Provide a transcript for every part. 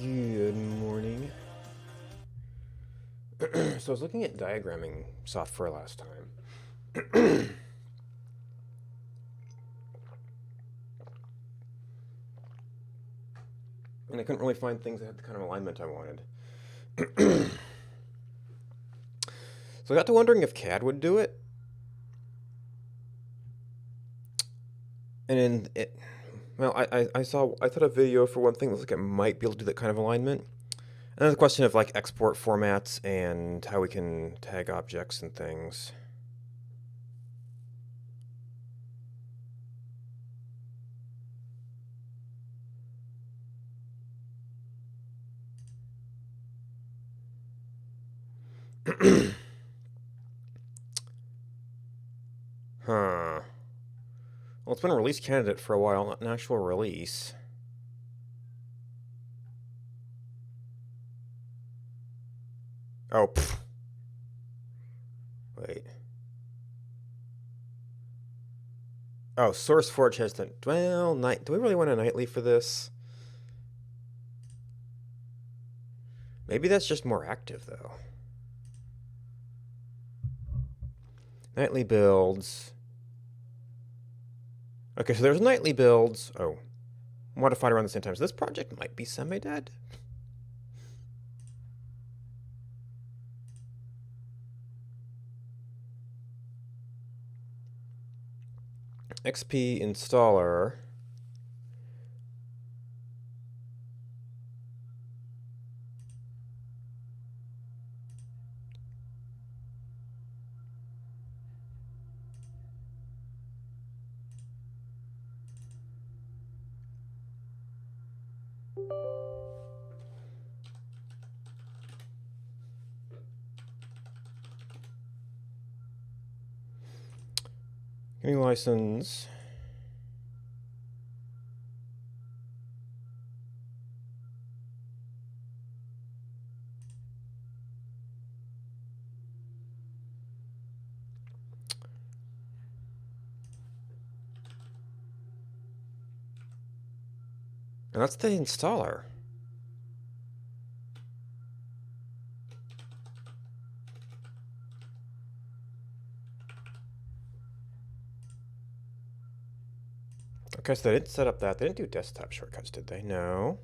Good morning. So I was looking at diagramming software last time. And I couldn't really find things that had the kind of alignment I wanted. So I got to wondering if CAD would do it. And in it, well, I thought a video for one thing that looked like it might be able to do that kind of alignment. And then the question of like export formats and how we can tag objects and things. Huh. Well, it's been a release candidate for a while, not an actual release. Oh, pfft. Wait. Oh, SourceForge has the... Well, do we really want a nightly for this? Maybe that's just more active, though. Nightly builds. Okay, so there's nightly builds. Oh. Modified around the same time. So this project might be semi-dead. XP installer. Getting license. And that's the installer. Okay, so they didn't set up that. They didn't do desktop shortcuts, did they? No.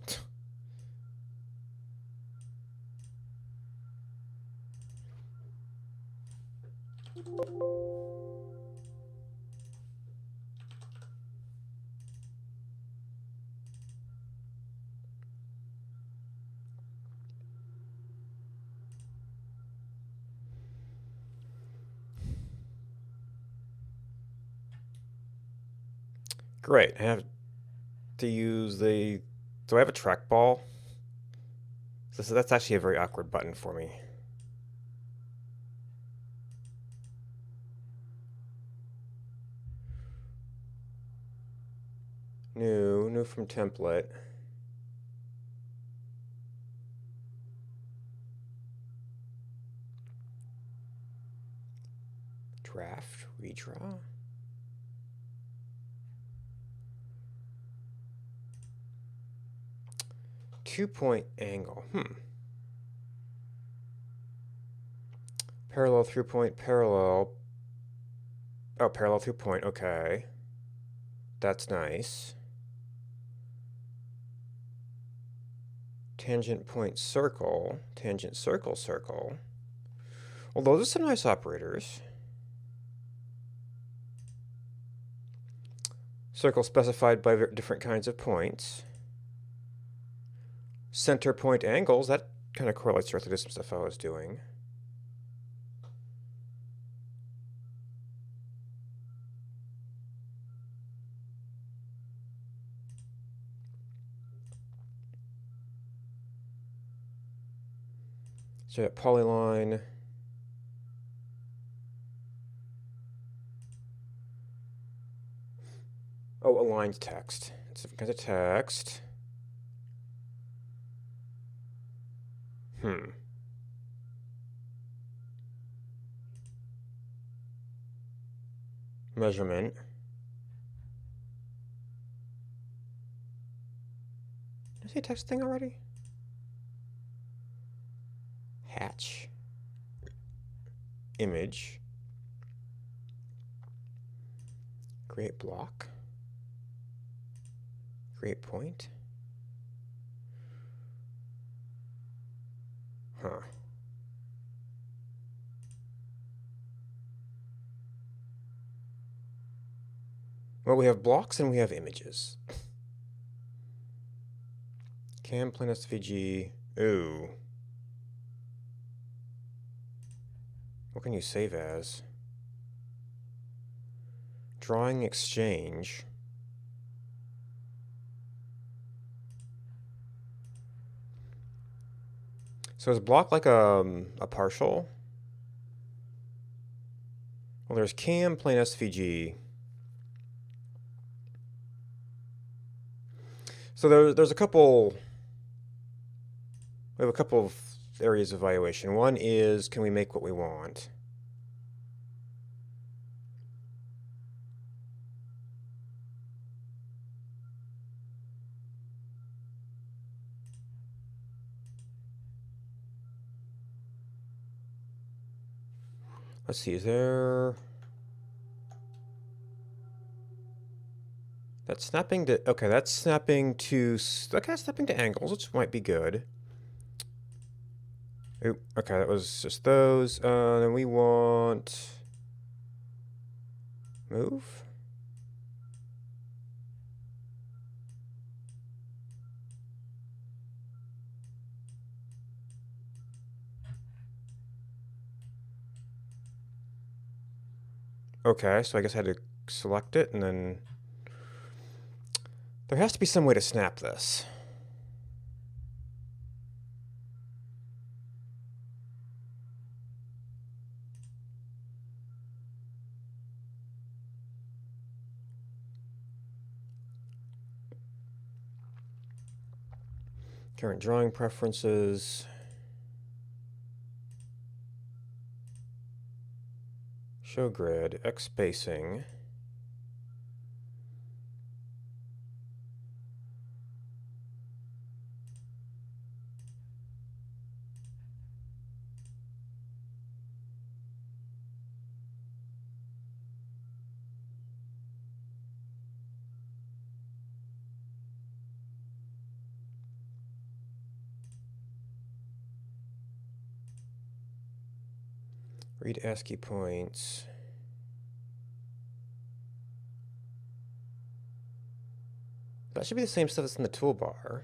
Great. I have to use the... Do I have a trackball? So that's actually a very awkward button for me. New from template. Draft, redraw. Two-point angle. Parallel through point, parallel. Oh, parallel through point. Okay. That's nice. Tangent point circle. Tangent circle circle. Well, those are some nice operators. Circle specified by different kinds of points. Center point angles. That kind of correlates directly to some stuff I was doing. So that polyline. Oh, aligned text. It's different kinds of text. Measurement. Did I say text thing already? Hatch. Image. Create block. Create point. Huh. Well, we have blocks and we have images. Cam plane SVG. Ooh. What can you save as? Drawing exchange. So is block like a partial? Well, there's cam plane SVG. So there's a couple. We have a couple of areas of evaluation. One is, can we make what we want? Let's see, is there... That's snapping to... Okay, that's snapping to... Okay, snapping to angles, which might be good. Oop, okay, that was just those. Then we want... Move? Okay, so I guess I had to select it, and then... There has to be some way to snap this. Current drawing preferences. Show grid, X spacing. Read ASCII points. That should be the same stuff that's in the toolbar.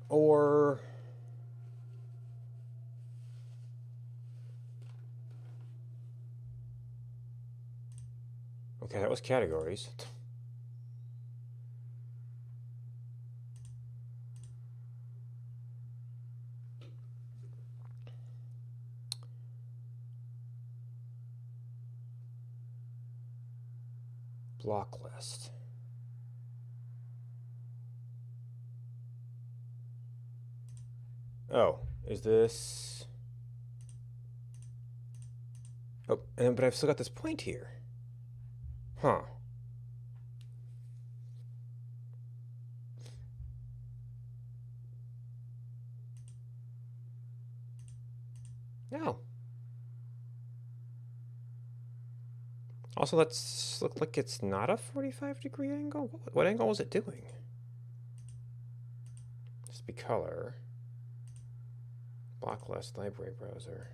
Or... Okay, that was categories. Block list. Oh, is this... Oh, but I've still got this point here. Huh. No. Also, let's look like it's not a 45-degree angle. What angle was it doing? Just be color. Block list, library browser.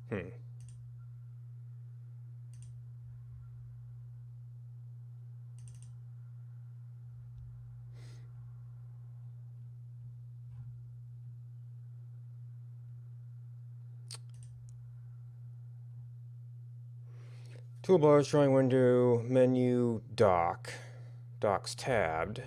Hmm. Toolbars, drawing window, menu, dock. Docs tabbed.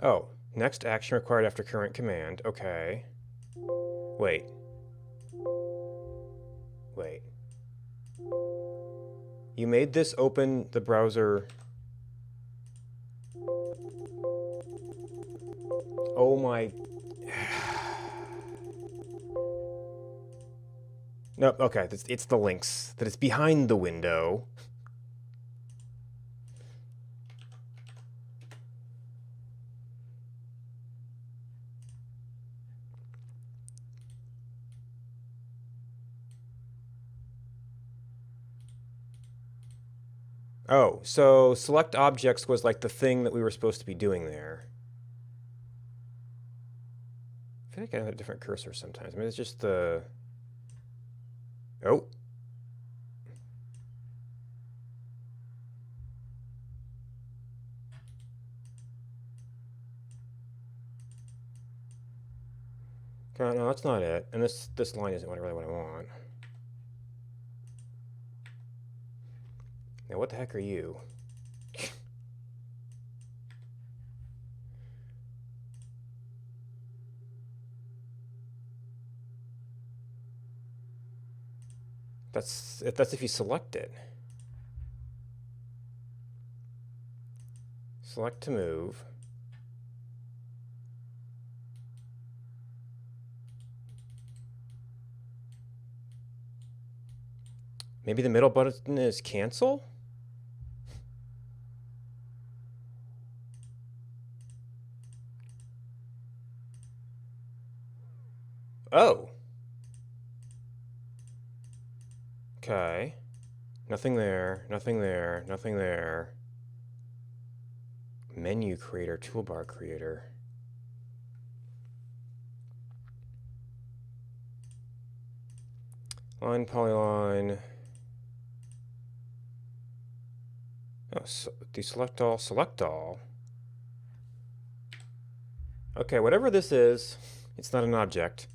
Oh, next action required after current command. Okay. Wait. Wait. You made this open the browser. Oh my. Nope, okay, it's the links. That it's behind the window. Oh, so select objects was like the thing that we were supposed to be doing there. I feel like I have a different cursor sometimes. I mean, it's just the... Oh. No, that's not it. And this line isn't really what I want. Now, what the heck are you? That's if you select it. Select to move. Maybe the middle button is cancel? Oh. Okay. Nothing there, nothing there, nothing there. Menu creator, toolbar creator. Line, polyline. Oh, so deselect all, select all. Okay, whatever this is, it's not an object.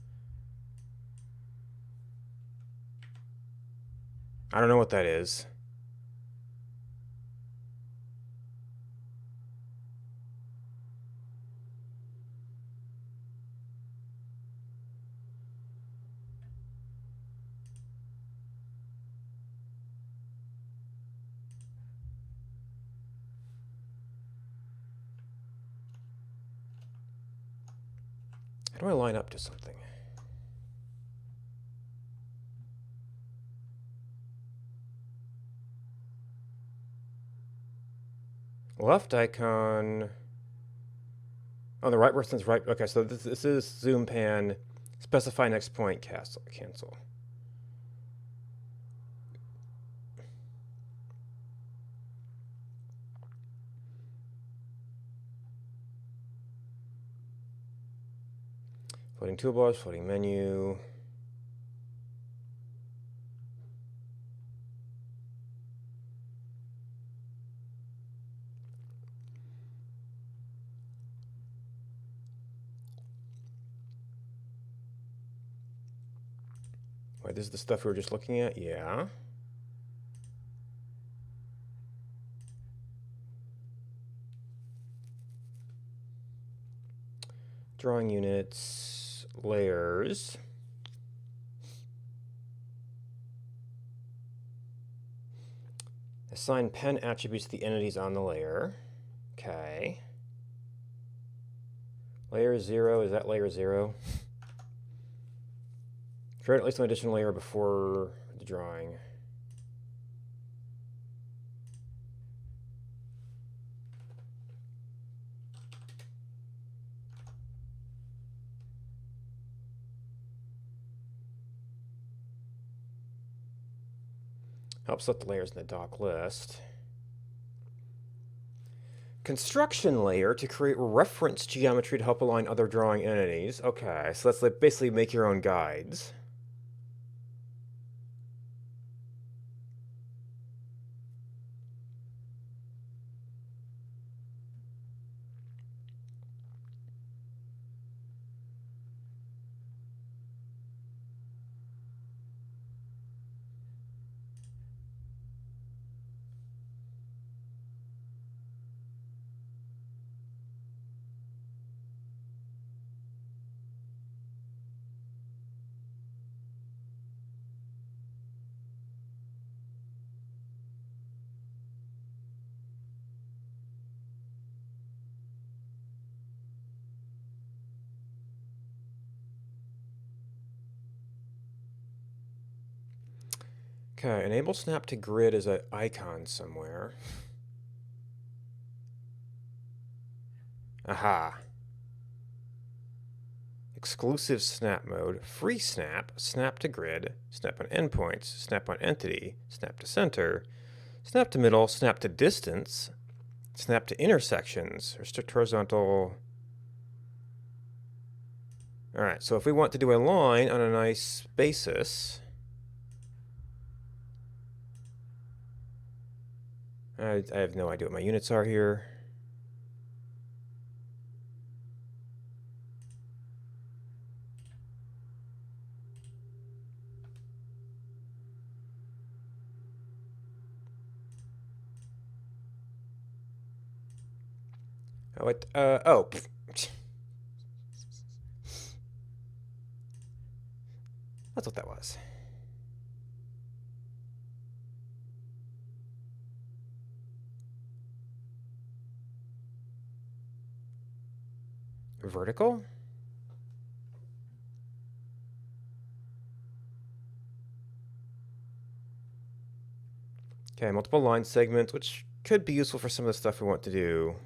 I don't know what that is. How do I line up to something? Left icon. Oh, the right person's right. Okay, so this is zoom pan. Specify next point. Cancel. Floating toolbars, floating menu. Wait, this is the stuff we were just looking at? Yeah. Drawing units, layers. Assign pen attributes to the entities on the layer. Okay. Layer 0, is that layer 0? Create at least an additional layer before the drawing. Help set the layers in the dock list. Construction layer to create reference geometry to help align other drawing entities. Okay, so that's like basically make your own guides. Okay, enable snap to grid as an icon somewhere. Aha. Exclusive snap mode, free snap, snap to grid, snap on endpoints, snap on entity, snap to center, snap to middle, snap to distance, snap to intersections, restrict horizontal. All right, so if we want to do a line on a nice basis, I have no idea what my units are here. Oh, that's what that was. Vertical? Okay, multiple line segments, which could be useful for some of the stuff we want to do.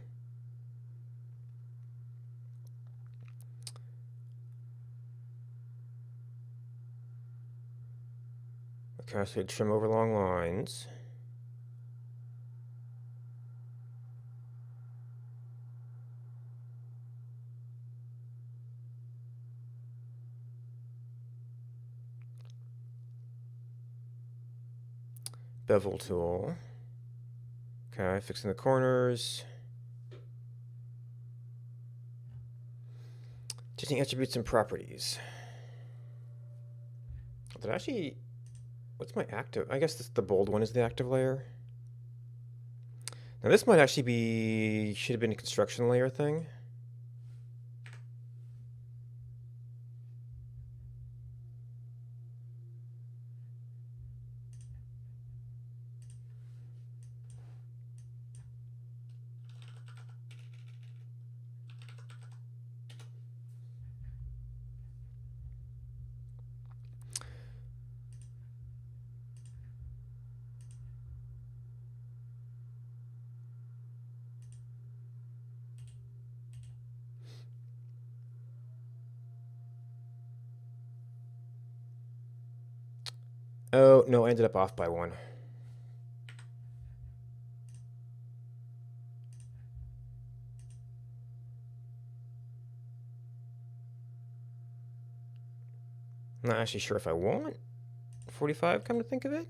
Okay, so we trim over long lines. Bevel tool. Okay, fixing the corners. Changing attributes and properties. Did I actually... What's my active? I guess the bold one is the active layer. Now this might actually be... Should have been a construction layer thing. Oh, no, I ended up off by one. I'm not actually sure if I want 45, come to think of it.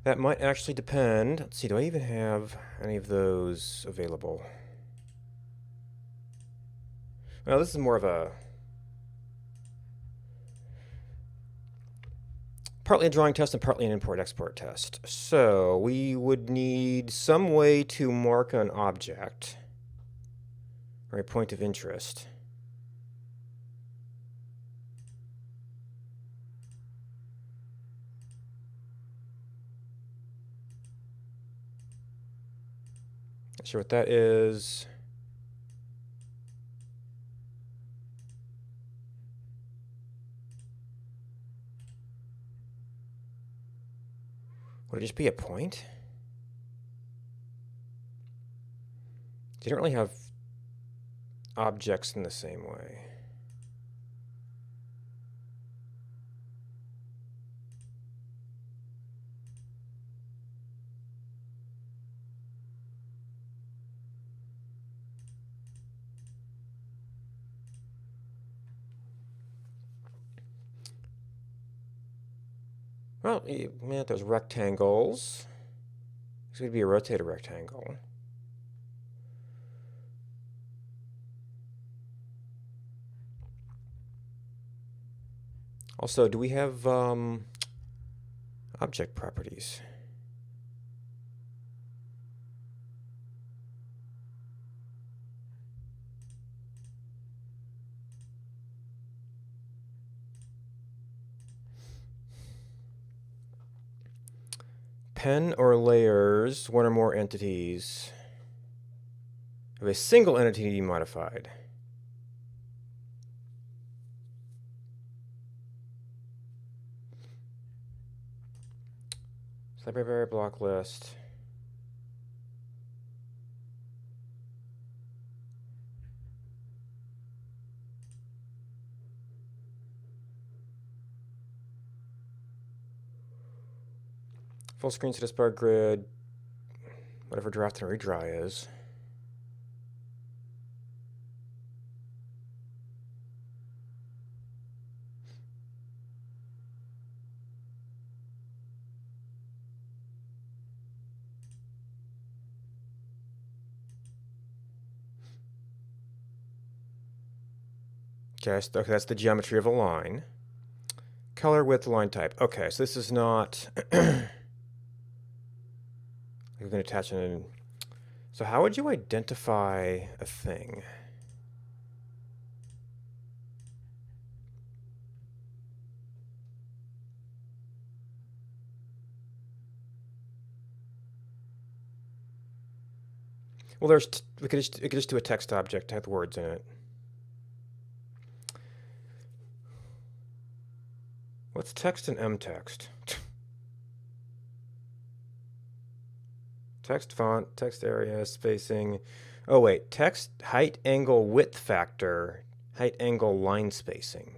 That might actually depend. Let's see, do I even have any of those available? Well, this is more of a... Partly a drawing test and partly an import-export test. So we would need some way to mark an object or a point of interest. Not sure what that is. Would it just be a point? You don't really have objects in the same way. Well, man, there's rectangles. This would be a rotated rectangle. Also, do we have object properties? Pen or layers, one or more entities of a single entity modified. Library block list. Full screen status bar grid. Whatever draft and redry is. Okay, okay, that's the geometry of a line. Color, width, line type. Okay, so this is not... You're going to attach an... So how would you identify a thing? Well, there's... we could just do a text object, have words in it. What's text and mtext? Text font, text area, spacing. Oh, wait. Text height, angle, width factor, height, angle, line spacing.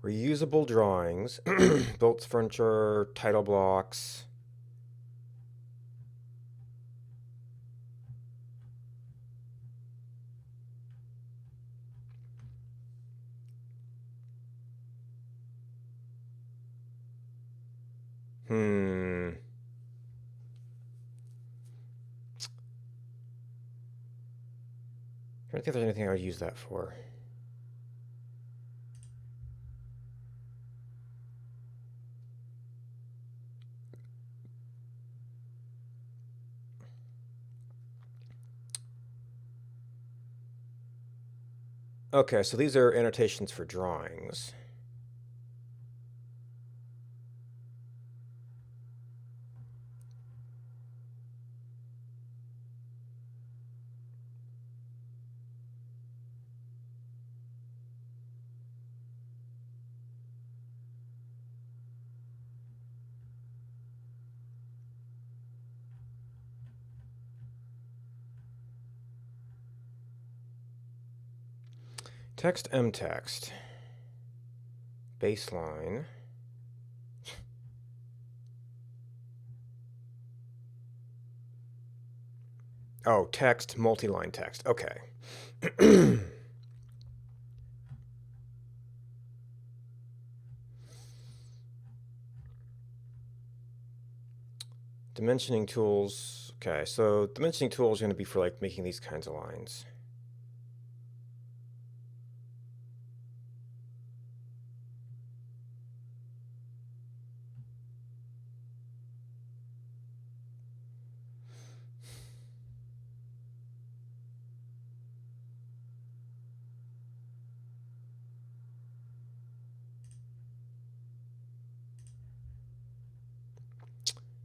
Reusable drawings, built furniture, title blocks. I don't think there's anything I would use that for. Okay, so these are annotations for drawings. Text mtext. Baseline. Oh, text, multi-line text. Okay. Dimensioning tools. Okay, so dimensioning tool is going to be for like making these kinds of lines.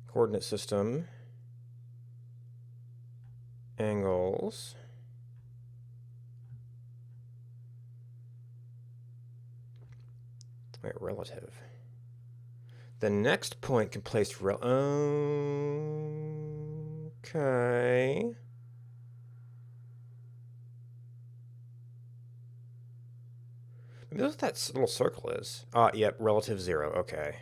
Coordinate system. Angles. Wait, relative. The next point can place okay. Maybe that's what that little circle is. Yep, relative 0. Okay.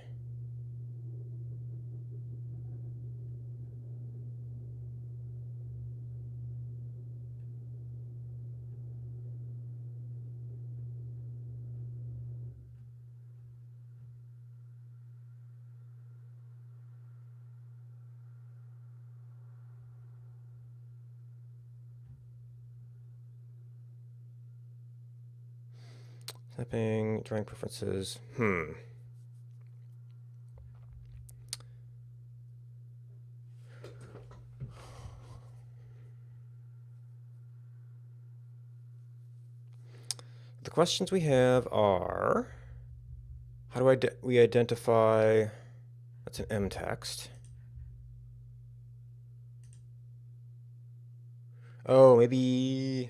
Snapping, drawing preferences. The questions we have are, how do we identify, that's an M text. Oh, maybe,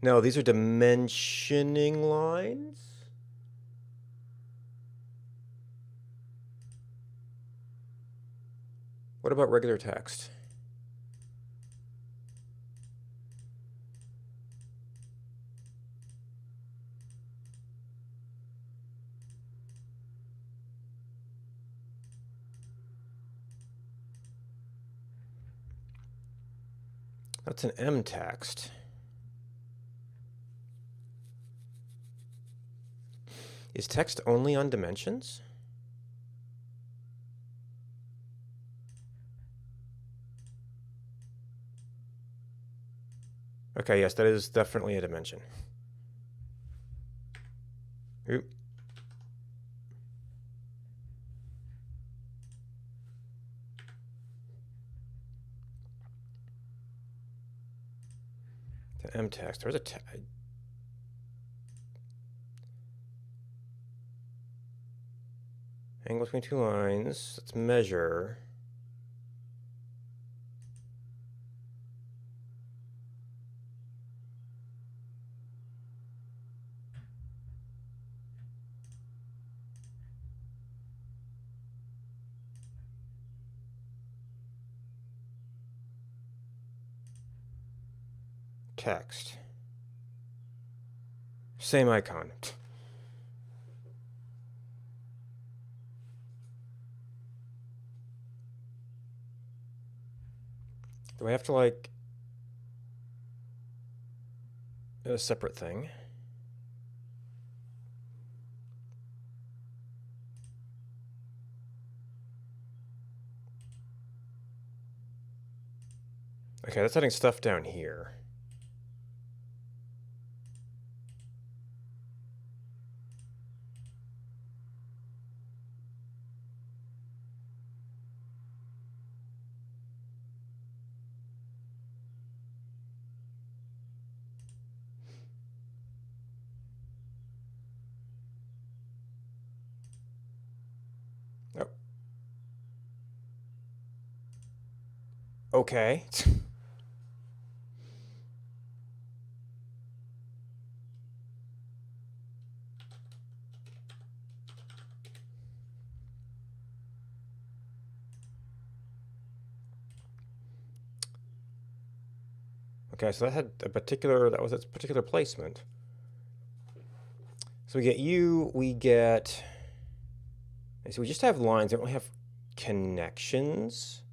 no, these are dimensioning lines? What about regular text? That's an M text. Is text only on dimensions? Okay, yes, that is definitely a dimension. Oop. The M text. There's a angle between two lines. Let's measure. Text. Same icon. Do I have to like a separate thing? Okay, that's adding stuff down here. Oh. Okay. Okay, so that was its particular placement. So we get U, we get, so we just have lines, we don't really have connections.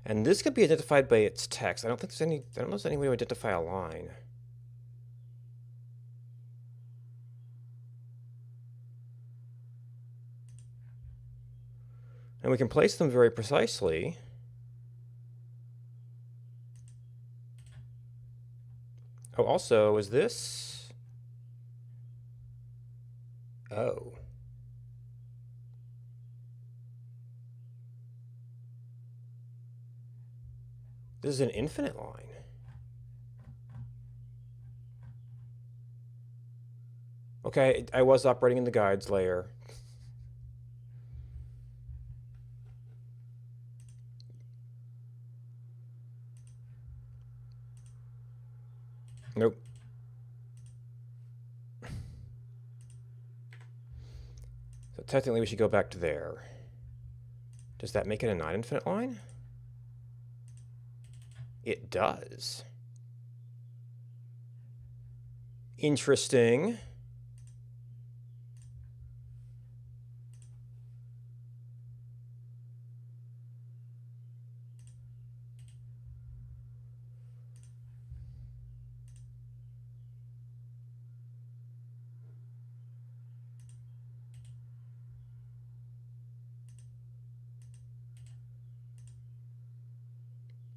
And this could be identified by its text. I don't know if there's any way to identify a line. And we can place them very precisely. Oh, also, is this? Oh. This is an infinite line. Okay, I was operating in the guides layer. Nope. So technically we should go back to there. Does that make it a non-infinite line? It does. Interesting.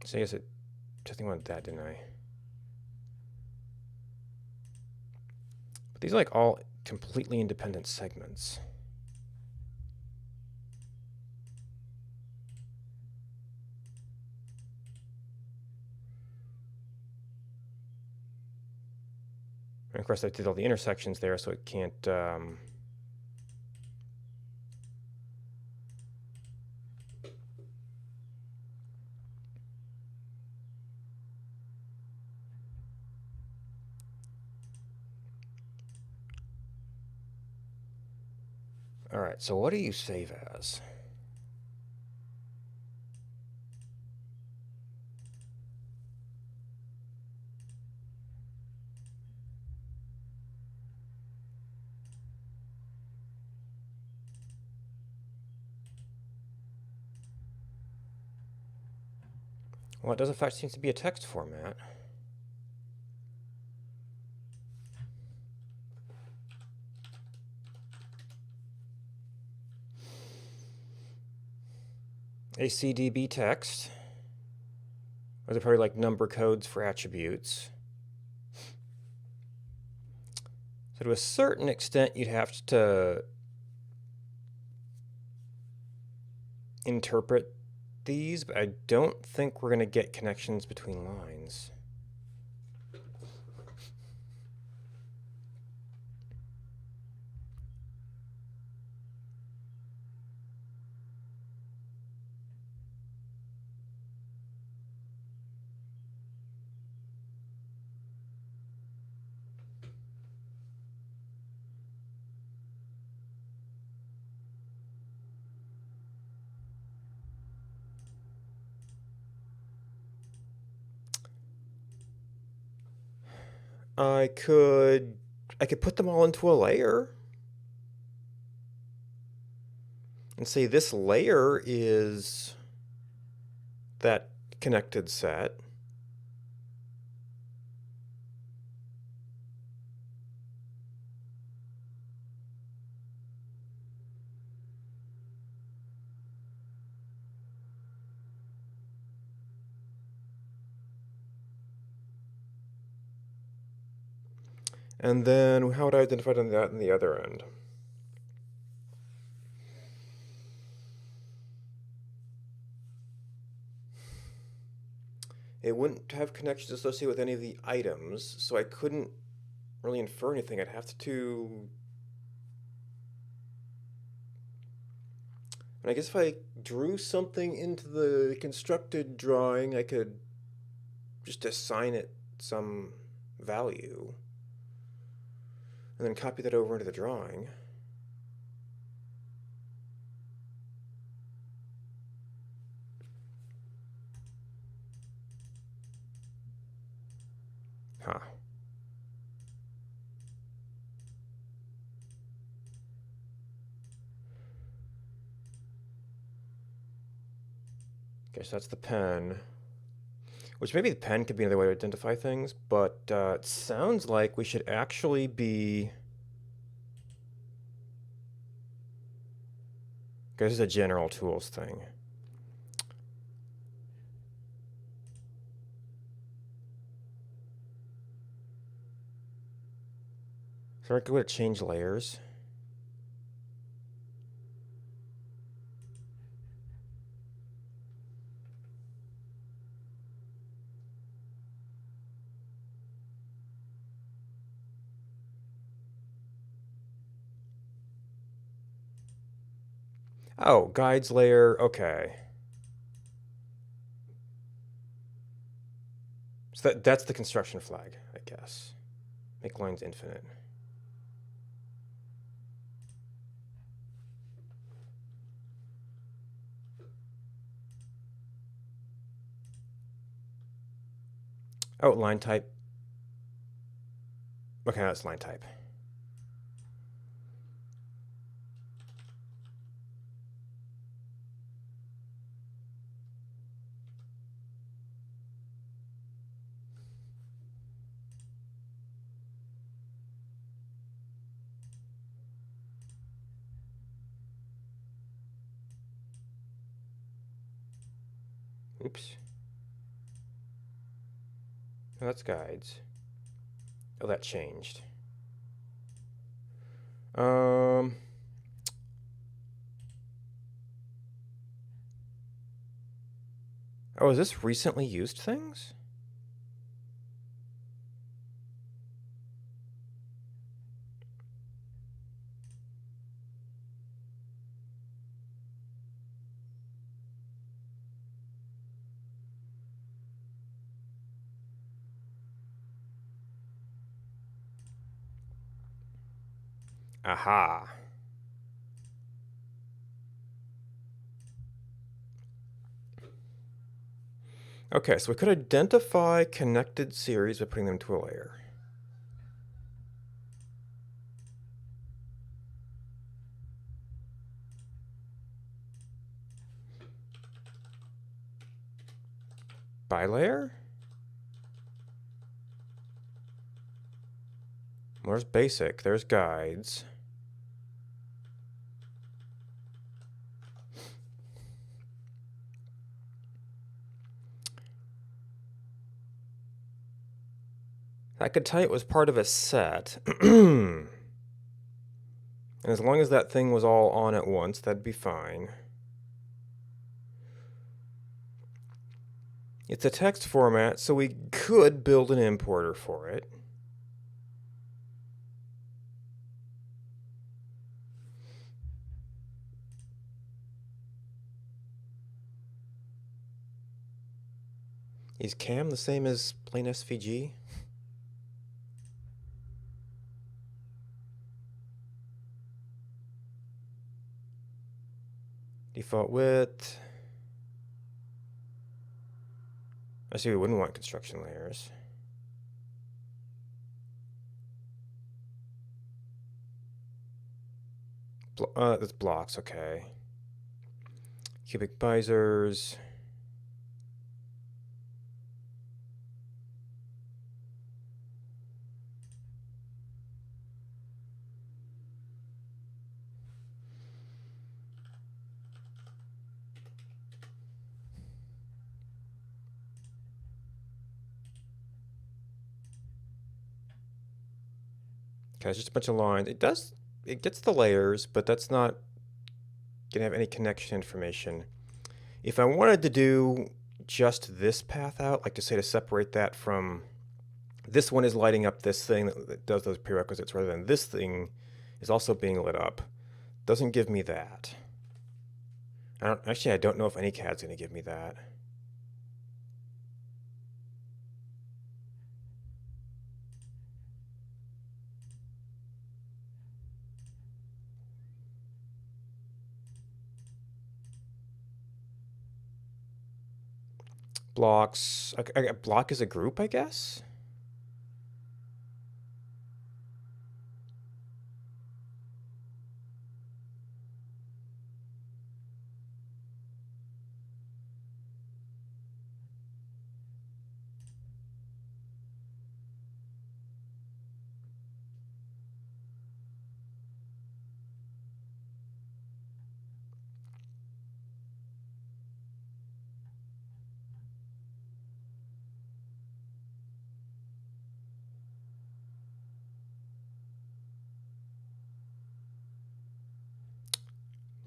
So I guess it, I think about that, didn't I? These are like all completely independent segments. And of course, I did all the intersections there, so it can't. All right, so what do you save as? Well, it does in fact seem to be a text format. A CDB text. Or they're probably like number codes for attributes. So to a certain extent, you'd have to interpret these, but I don't think we're going to get connections between lines. I could put them all into a layer and say this layer is that connected set. And then how would I identify that on the other end? It wouldn't have connections associated with any of the items, so I couldn't really infer anything. I'd have to. And I guess if I drew something into the constructed drawing, I could just assign it some value and then copy that over into the drawing. Huh. Okay, so that's the pen. Which maybe the pen could be another way to identify things, but it sounds like we should actually be. Okay, this is a general tools thing. So we're going to change layers. Oh, guides layer, okay. So that's the construction flag, I guess. Make lines infinite. Oh, line type. Okay, that's line type. Oops. Oh, that's guides. Oh, that changed. Um, oh, is this recently used things? Aha. Okay, so we could identify connected series by putting them to a layer. Bilayer? Well, there's basic, there's guides. I could tell you it was part of a set. And as long as that thing was all on at once, that'd be fine. It's a text format, so we could build an importer for it. Is CAM the same as plain SVG? Default width. I see we wouldn't want construction layers. That's blocks, okay. Cubic bisers. Okay, it's just a bunch of lines. It gets the layers, but that's not gonna have any connection information. If I wanted to do just this path out, like to say to separate that from this one is lighting up this thing that does those prerequisites rather than this thing is also being lit up, doesn't give me that. I don't know if any CAD's gonna give me that. Blocks. Block is a group, I guess?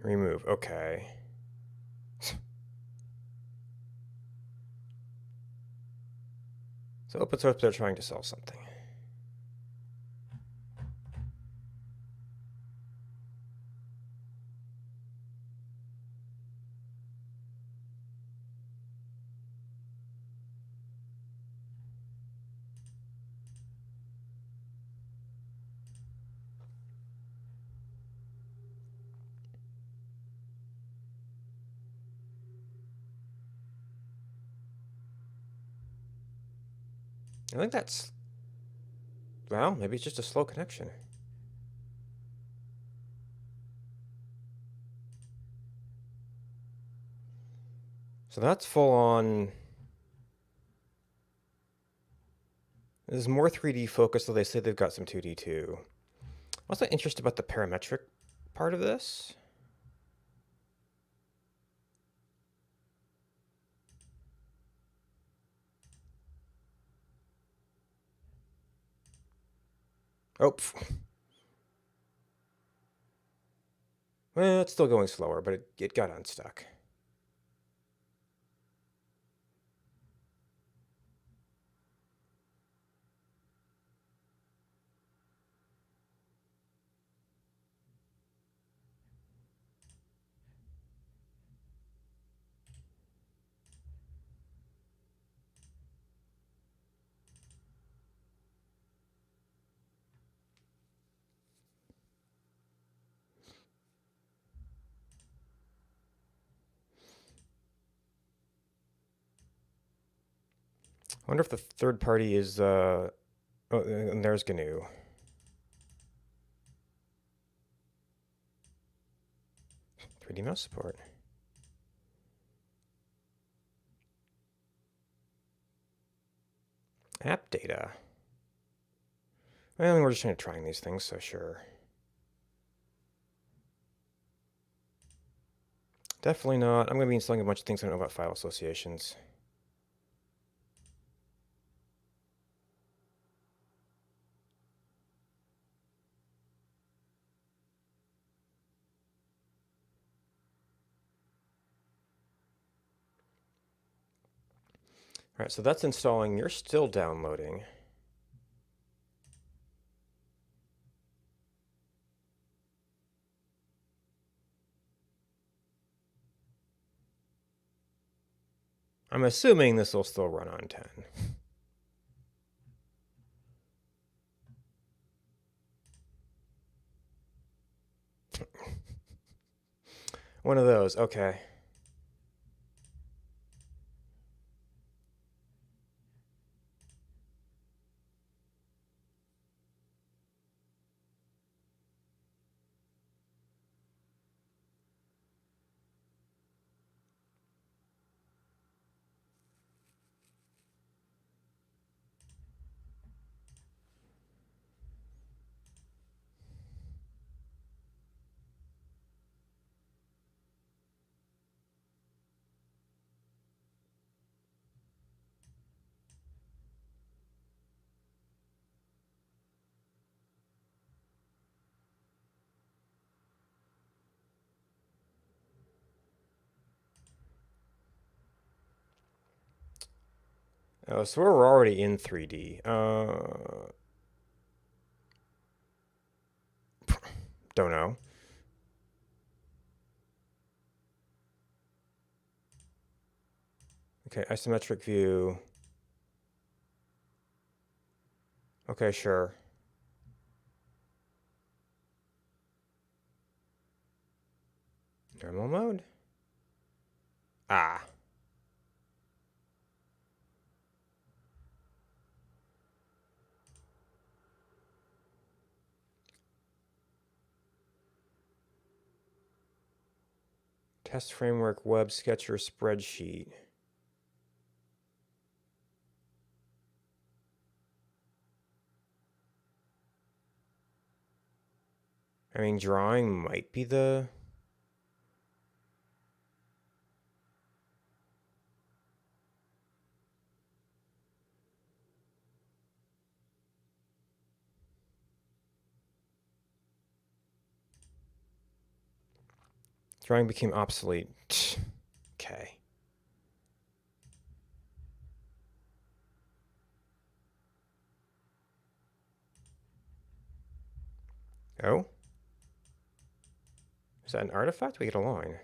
Remove. Okay. So open source, they're trying to sell something. I think that's, well, maybe it's just a slow connection. So that's full on. This is more 3D focused, though they say they've got some 2D too. I'm also interested about the parametric part of this. Oh, Well, it's still going slower, but it got unstuck. I wonder if the third party is, oh, and there's GNU. 3D mouse support. App data. Well, I mean, we're just trying these things, so sure. Definitely not. I'm going to be installing a bunch of things I don't know about file associations. All right, so that's installing. You're still downloading. I'm assuming this will still run on 10. One of those, okay. Oh, so we're already in 3D. Don't know. Okay, isometric view. Okay, sure. Normal mode? Ah. Test framework, web sketcher, spreadsheet. I mean, drawing might be the... Drawing became obsolete. Okay. Oh? Is that an artifact? We get a line.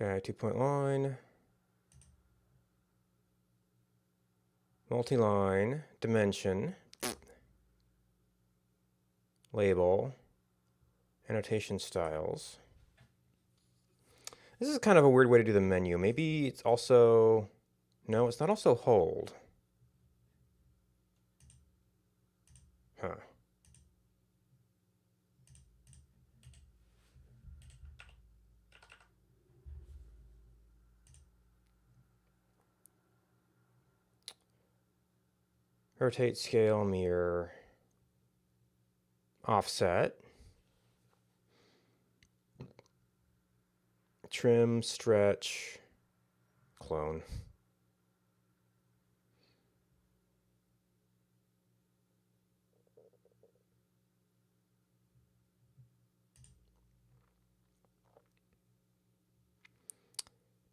Okay, 2-point line. Multi-line. Dimension. Label. Annotation styles. This is kind of a weird way to do the menu. Maybe it's also... No, it's not also hold. Huh. Rotate, scale, mirror, offset. trim, stretch, clone.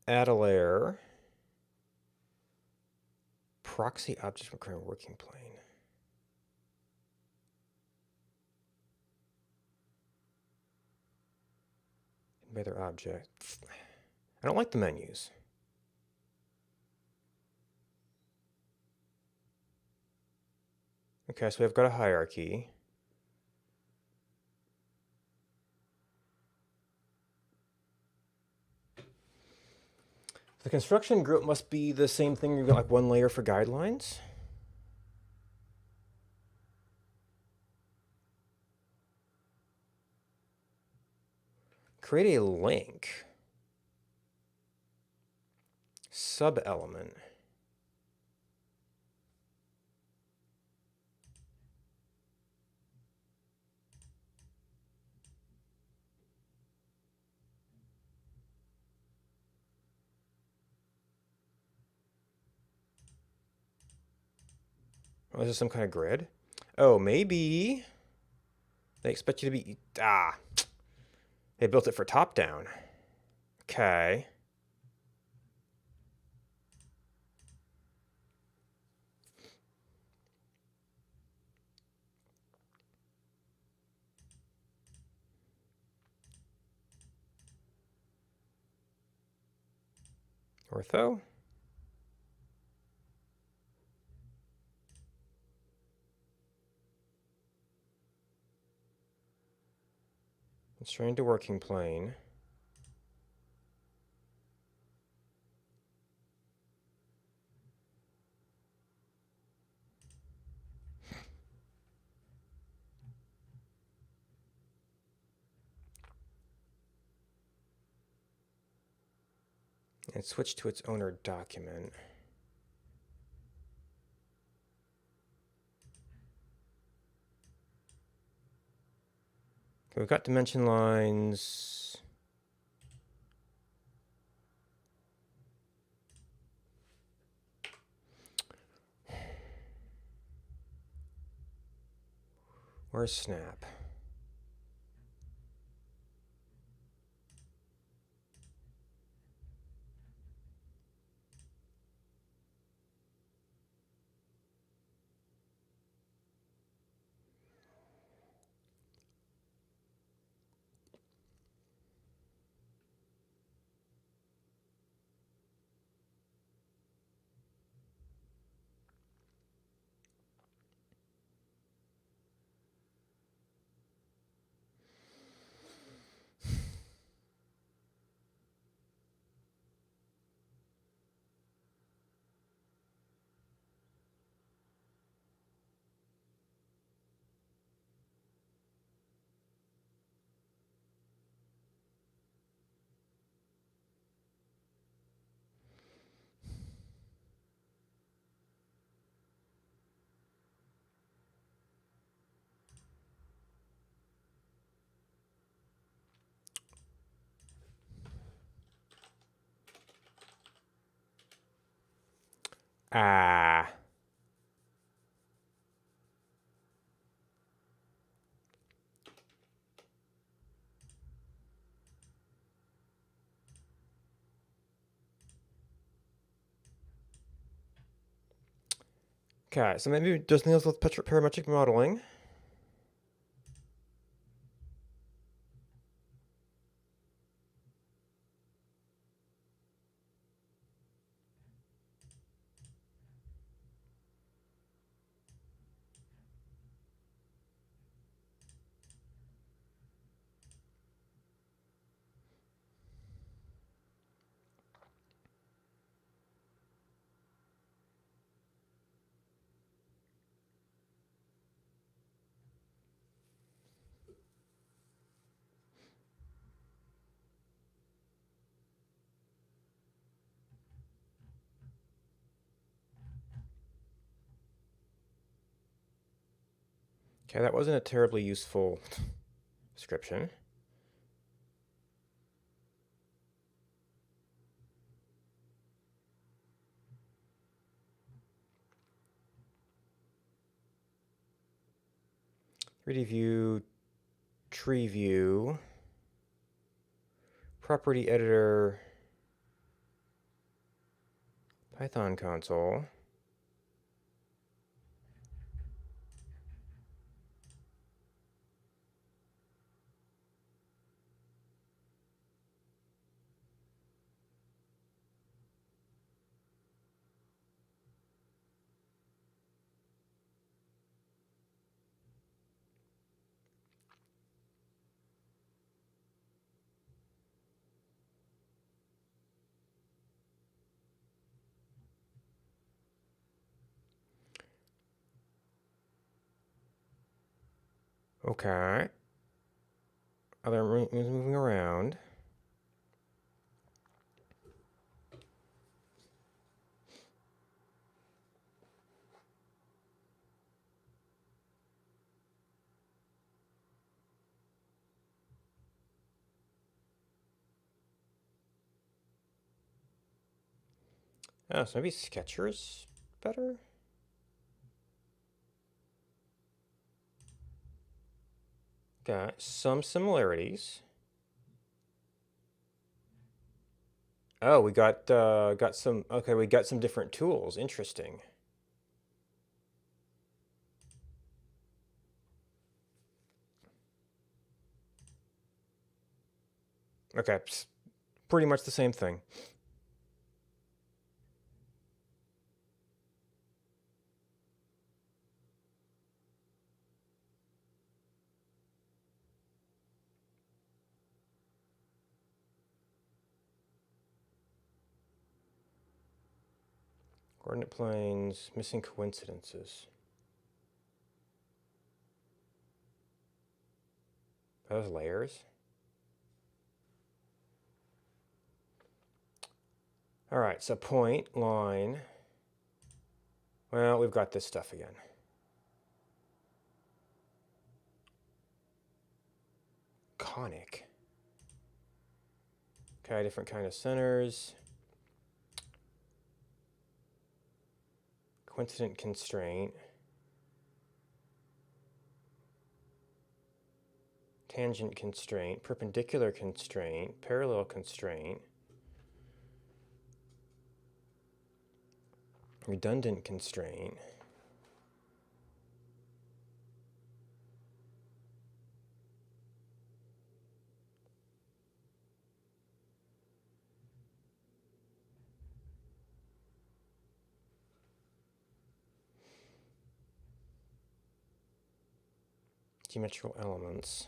Add a layer. Proxy object from current working plane. By their object. I don't like the menus. Okay, so we've got a hierarchy. The construction group must be the same thing. You've got like one layer for guidelines. Create a link. Sub-element. Oh, is this some kind of grid? Oh, maybe they expect you to be... They built it for top-down. Okay. Ortho. Constrained to working plane. And switch to its owner document. Okay, we've got dimension lines. Where's snap? Ah. Okay, so maybe just something else with parametric modeling. Okay, that wasn't a terribly useful description. 3D view, tree view, property editor, Python console. Okay. Other rooms moving around. Oh, so maybe Sketcher's better? Got some similarities. Oh, we got some. Okay, we got some different tools. Interesting. Okay, pretty much the same thing. Coordinate planes, missing coincidences. Those layers. All right, so point, line. Well, we've got this stuff again. Conic. Okay, different kind of centers. Coincident constraint. Tangent constraint, perpendicular constraint, parallel constraint, redundant constraint. Geometrical elements.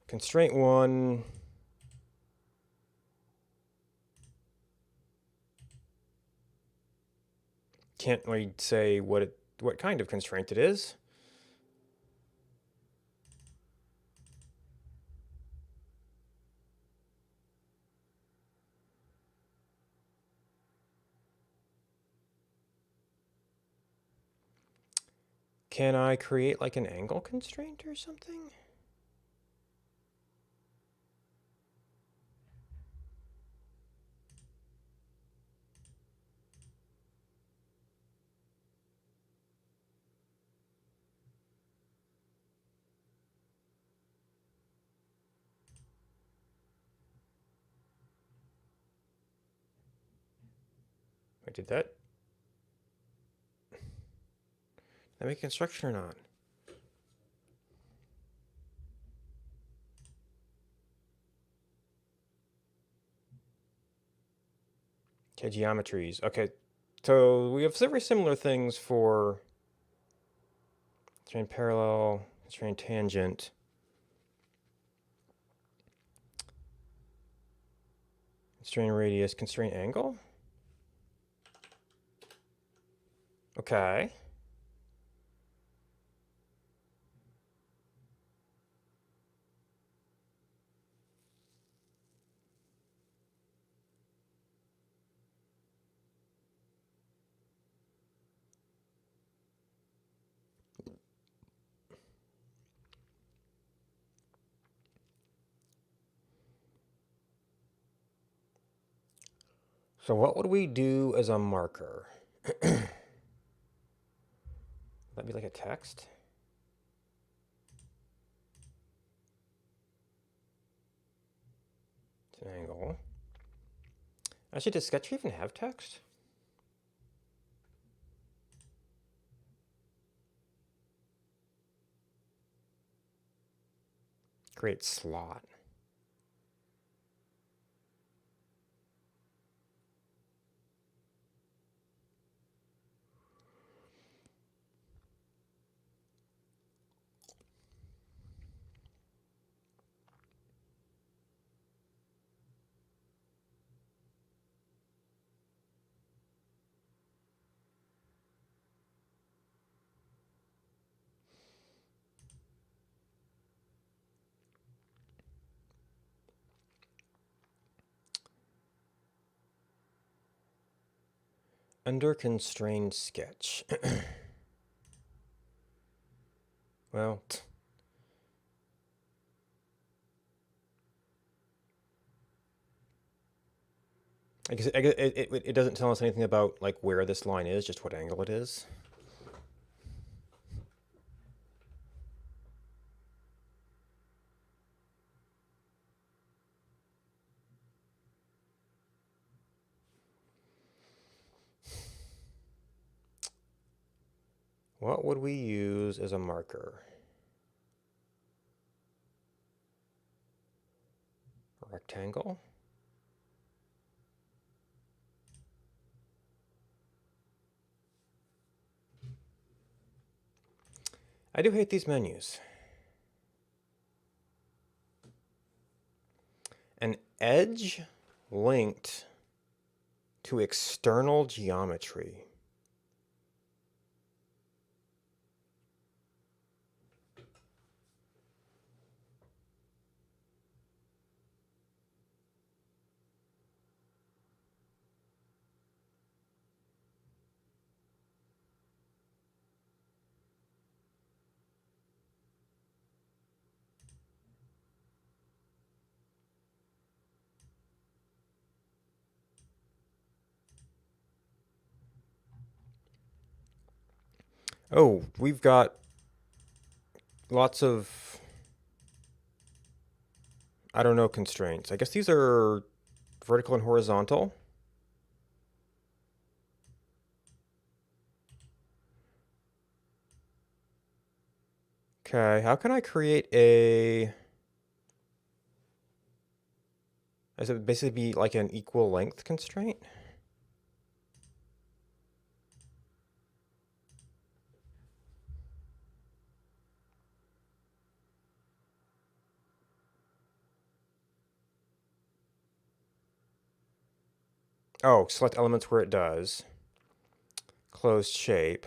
Constraint 1. Can't really say what kind of constraint it is. Can I create like an angle constraint or something? I did that. Did I make a construction or not? Okay, geometries. Okay, so we have very similar things for constraint parallel, constraint tangent. Constraint radius, constraint angle? Okay. So what would we do as a marker? That'd be like a text? It's an angle. Actually, does Sketch even have text? Create slot. Under constrained sketch. Well, I guess it doesn't tell us anything about like where this line is, just what angle it is. What would we use as a marker? A rectangle? I do hate these menus. An edge linked to external geometry. Oh, we've got lots of, I don't know, constraints. I guess these are vertical and horizontal. Okay, how can I create a... Does it basically be like an equal length constraint? Oh, select elements where it does. Closed shape.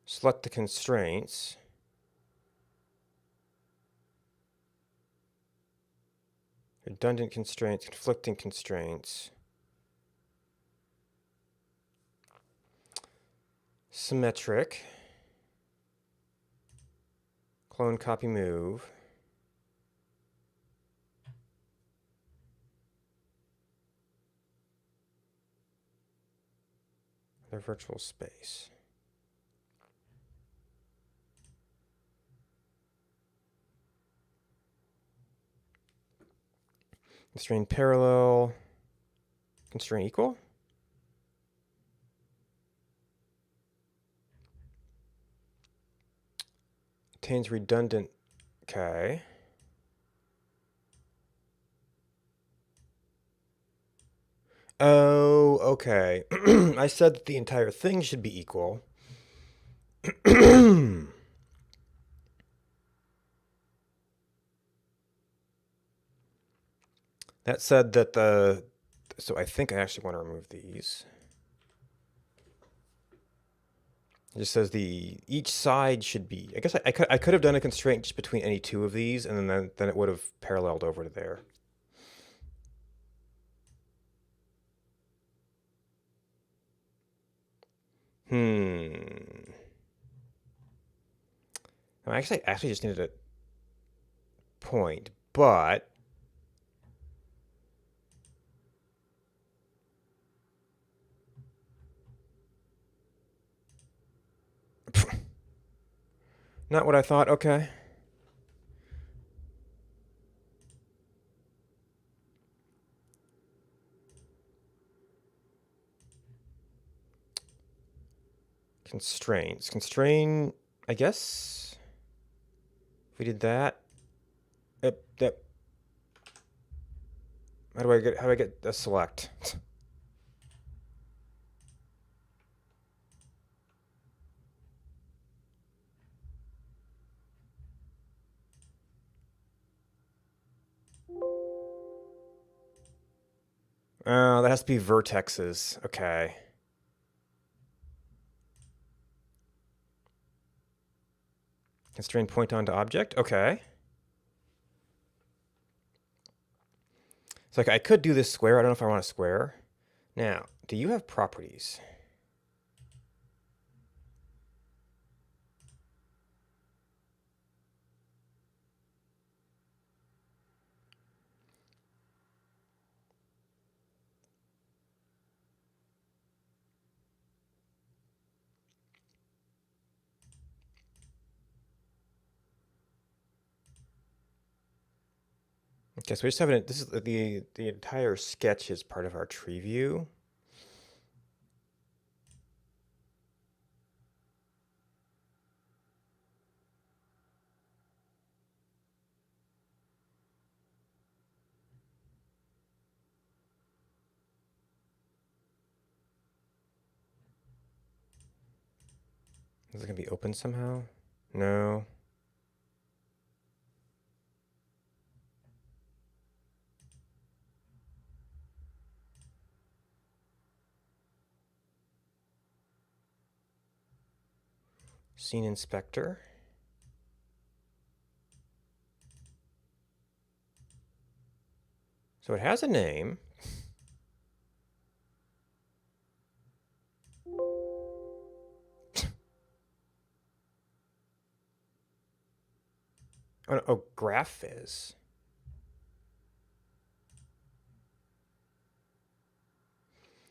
Select the constraints. Redundant constraints, conflicting constraints. Symmetric. Clone, copy, move. Their virtual space. Constraint parallel. Constraint equal. Contains redundant. Okay. Oh, okay. I said that the entire thing should be equal. That said that the... So I think I actually want to remove these. It just says each side should be... I guess I could have done a constraint just between any two of these, and then it would have paralleled over to there. I actually just needed to point, but not what I thought. Okay. Constraints. Constrain, I guess. If we did that. Yep. How do I get a select? Oh, that has to be vertexes. Okay. Constrain point onto object. Okay. So I could do this square. I don't know if I want a square. Now, do you have properties? Okay, so we just have this is the entire sketch is part of our tree view. Is it gonna be open somehow? No. Scene inspector. So it has a name. Oh, graph is.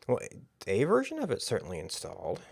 Well, a version of it certainly installed.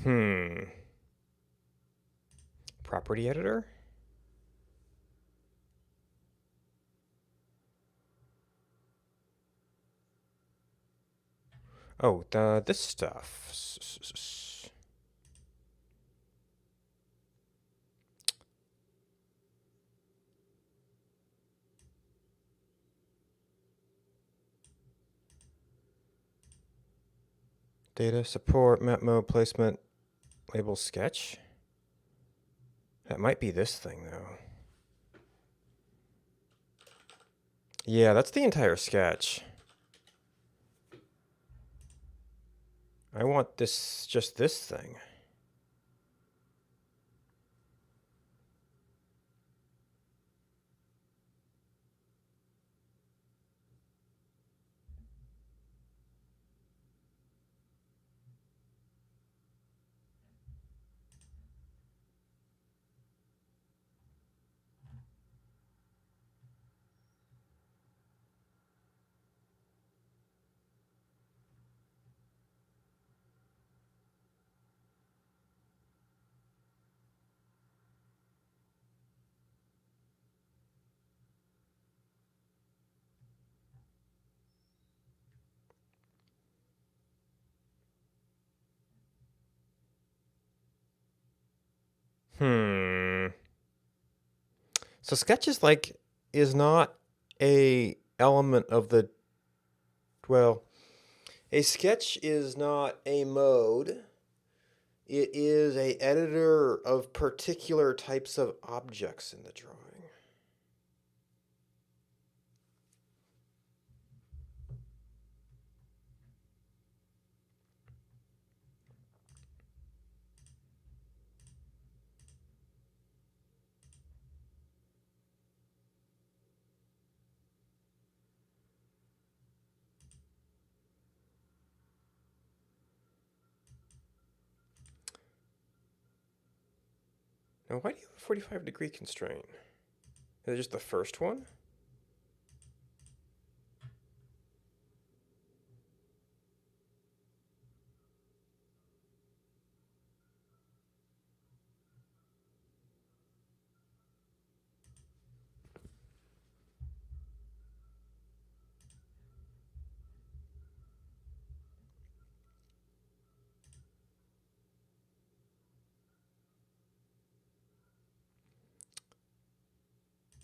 Hmm. Property editor? Oh, this stuff. Data support, map mode, placement, label, sketch. That might be this thing though. Yeah, that's the entire sketch. I want just this thing. Hmm. So sketch is not a element of the, well, a sketch is not a mode. It is a editor of particular types of objects in the drawing. Now, why do you have a 45-degree constraint? Is it just the first one?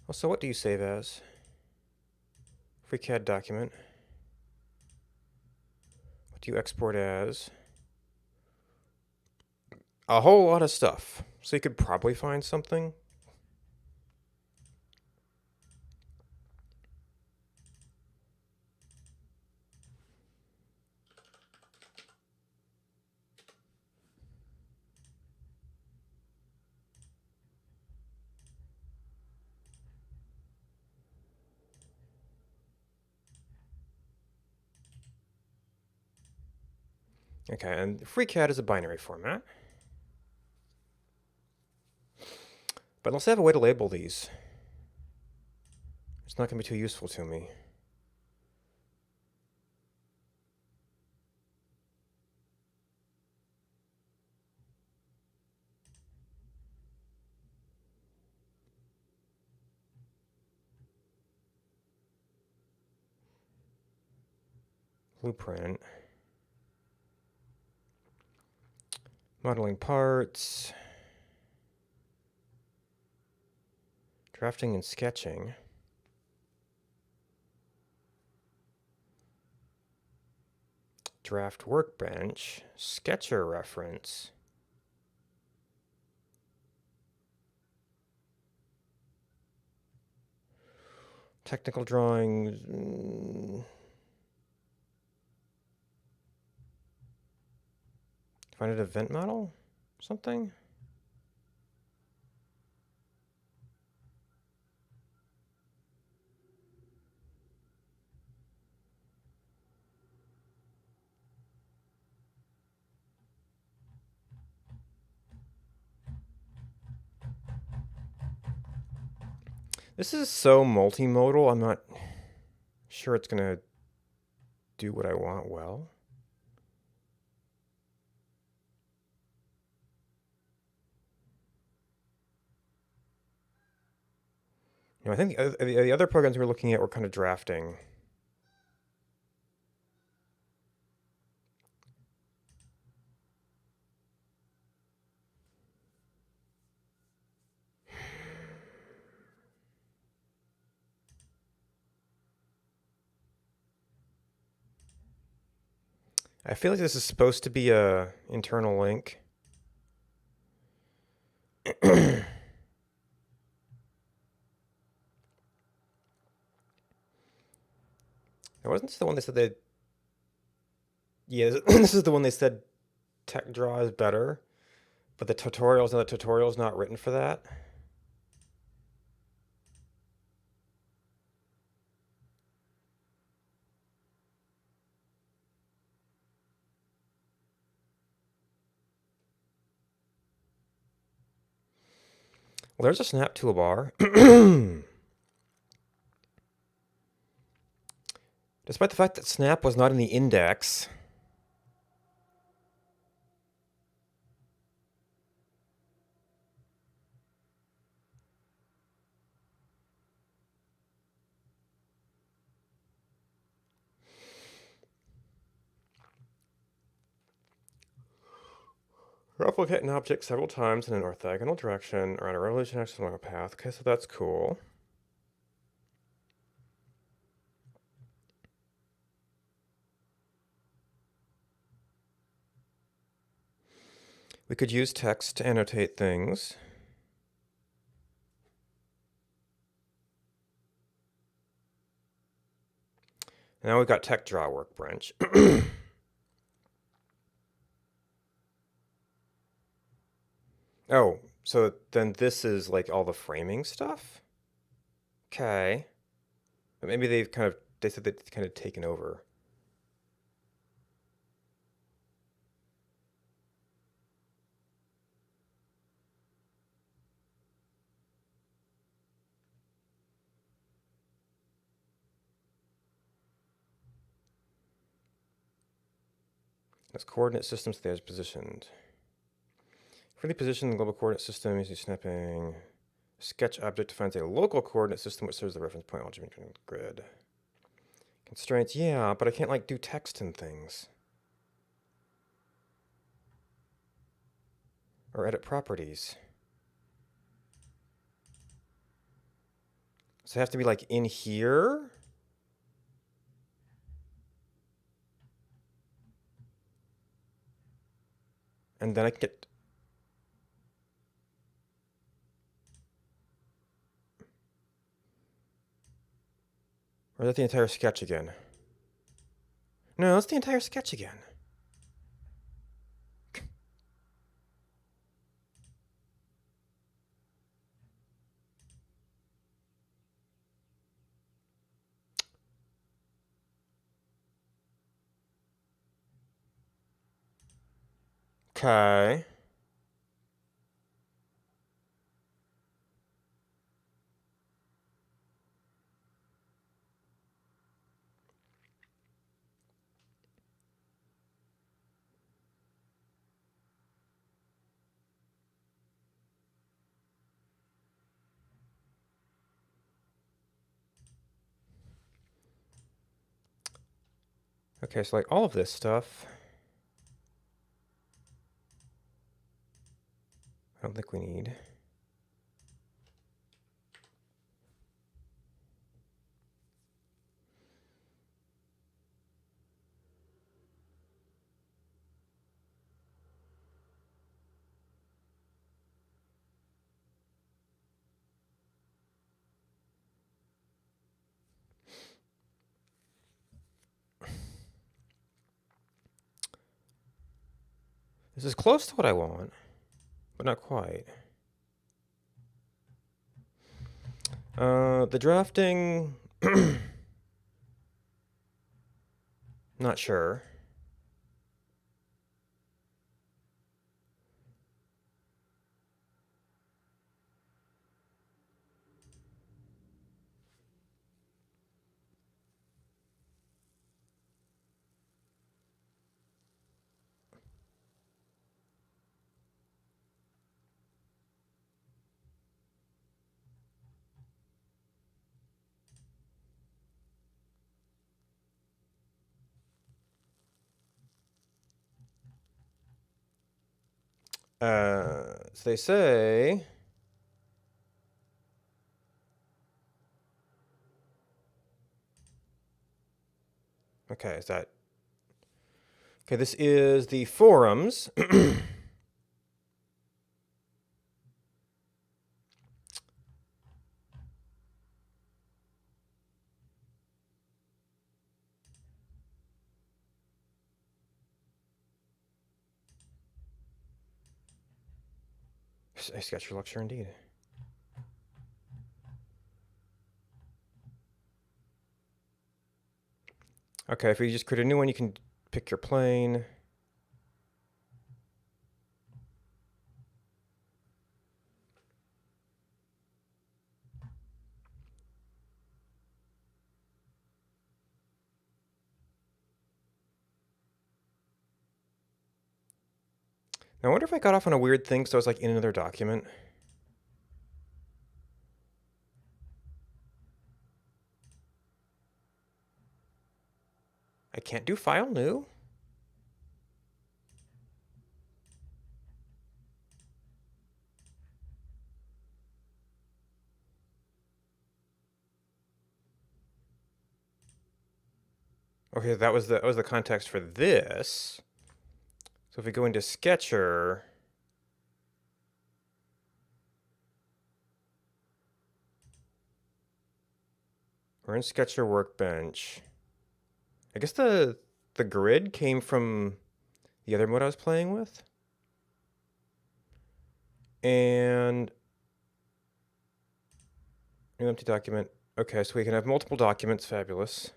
Well, so what do you save as? Free CAD document. What do you export as? A whole lot of stuff. So you could probably find something. Okay, and free CAD is a binary format. But unless I have a way to label these, it's not going to be too useful to me. Blueprint. Modeling parts. Drafting and sketching. Draft workbench. Sketcher reference. Technical drawings. Find an event model? Something? This is so multimodal, I'm not sure it's going to do what I want well. I think the other programs we were looking at were kind of drafting. I feel like this is supposed to be a internal link. Wasn't this the one they said that? Yeah, this is the one they said Tech Draw is better, but the tutorial is not written for that. Well, there's a snap toolbar. Despite the fact that snap was not in the index. Replicate an object several times in an orthogonal direction or on a revolution axis along a path. Okay, so that's cool. We could use text to annotate things. Now we've got tech draw workbench. Oh, so then this is like all the framing stuff? Okay. But maybe they said they'd kind of taken over. As coordinate systems, they are positioned. For the position in the global coordinate system, using snapping. Sketch object defines a local coordinate system which serves the reference point algebra grid. Constraints, yeah, but I can't like do text and things. Or edit properties. So they have to be like in here? And then I can get... Or is that the entire sketch again? No, that's the entire sketch again. Okay. Okay, so like all of this stuff, I don't think we need. This is close to what I want, but not quite. The drafting, not sure. So they say, okay, is that, okay, this is the forums. A sketch your lecture indeed. Okay, if you just create a new one, you can pick your plane. Now, I wonder if I got off on a weird thing, so I was like in another document. I can't do file new. Okay, that was the context for this. So if we go into Sketcher, we're in Sketcher Workbench. I guess the grid came from the other mode I was playing with. And new empty document. Okay, so we can have multiple documents. Fabulous.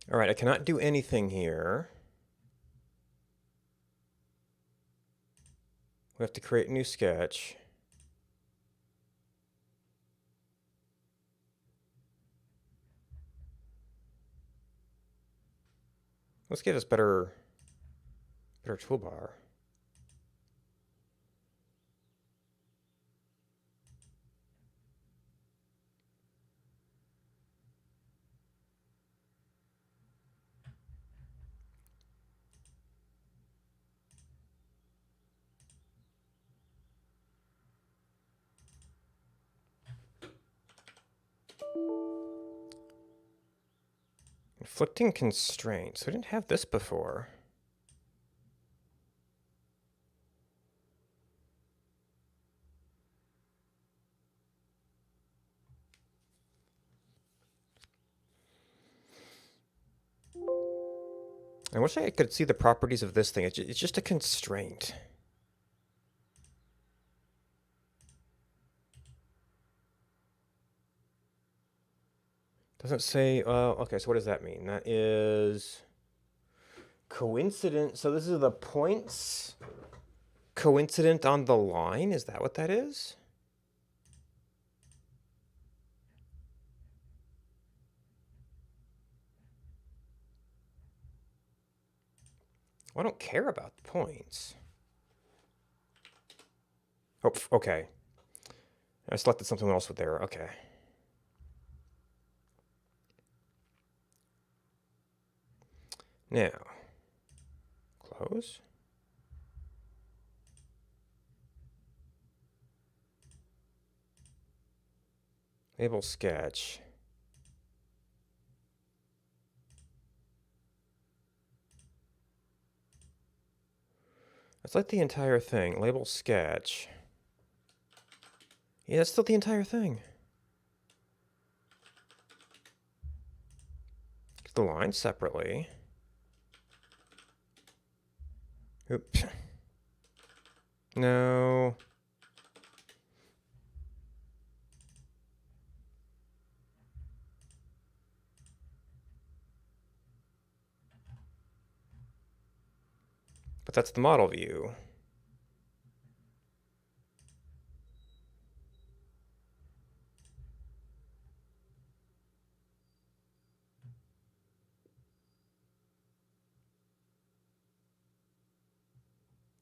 All right, I cannot do anything here. We have to create a new sketch. Let's get us better toolbar. Inflicting constraints. We didn't have this before. I wish I could see the properties of this thing. It's just a constraint. Doesn't say, okay, so what does that mean? That is coincident. So this is the points coincident on the line. Is that what that is? Well, I don't care about the points. Oh, okay. I selected something else with there. Okay. Now, close. Label sketch. That's like the entire thing. Label sketch. Yeah, that's still the entire thing. Get the lines separately. Oops. No. But that's the model view.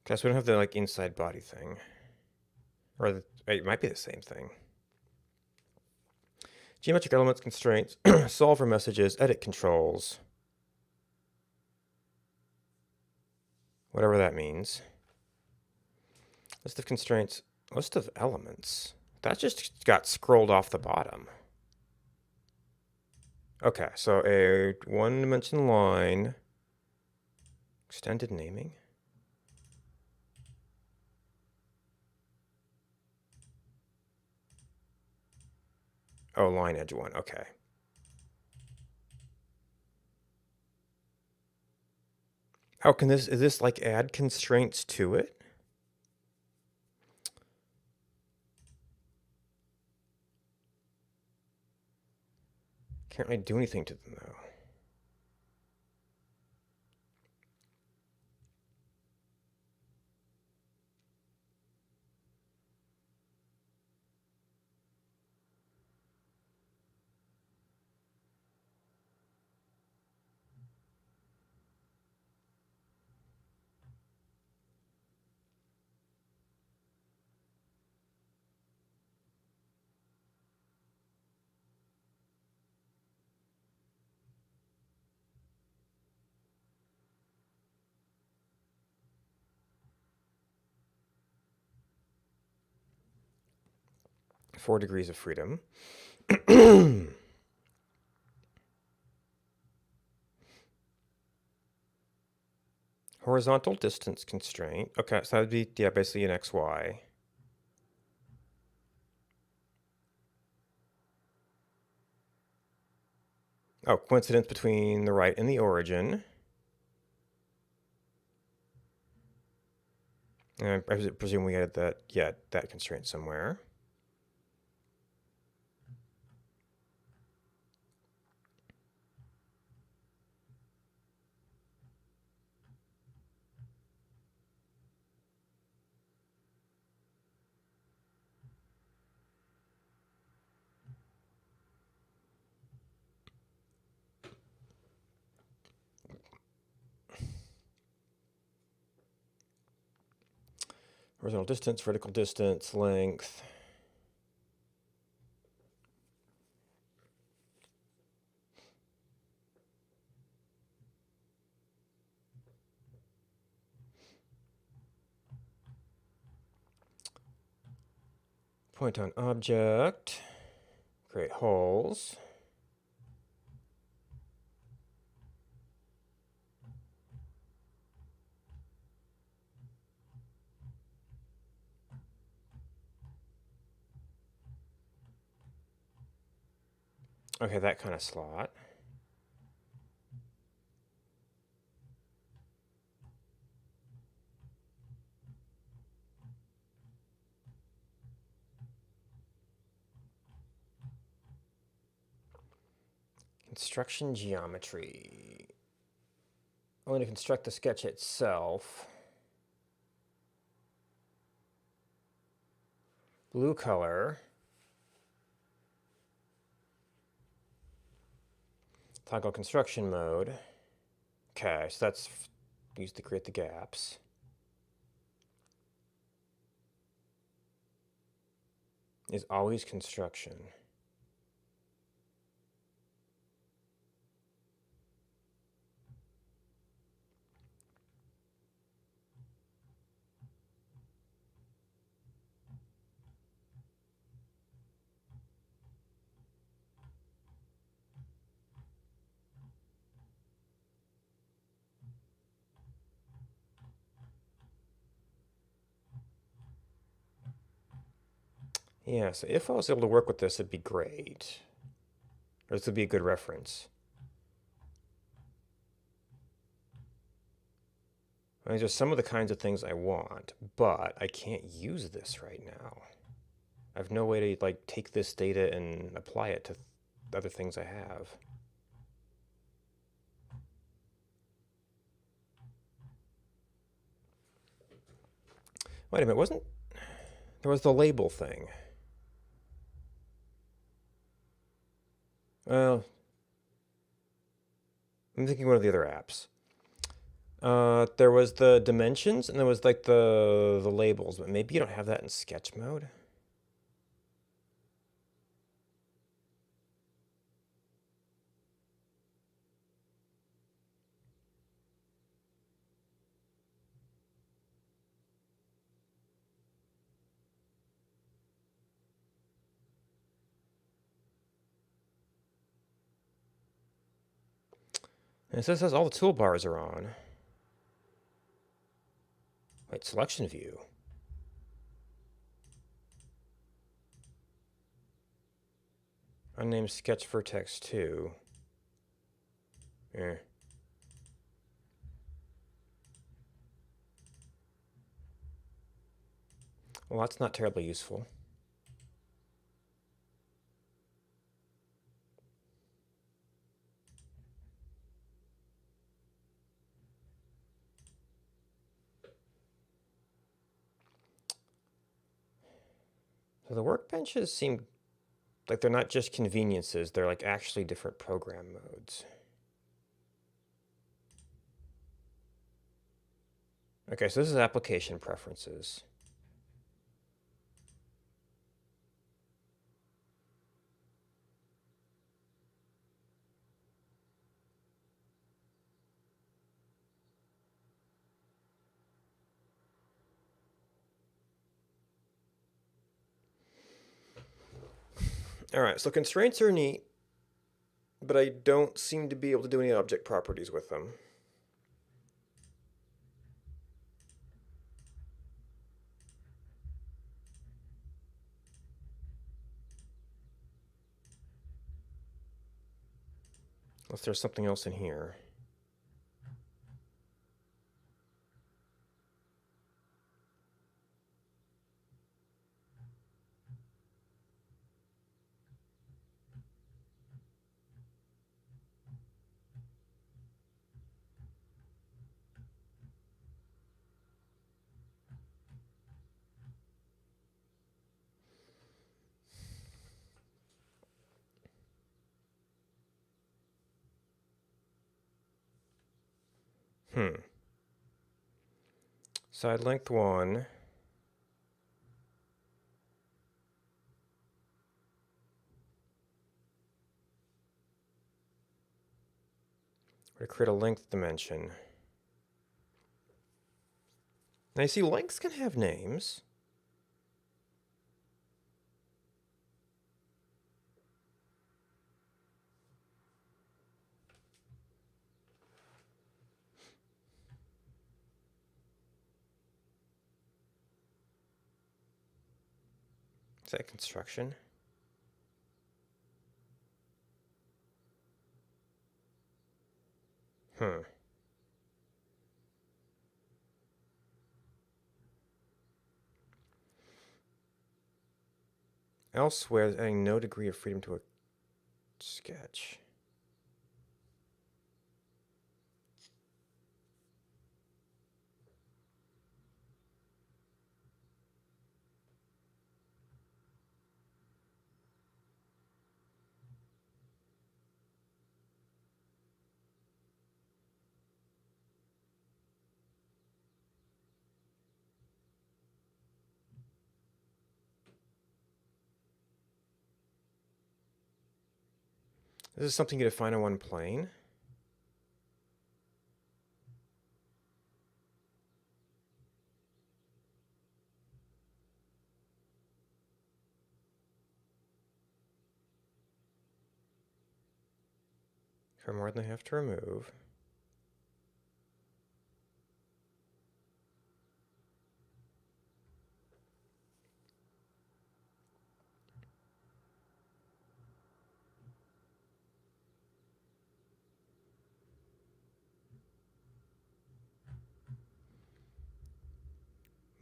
Okay, so we don't have the like inside body thing. Or it might be the same thing. Geometric elements, constraints, solver messages, edit controls. Whatever that means. List of constraints, list of elements. That just got scrolled off the bottom. Okay, so a one-dimensional line. Extended naming. Oh, line edge one, okay. How can is this like add constraints to it? Can't really do anything to them though. 4 degrees of freedom. Horizontal distance constraint. Okay, so that would be, yeah, basically an XY. Oh, coincidence between the right and the origin. And I presume we added that, yeah, that constraint somewhere. Horizontal distance, vertical distance, length. Point on object. Create holes. Okay, that kind of slot. Construction geometry. Only to construct the sketch itself. Blue color. Toggle construction mode. Okay, so that's used to create the gaps. Is always construction. Yeah, so if I was able to work with this, it'd be great. Or this would be a good reference. I mean, just some of the kinds of things I want, but I can't use this right now. I have no way to like take this data and apply it to other things I have. Wait a minute, wasn't there was the label thing? Well, I'm thinking one of the other apps. There was the dimensions and there was like the labels, but maybe you don't have that in sketch mode. And it says all the toolbars are on. Wait, selection view. Unnamed sketch vertex 2. Eh. Well, that's not terribly useful. So the workbenches seem like they're not just conveniences, they're like actually different program modes. Okay, so this is application preferences. Alright, so constraints are neat, but I don't seem to be able to do any object properties with them. Unless there's something else in here. Side length 1. We're going to create a length dimension. Now you see, lengths can have names. Is that construction? Elsewhere, adding no degree of freedom to a sketch. This is something you define on one plane. For more than I have to remove.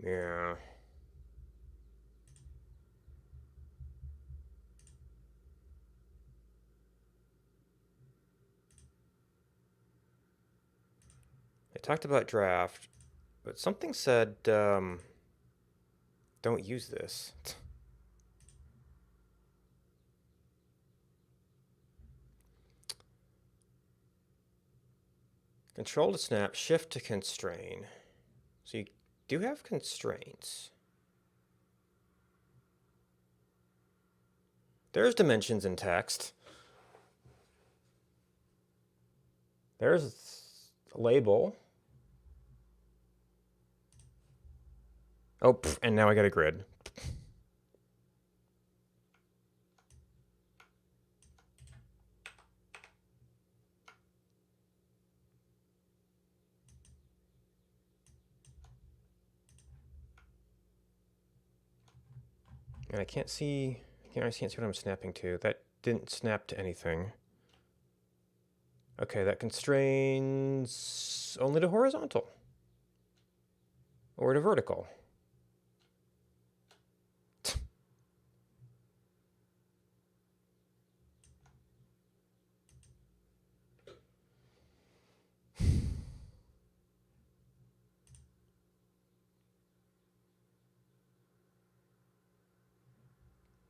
Yeah. I talked about draft, but something said, don't use this. Control to snap, shift to constrain. So you do have constraints. There's dimensions in text. There's a label. Oh, and now I got a grid. And I can't see what I'm snapping to. That didn't snap to anything. Okay, that constrains only to horizontal. Or to vertical.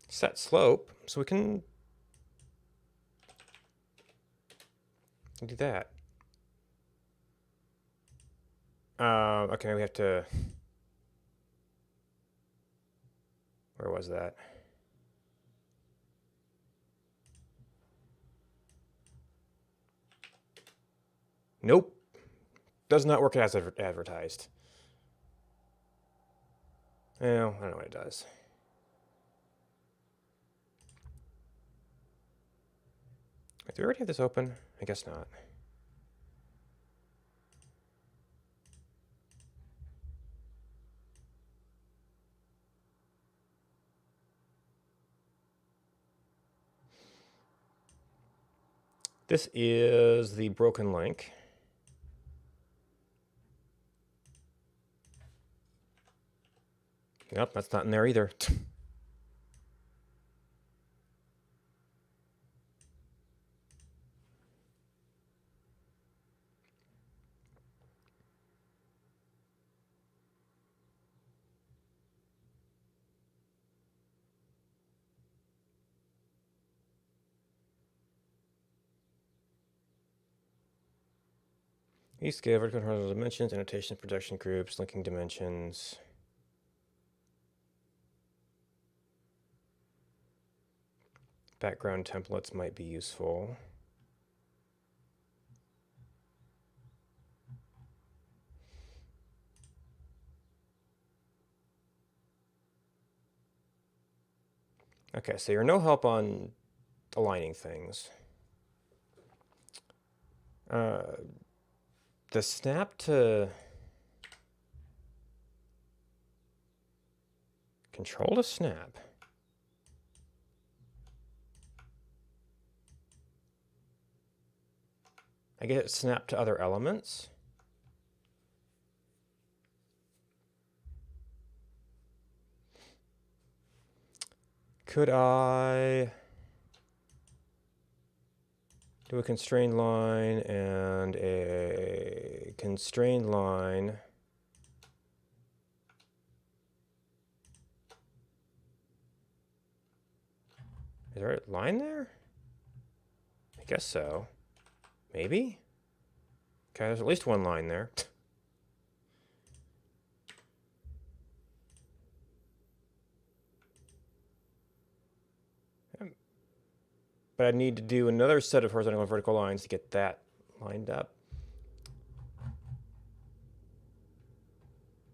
Set slope, so we can do that. Okay, we have to... Where was that? Nope. Does not work as advertised. Well, I don't know what it does. Do we already have this open? I guess not. This is the broken link. Yep, that's not in there either. E-scale, vertical and horizontal dimensions, annotation, projection groups, linking dimensions. Background templates might be useful. Okay, so you're no help on aligning things. The snap to control to snap. I get it snapped to other elements. Could I do a constrained line and a constrained line? Is there a line there? I guess so. Maybe? Okay, there's at least one line there. But I need to do another set of horizontal and vertical lines to get that lined up.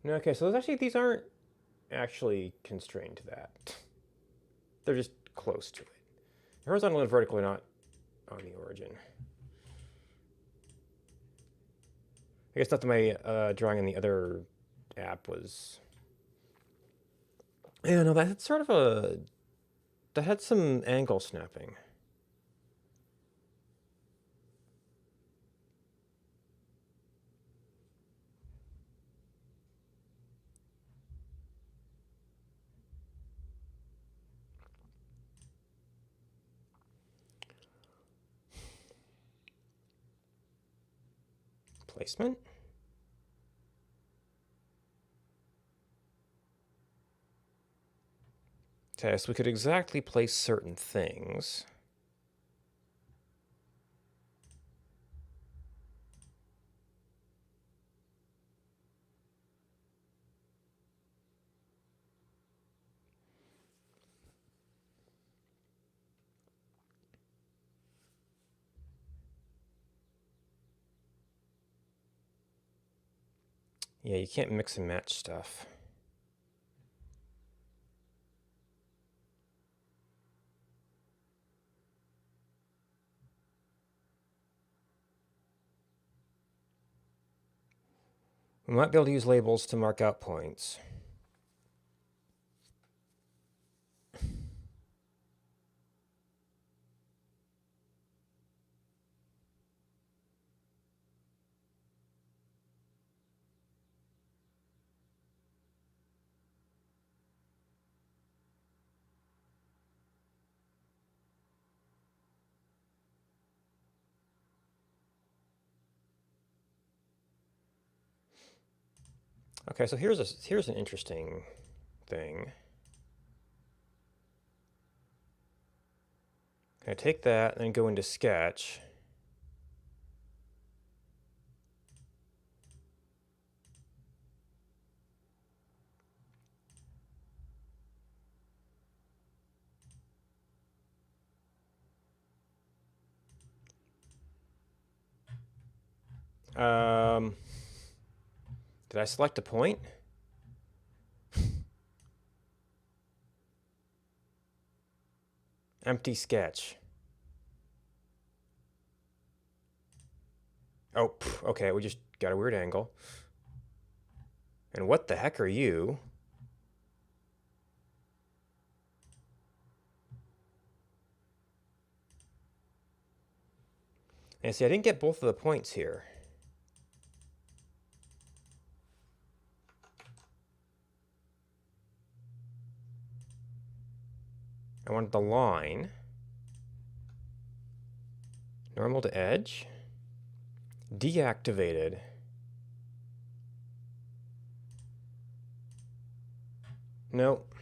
No, okay, so these aren't actually constrained to that. They're just close to it. Horizontal and vertical are not on the origin. I guess not that my drawing in the other app was... Yeah, no, that's sort of a... That had some angle snapping. Placement? Okay, so we could exactly place certain things. Yeah, you can't mix and match stuff. We might be able to use labels to mark out points. Okay, so here's an interesting thing. I take that and go into Sketch. Did I select a point? Empty sketch. Oh, okay, we just got a weird angle. And what the heck are you? And see, I didn't get both of the points here. I wanted the line. Normal to edge. Deactivated. Nope.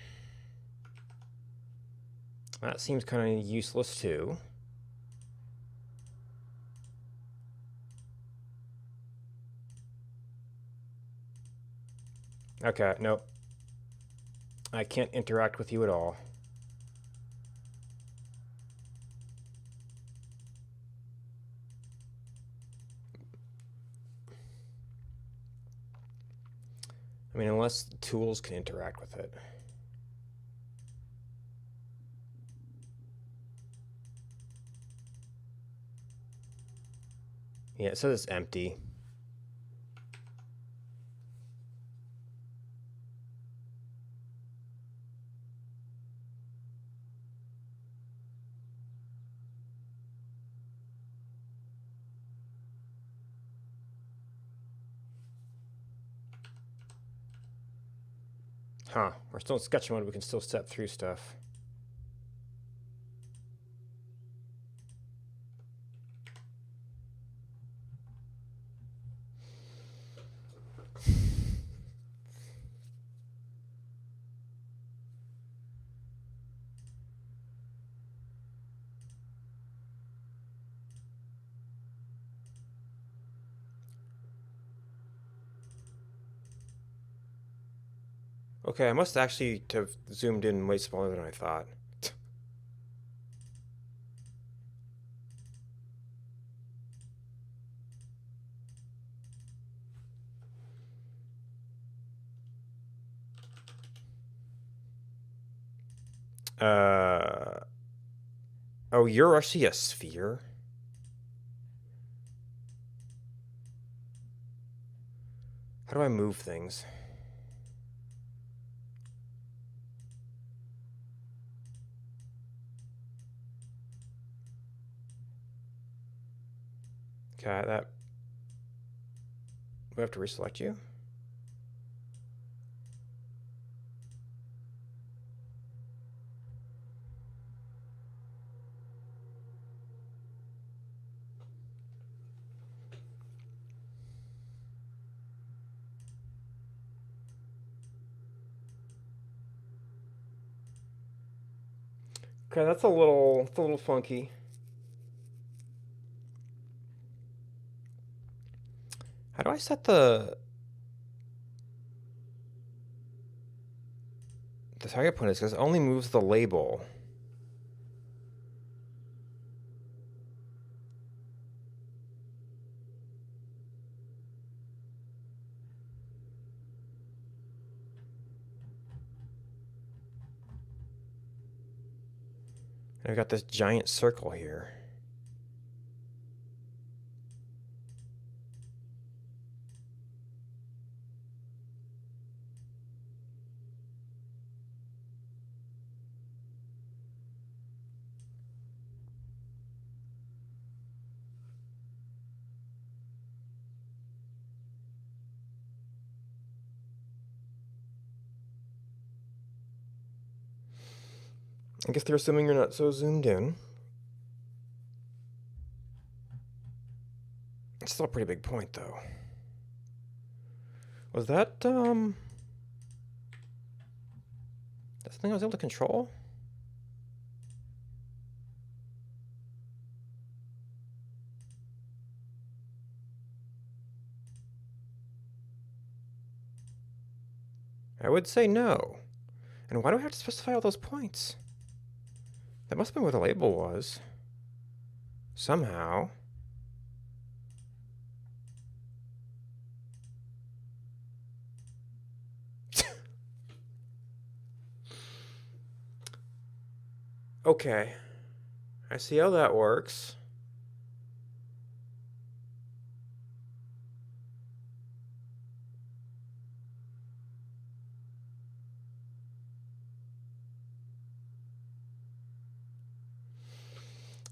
That seems kind of useless too. Okay, nope. I can't interact with you at all. I mean, unless tools can interact with it. Yeah, it says it's empty. Huh, we're still in sketch mode, we can still step through stuff. Okay, I must actually have zoomed in way smaller than I thought. Uh, oh, you're actually a sphere? How do I move things? Okay, that... We have to reselect you? Okay, that's a little funky. How do I set the target point is because it only moves the label. And I've got this giant circle here. I guess they're assuming you're not so zoomed in. It's still a pretty big point, though. Was that, that's something I was able to control? I would say no. And why do I have to specify all those points? That must have been where the label was. Somehow. Okay. I see how that works.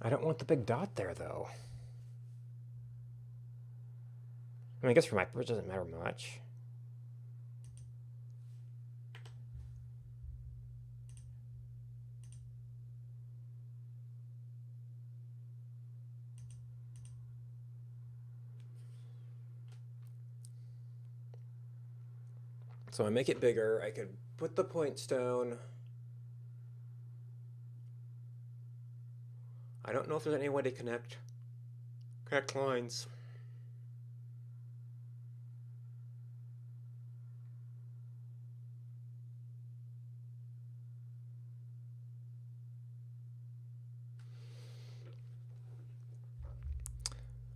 I don't want the big dot there, though. I mean, I guess for my purpose, it doesn't matter much. So I make it bigger. I could put the point stone. I don't know if there's any way to connect lines.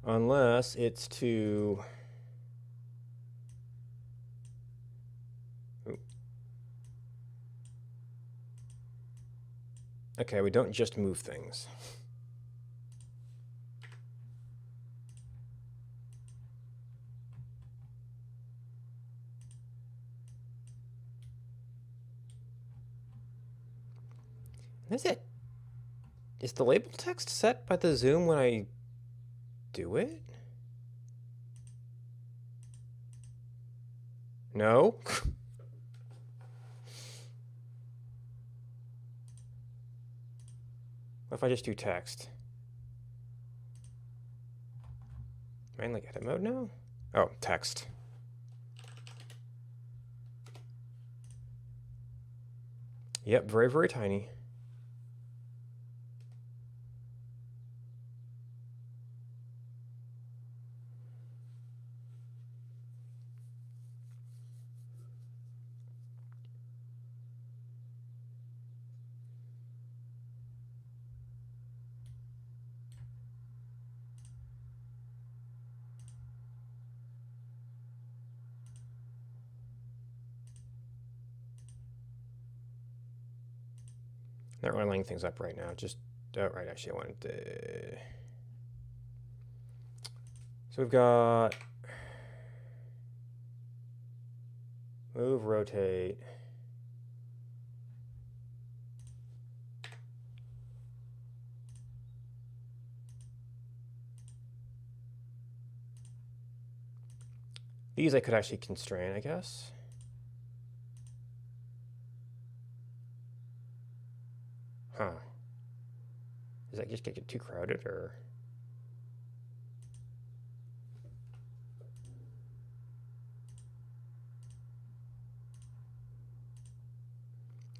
Unless it's to... Ooh. Okay, we don't just move things. Is it? Is the label text set by the zoom when I do it? No? What if I just do text? Am I in like edit mode now? Oh, text. Yep, very, very tiny. Not really lining things up right now. Just, oh, right, actually I wanted to... So we've got move, rotate. These I could actually constrain, I guess. Huh. Does that just get too crowded, or?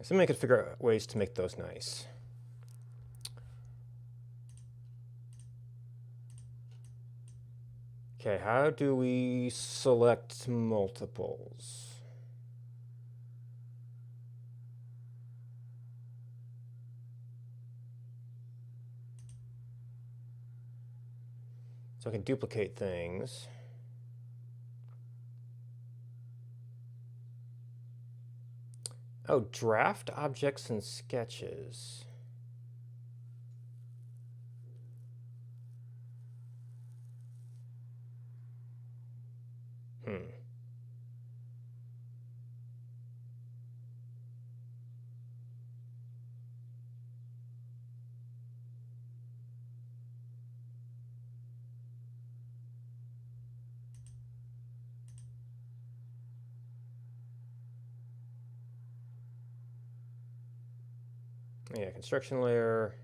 Somebody could figure out ways to make those nice. Okay, how do we select multiples? So I can duplicate things. Oh, draft objects and sketches. Yeah, construction layer.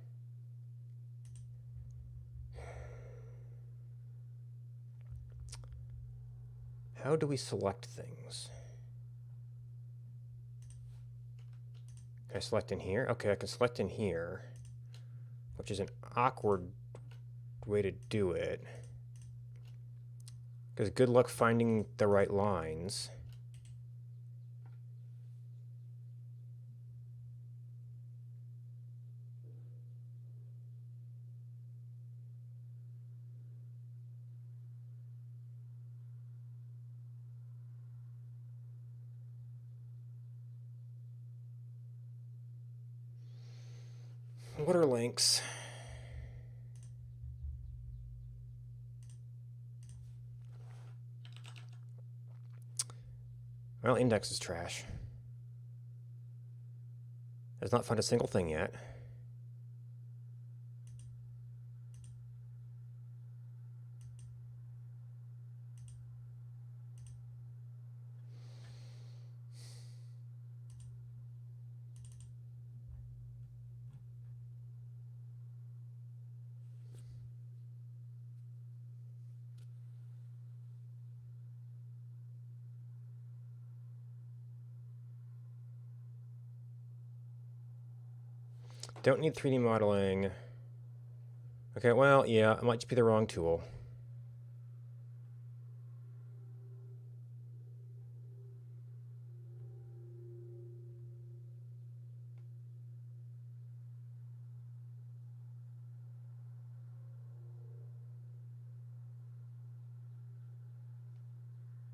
How do we select things? Can I select in here? Okay, I can select in here, which is an awkward way to do it. Because good luck finding the right lines. What are links? Well, index is trash. Has not found a single thing yet. don't need 3D modeling. Okay, well, yeah, it might just be the wrong tool.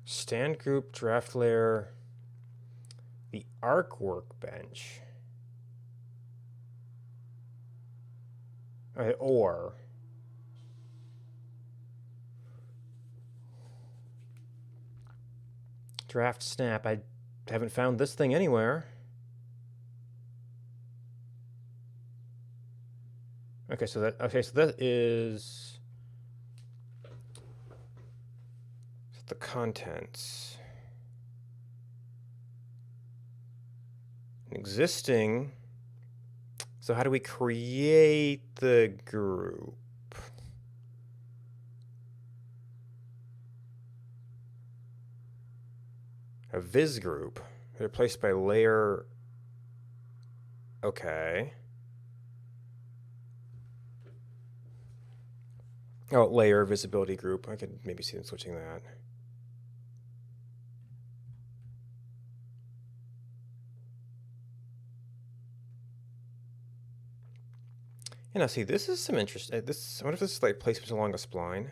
Stand group, draft layer, the arc workbench. Okay, or draft snap. I haven't found this thing anywhere. Okay, so that is the contents. Existing. So how do we create the group? A viz group replaced by layer. Okay. Oh, layer visibility group. I could maybe see them switching that. And now see, this is some interest. I wonder if this is like placement along a spline.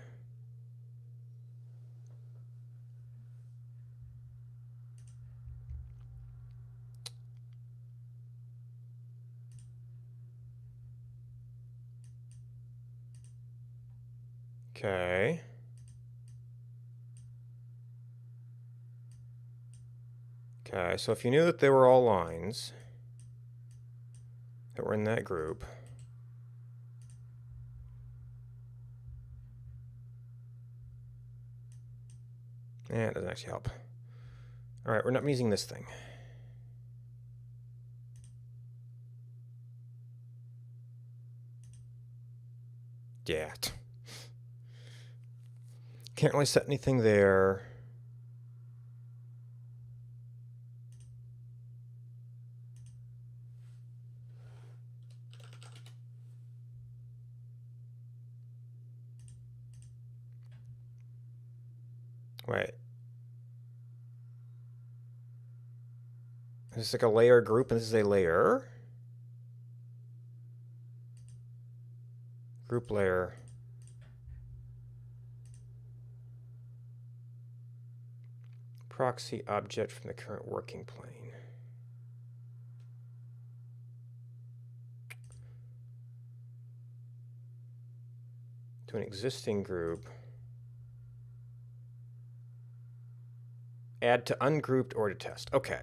Okay. Okay, so if you knew that they were all lines that were in that group, it doesn't actually help. All right, we're not using this thing. Yeah. Can't really set anything there. Wait. This is like a layer group, and this is a layer. Group layer. Proxy object from the current working plane. To an existing group. Add to ungrouped or to test. Okay.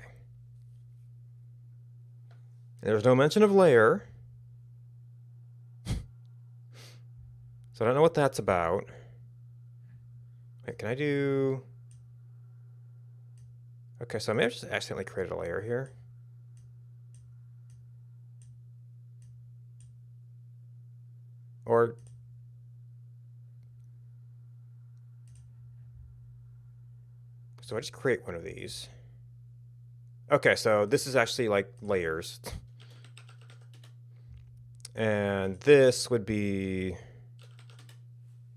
There's no mention of layer. So I don't know what that's about. Wait, can I do... Okay, so I may have just accidentally created a layer here. Or... So I just create one of these. Okay, so this is actually like layers. And this would be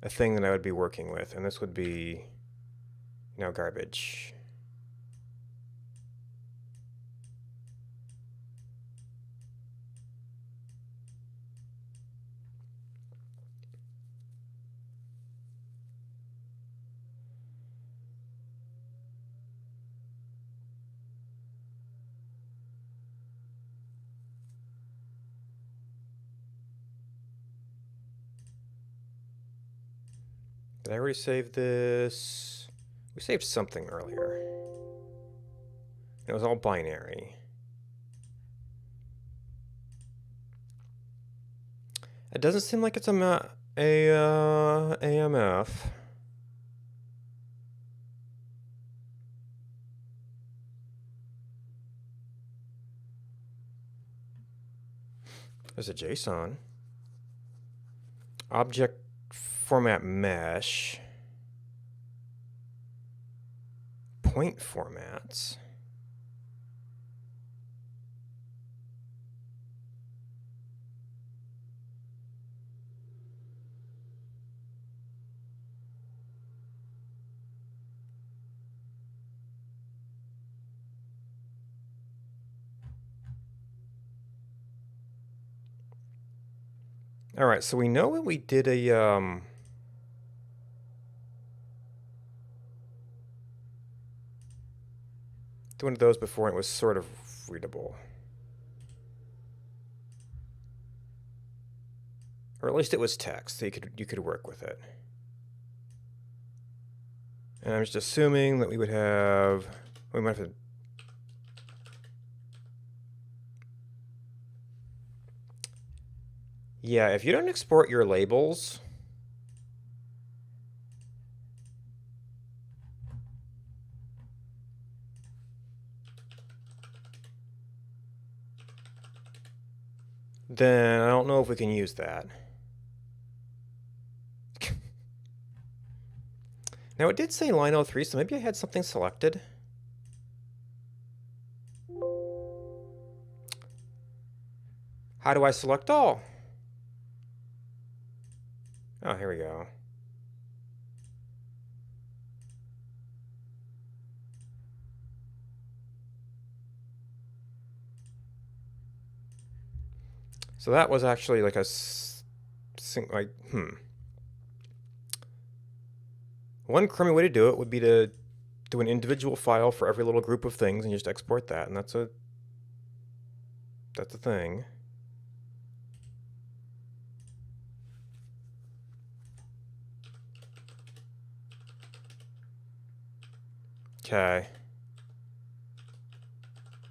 a thing that I would be working with. And this would be, garbage. Did I already save this? We saved something earlier. It was all binary. It doesn't seem like it's a AMF. There's a JSON. Object format mesh. Point formats. All right, so we know that we did a one of those before, and it was sort of readable, or at least it was text, so you could work with it. And I'm just assuming that we would have, we might have to. Yeah, if you don't export your labels, then I don't know if we can use that. Now it did say line 03, so maybe I had something selected. How do I select all? Oh, here we go. So that was actually like a One crummy way to do it would be to do an individual file for every little group of things and just export that, and that's a thing. Okay.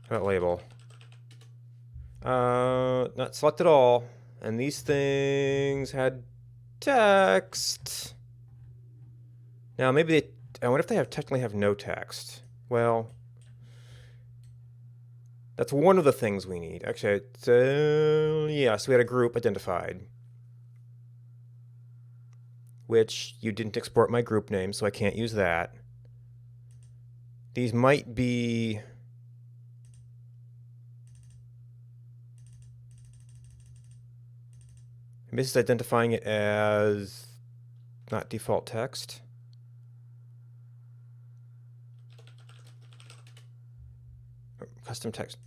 How about label? Not selected all. And these things had text. Now maybe I wonder if they technically have no text. Well, that's one of the things we need. Actually, yeah, so we had a group identified, which you didn't export my group name, so I can't use that. These might be... This is identifying it as not default text. Custom text.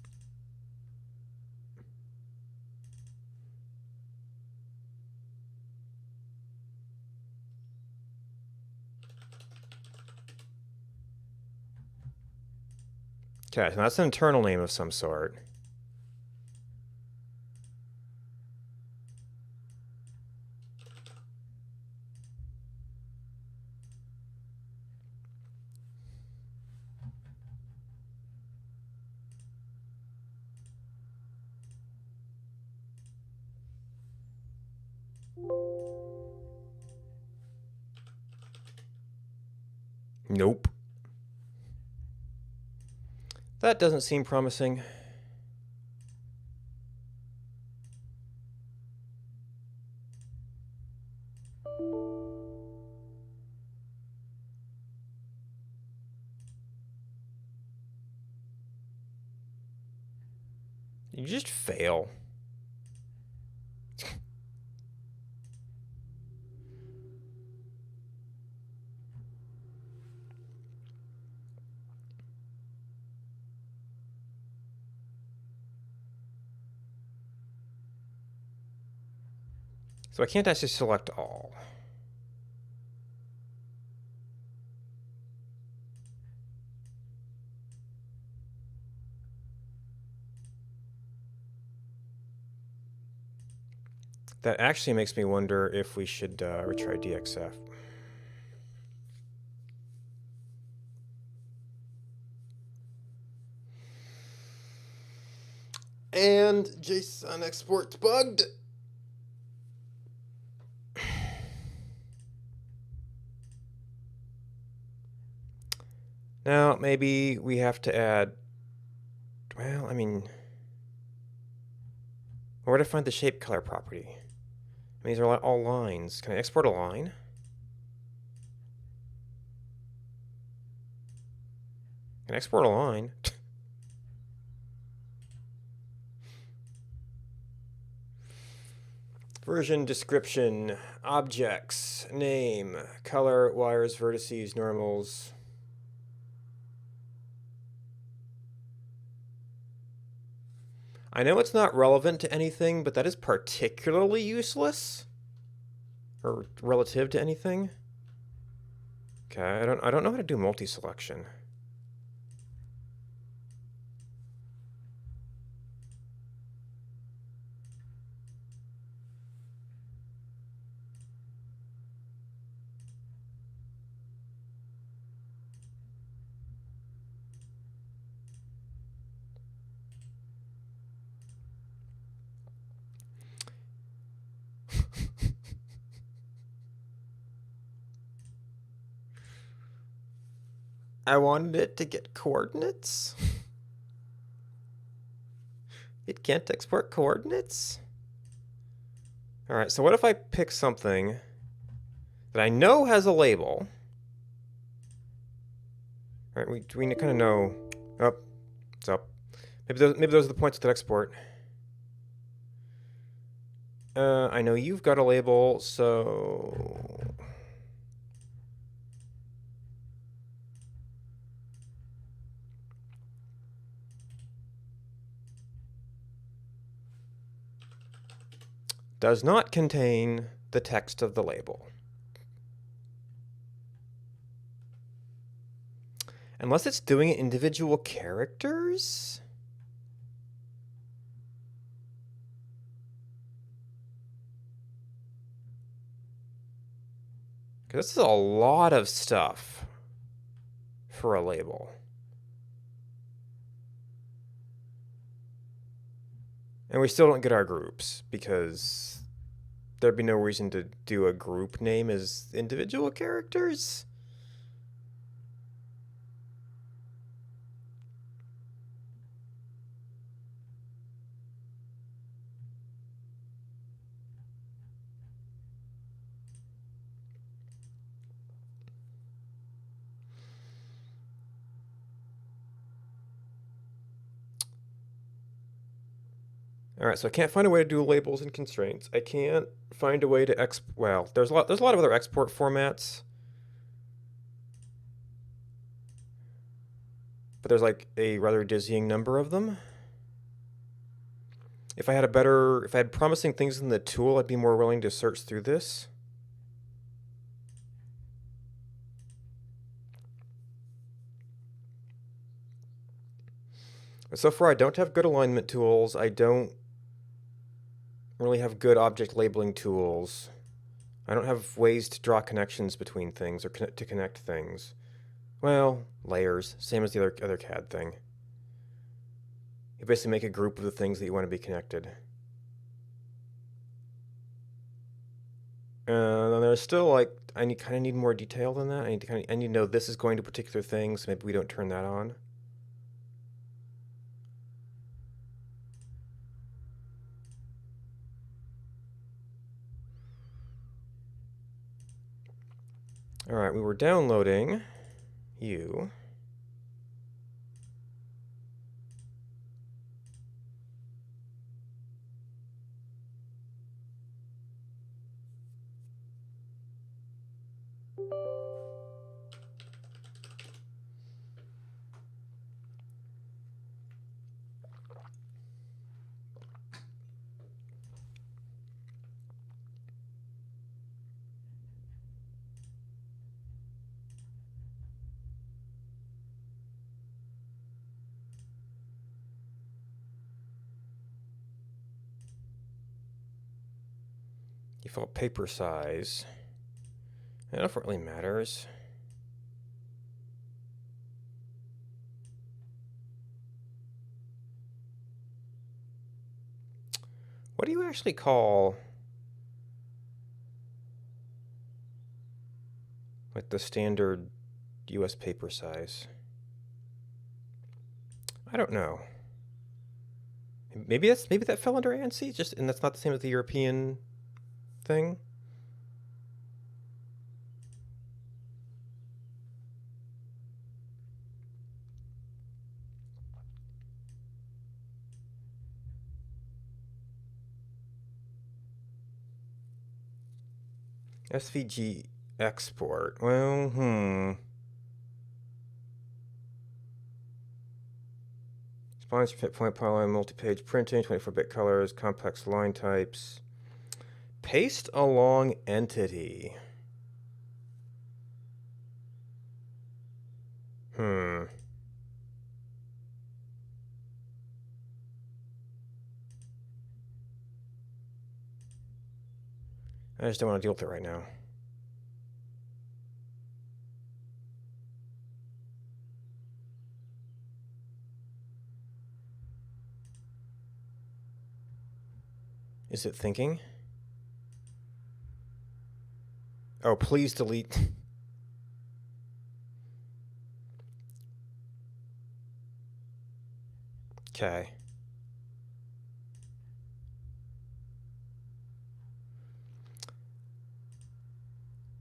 Okay, so that's an internal name of some sort. Nope. That doesn't seem promising. You just fail. So I can't actually select all. That actually makes me wonder if we should retry DXF. And JSON export's bugged. Now, maybe we have to add, well, I mean, where to find the shape color property? I mean, these are all lines. Can I export a line? Can I export a line? Version, description, objects, name, color, wires, vertices, normals. I know it's not relevant to anything, but that is particularly useless. Or relative to anything. Okay, I don't know how to do multi-selection. I wanted it to get coordinates. It can't export coordinates? Alright, so what if I pick something that I know has a label? Alright, we kind of know... Oh, it's up. Maybe those are the points that export. I know you've got a label, so... Does not contain the text of the label. Unless it's doing individual characters? Because this is a lot of stuff for a label. And we still don't get our groups, because there'd be no reason to do a group name as individual characters. All right, so I can't find a way to do labels and constraints. I can't find a way to well, there's a lot of other export formats. But there's like a rather dizzying number of them. If I had promising things in the tool, I'd be more willing to search through this. But so far I don't have good alignment tools. I don't really have good object labeling tools. I don't have ways to draw connections between things or to connect things. Well, layers, same as the other CAD thing. You basically make a group of the things that you want to be connected. There's still like kind of need more detail than that. I need to know this is going to particular things. So maybe we don't turn that on. All right, we were downloading you. Default paper size. I don't know if it really matters. What do you actually call like the standard US paper size? I don't know. Maybe that fell under ANSI, just and that's not the same as the European thing. SVG export. Well, Spline, fit point, polyline, multi-page printing, 24-bit colors, complex line types. Paste along entity. I just don't want to deal with it right now. Is it thinking? Oh, please delete. Okay.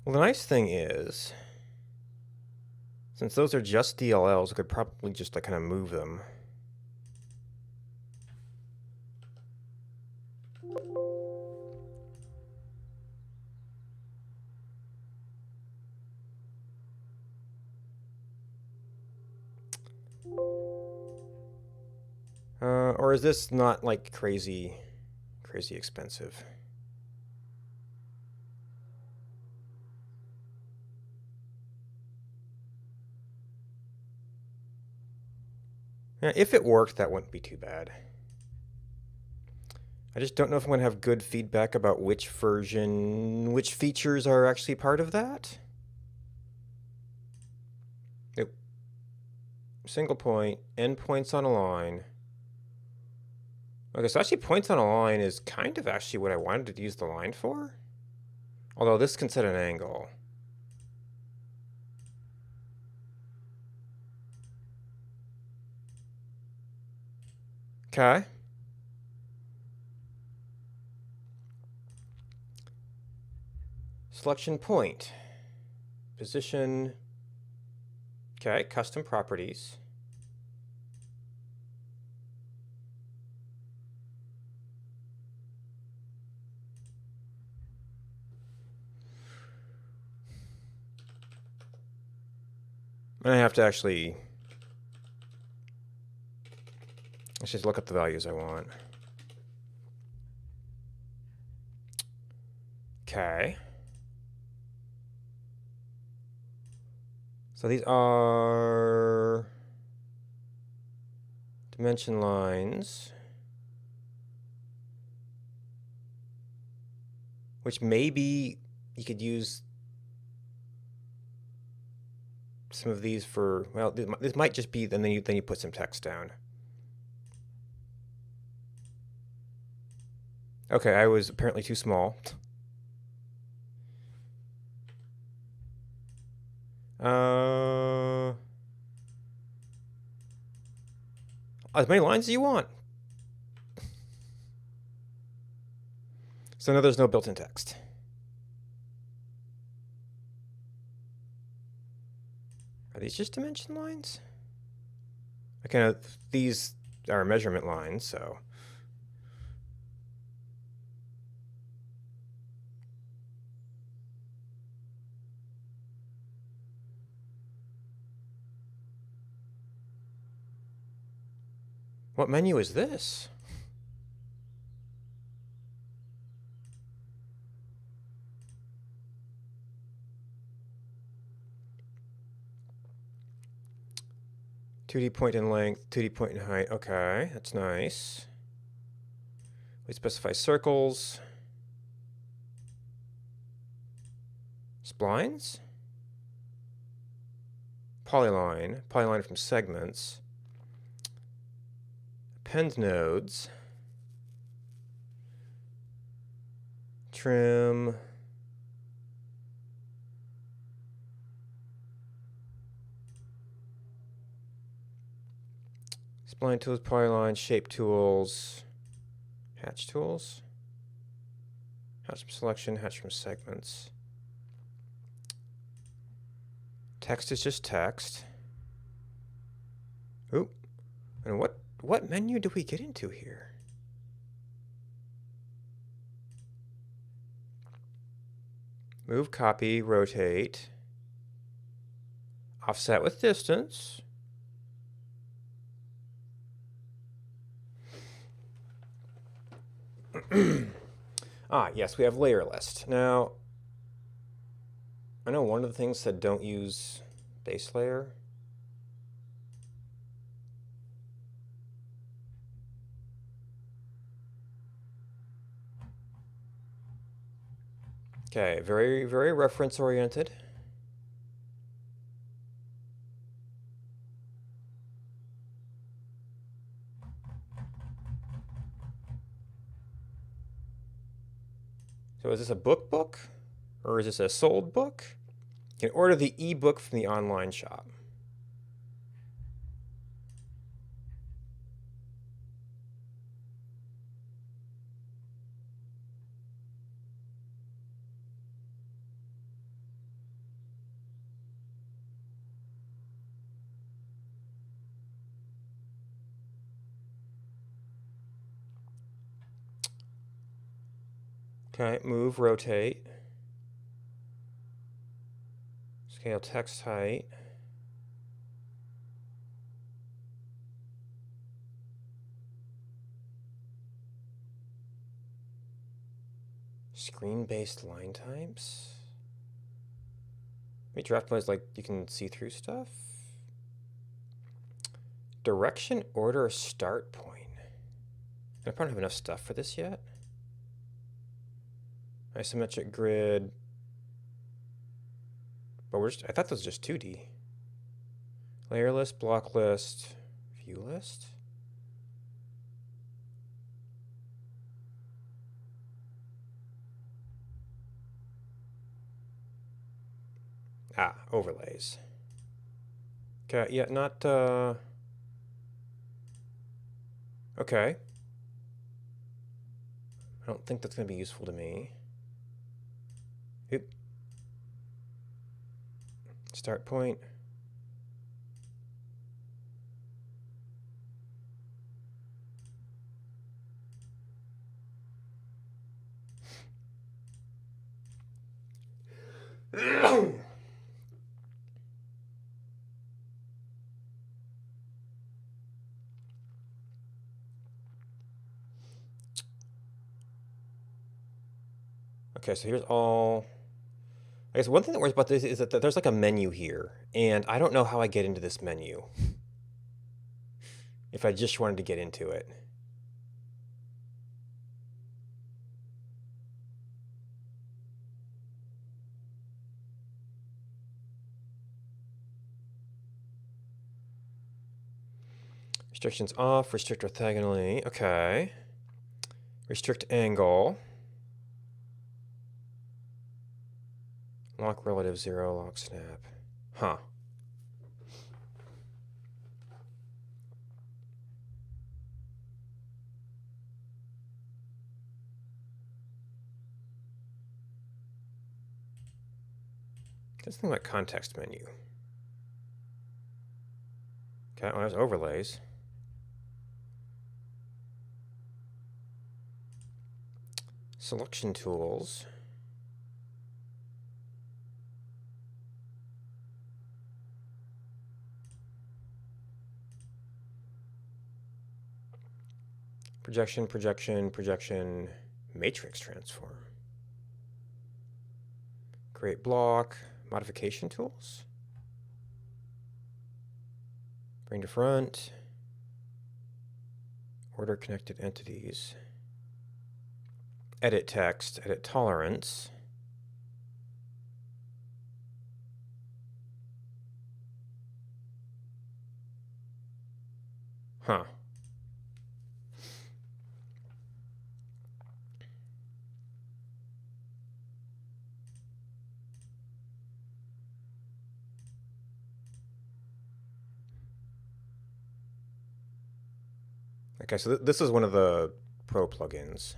Well, the nice thing is, since those are just DLLs, I could probably just like kind of move them. Or is this not like crazy expensive? Yeah, if it worked, that wouldn't be too bad. I just don't know if I'm going to have good feedback about which version, which features are actually part of that. Nope. Single point, endpoints on a line. Okay, so actually points on a line is kind of actually what I wanted to use the line for. Although this can set an angle. Okay. Selection point. Position. Okay, custom properties. And I have to actually, let's just look up the values I want. Okay. So these are dimension lines, which maybe you could use some of these for, well, this might just be, then you put some text down. Okay, I was apparently too small. As many lines as you want. So now there's no built-in text. Are these just dimension lines? Okay, these are measurement lines, so. What menu is this? .2D point in length, 2D point in height. Okay, that's nice. We specify circles. Splines? Polyline from segments. Append nodes. Trim. Spline tools, polyline, shape tools, hatch tools. Hatch from selection, hatch from segments. Text is just text. Ooh. And what menu do we get into here? Move, copy, rotate. Offset with distance. Yes, we have layer list. Now, I know one of the things said don't use base layer. Okay, very, very reference oriented. So is this a book, or is this a sold book? You can order the ebook from the online shop. Okay, move, rotate. Scale text height. Screen-based line types. Wait, draft mode is like you can see through stuff. Direction order start point. I probably don't have enough stuff for this yet. Isometric grid. But I thought those were just 2D. Layer list, block list, view list. Overlays. Okay, yeah, not, okay. I don't think that's going to be useful to me. Oop. Start point. Okay, so here's all. I guess one thing that worries about this is that there's like a menu here, and I don't know how I get into this menu. If I just wanted to get into it. Restrictions off, restrict orthogonally. Okay. Restrict angle. Lock relative 0, lock snap. Huh. Let's think about context menu. Okay, well, there's overlays. Selection tools. Projection, projection, projection, matrix transform. Create block, modification tools. Bring to front. Order connected entities. Edit text, edit tolerance. Huh. Okay, so this is one of the pro plugins.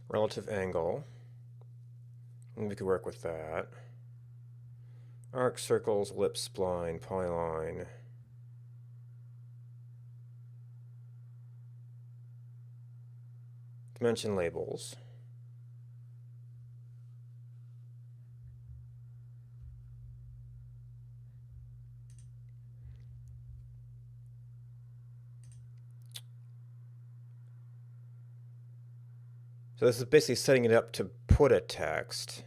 Relative angle. And we could work with that. Arc, circles, ellipse, spline, polyline. Dimension labels. So this is basically setting it up to put a text.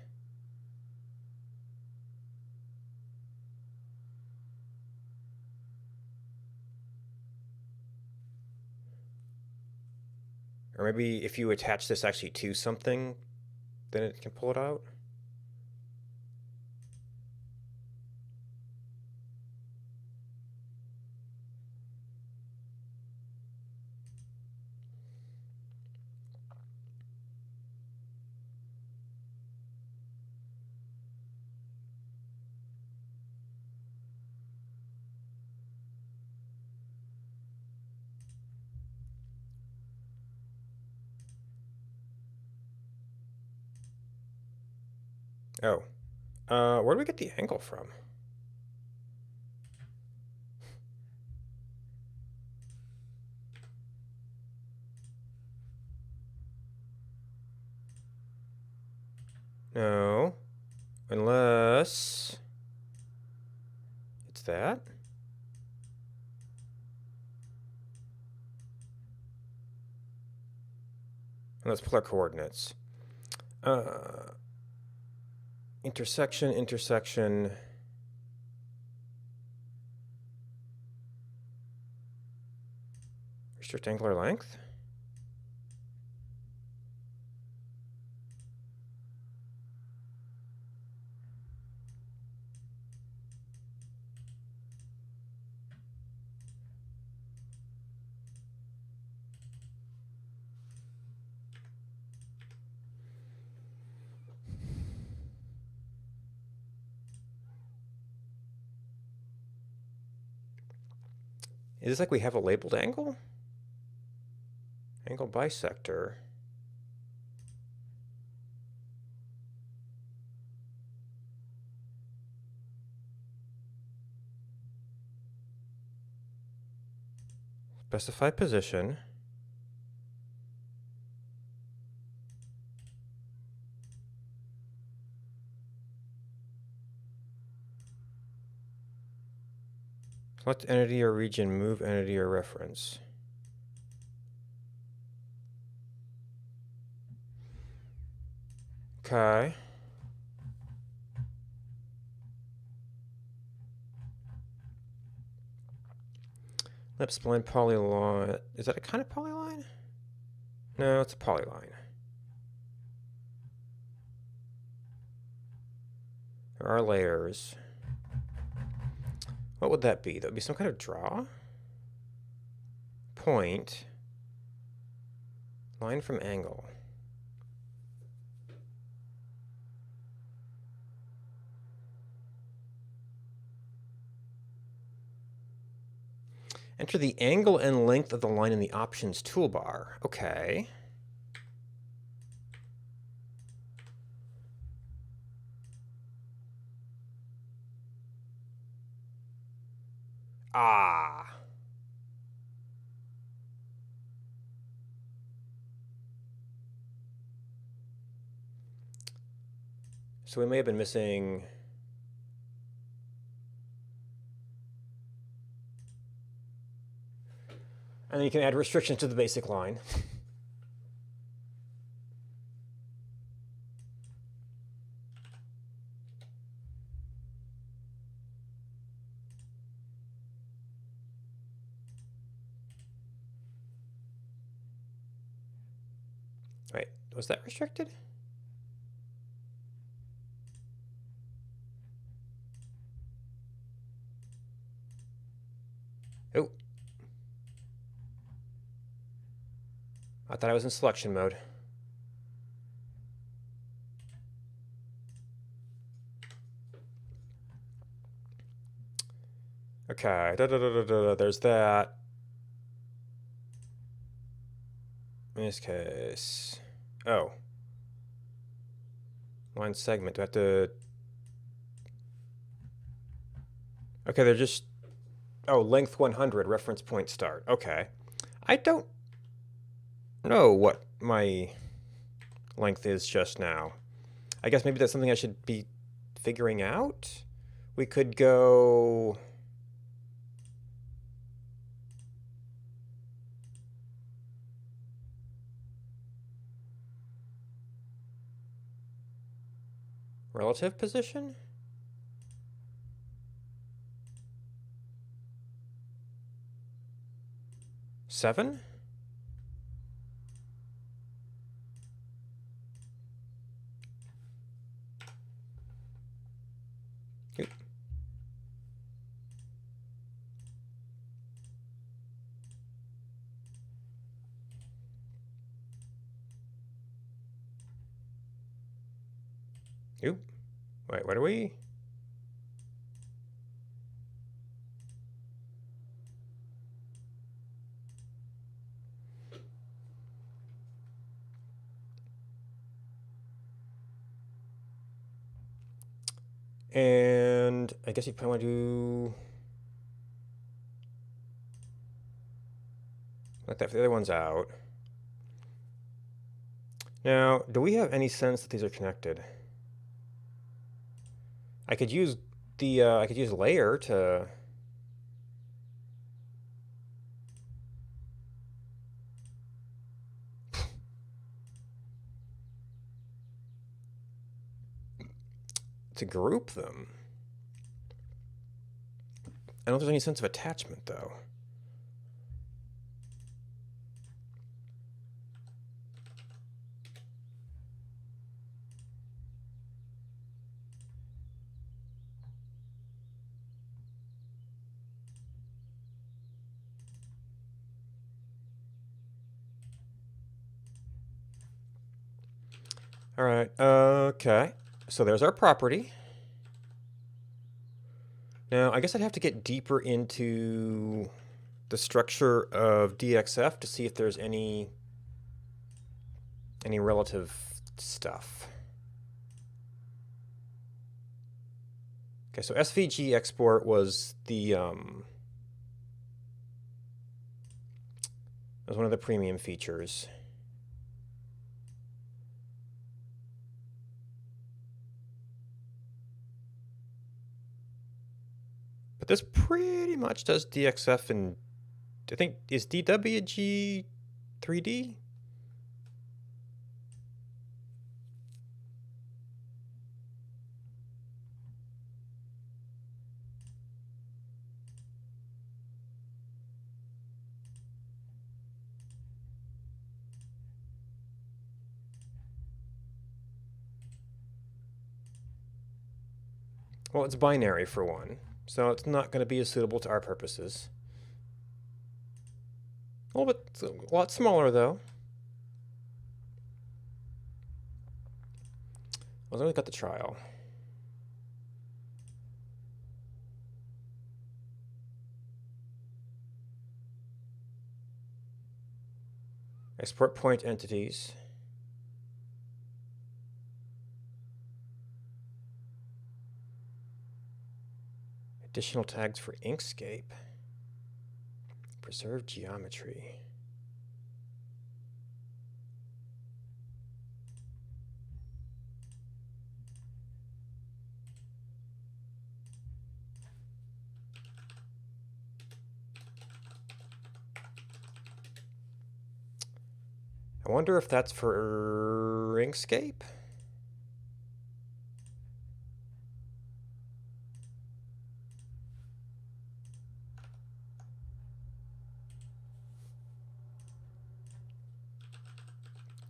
Or maybe if you attach this actually to something, then it can pull it out. Oh. Where do we get the angle from? No. Unless it's that. Let's pull our coordinates. Intersection, intersection. Restrict angular length. Is this like we have a labeled angle? Angle bisector. Specify position. Select entity or region, move entity or reference. Okay. Ellipse, spline, polyline. Is that a kind of polyline? No, it's a polyline. There are layers. What would that be? That would be some kind of draw? Point. Line from angle. Enter the angle and length of the line in the options toolbar. Okay. Ah. So we may have been missing. And then you can add restrictions to the basic line. Wait, was that restricted? Oh. I thought I was in selection mode. Okay, there's that. In this case, oh, Line segment. Do I have to... Okay, they're just... Oh, length 100, reference point start. Okay. I don't know what my length is just now. I guess maybe that's something I should be figuring out? We could go... Relative position? Seven? Oop. Oop. Wait, what are we? And I guess you probably want to do... Like that if the other one's out. Now, do we have any sense that these are connected? I could use I could use layer to... to group them. I don't know if there's any sense of attachment, though. All right, okay. So there's our property. Now, I guess I'd have to get deeper into the structure of DXF to see if there's any relative stuff. Okay, so SVG export was the was one of the premium features. But this pretty much does DXF, and I think is DWG 3D? Well, it's binary for one, so it's not going to be as suitable to our purposes. A lot smaller, though. Well, then we got the trial. Export point entities. Additional tags for Inkscape. Preserve geometry. I wonder if that's for Inkscape?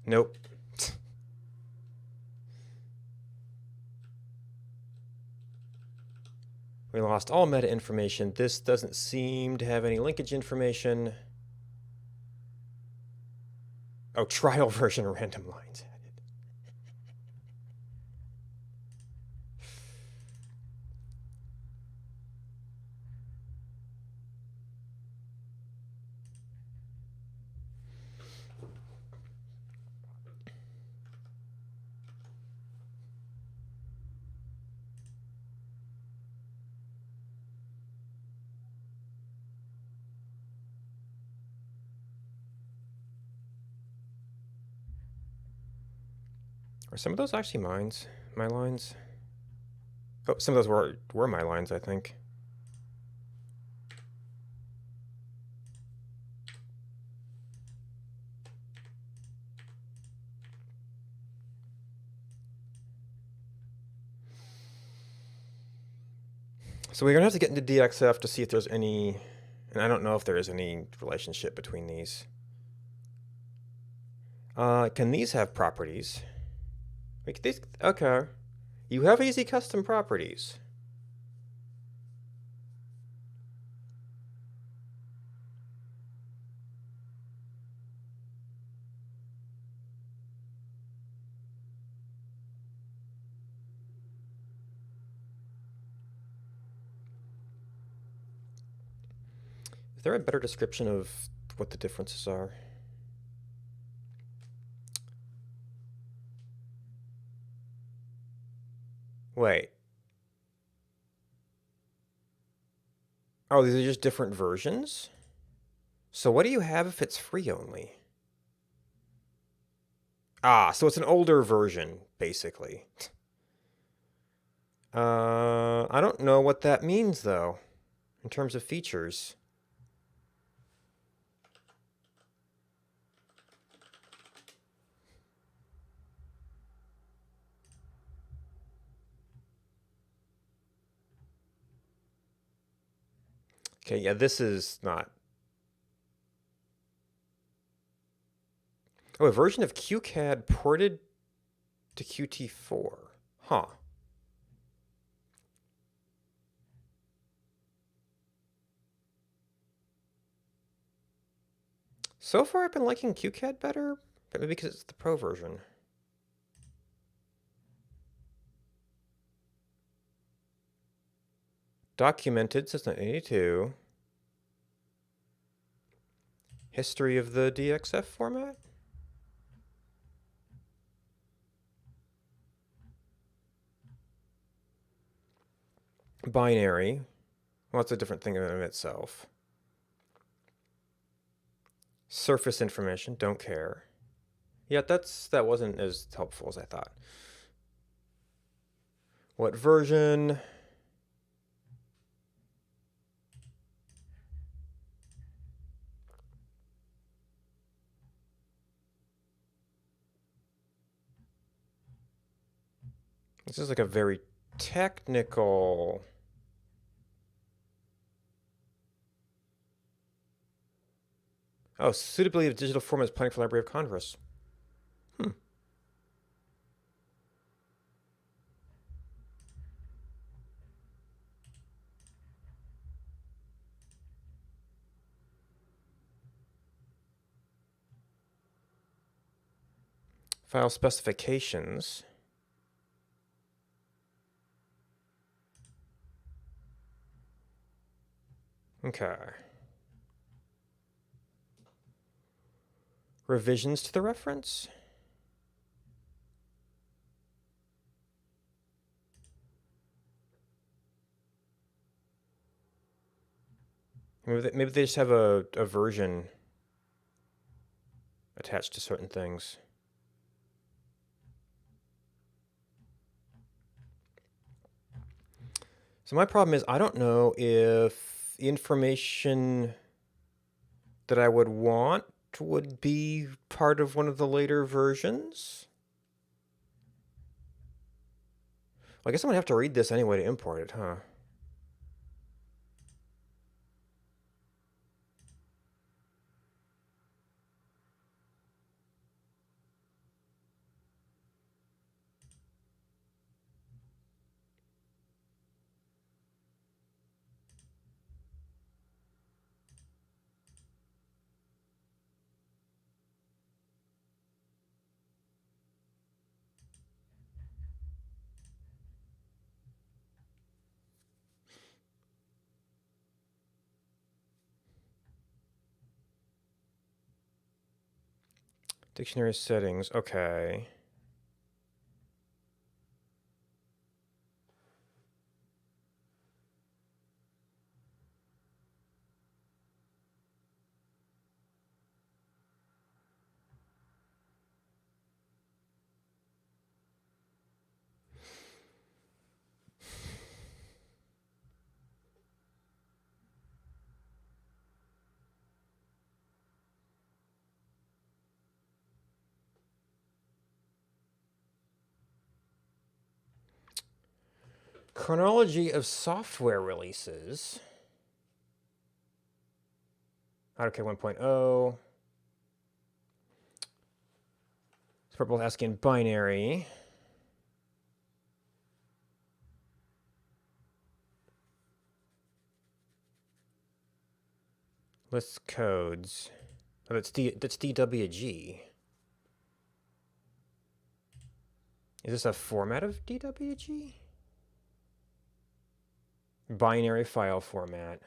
Nope. We lost all meta information. This doesn't seem to have any linkage information. Oh, trial version random lines added. Are some of those actually mines? My lines? Oh, some of those were my lines, I think. So we're gonna have to get into DXF to see if there's any, and I don't know if there is any relationship between these. Can these have properties? Like these, okay. You have easy custom properties. Is there a better description of what the differences are? Wait. Oh, these are just different versions? So what do you have if it's free only? Ah, so it's an older version, basically. I don't know what that means, though, in terms of features. Okay, yeah, this is not. Oh, a version of QCAD ported to Qt4. Huh. So far, I've been liking QCAD better, but maybe because it's the pro version. Documented since 1982. History of the DXF format? Binary. Well, it's a different thing in itself. Surface information, don't care. Yeah, that wasn't as helpful as I thought. What version? This is like a very technical. Oh, suitability of digital formats planning for Library of Congress. Hmm. File specifications. Okay. Revisions to the reference? Maybe they just have a version attached to certain things. So my problem is I don't know if the information that I would want would be part of one of the later versions. Well, I guess I'm gonna have to read this anyway to import it, huh? Dictionary settings, okay. Chronology of software releases. AutoCAD 1.0. Support both ASCII and binary. Lists codes. Oh, that's DWG. Is this a format of DWG? Binary file format.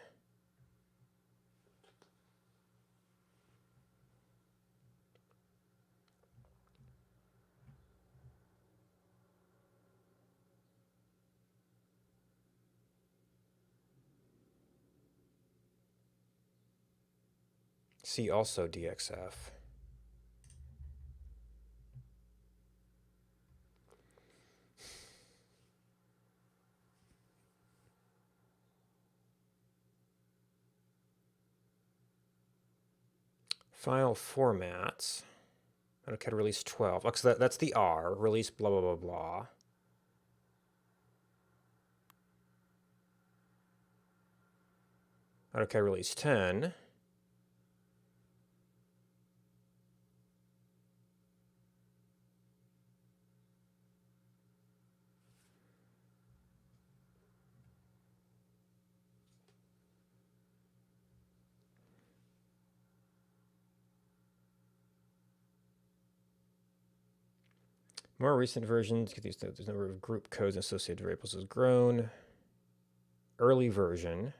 See also DXF. File formats. AutoCAD release 12. Oh, so that's the R. Release blah, blah, blah, blah. AutoCAD release 10. More recent versions, the number of group codes and associated variables has grown. Early version.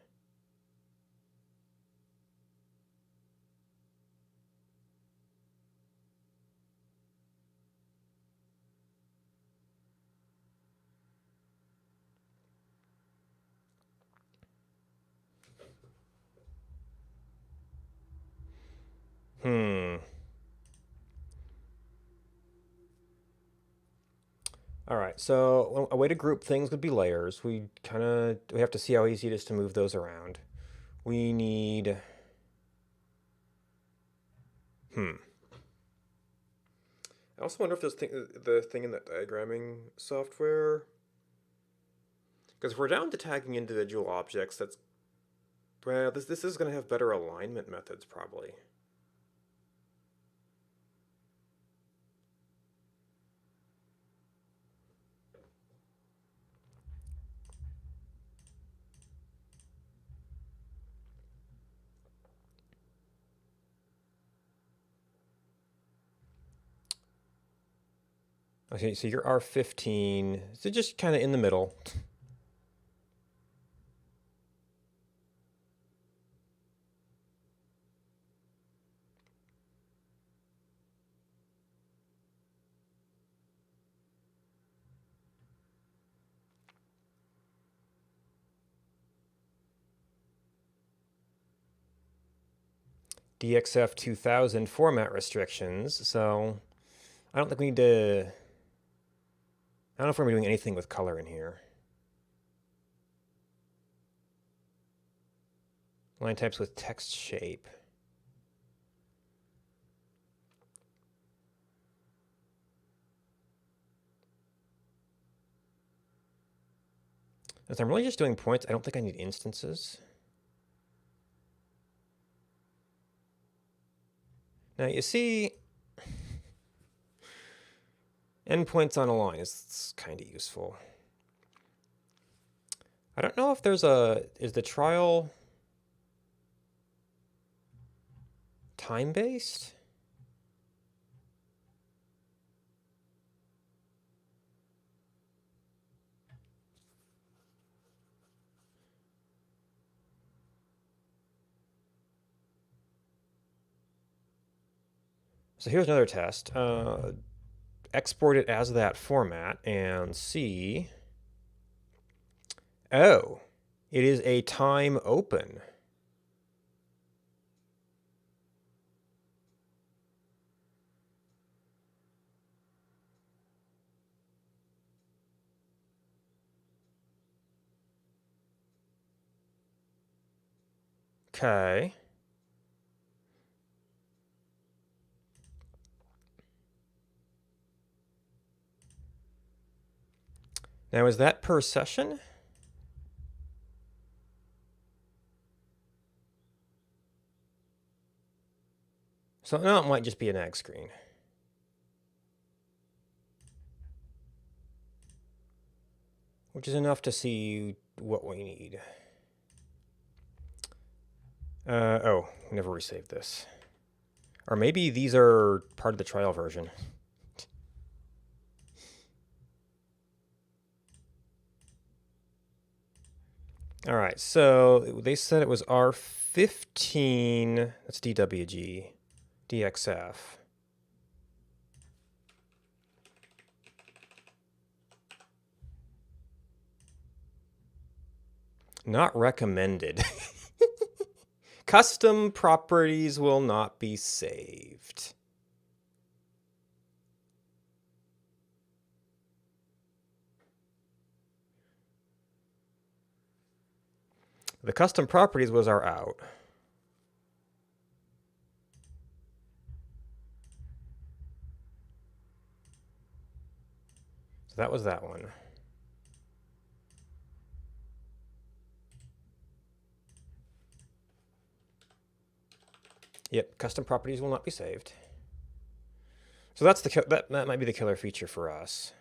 All right, so a way to group things would be layers. We have to see how easy it is to move those around. We need, I also wonder if the thing in that diagramming software, because if we're down to tagging individual objects, this is going to have better alignment methods probably. Okay, so you're R15, so just kind of in the middle. DXF 2000 format restrictions, so I don't think we need to, I don't know if we're doing anything with color in here. Line types with text shape. As I'm really just doing points, I don't think I need instances. Now you see, endpoints on a line is kind of useful. I don't know if there's is the trial time-based? So here's another test. Export it as that format and see. Oh, it is a time open. Okay. Now, is that per session? So now it might just be an ag screen. Which is enough to see what we need. Oh, never resaved this. Or maybe these are part of the trial version. All right, so they said it was R15, that's DWG, DXF. Not recommended. Custom properties will not be saved. The custom properties was our out. So that was that one. Yep, custom properties will not be saved. So that's that might be the killer feature for us.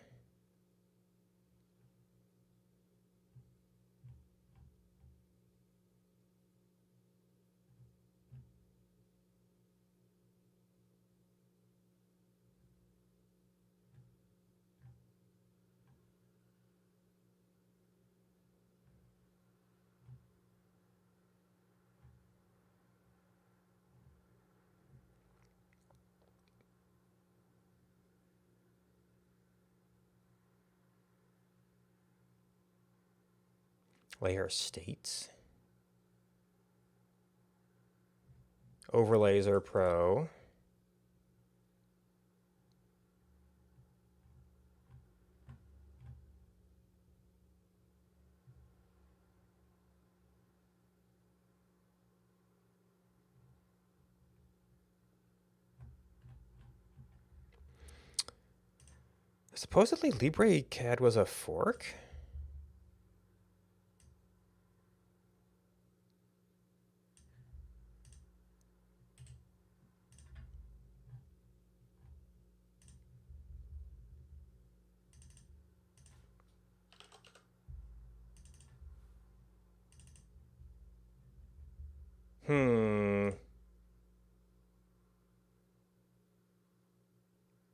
Layer states. Overlays are pro. Supposedly Libre CAD was a fork?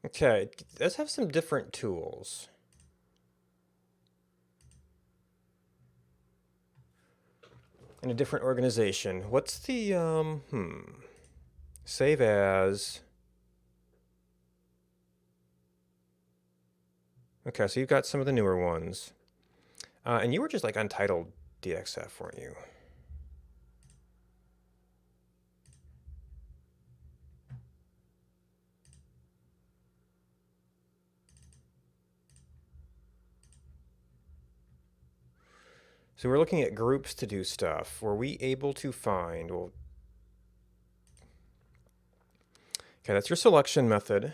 Okay, it does have some different tools. In a different organization. What's the, Save as. Okay, so you've got some of the newer ones. And you were just like Untitled DXF, weren't you? So we're looking at groups to do stuff. Were we able to find, well, okay, that's your selection method.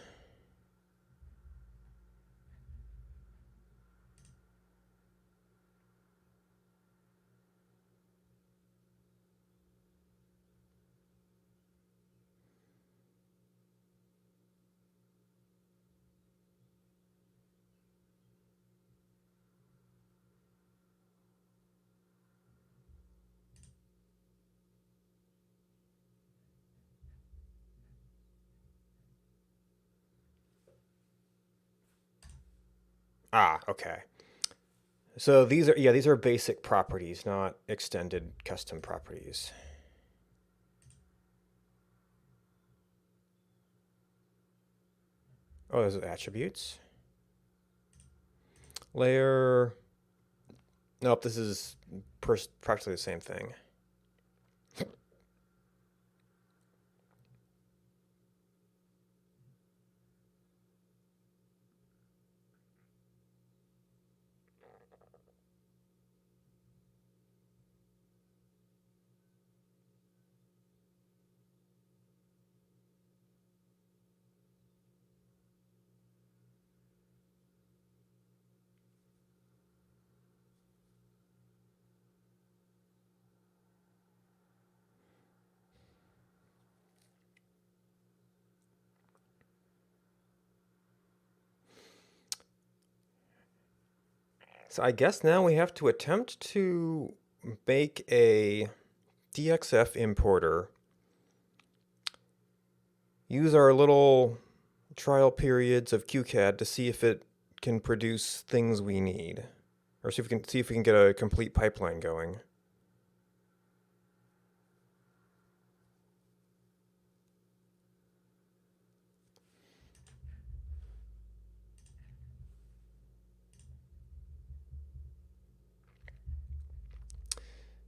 Ah, okay. So these are basic properties, not extended custom properties. Oh, those are attributes. Layer. Nope, this is practically the same thing. So I guess now we have to attempt to make a DXF importer, use our little trial periods of QCAD to see if it can produce things we need, or see if we can get a complete pipeline going.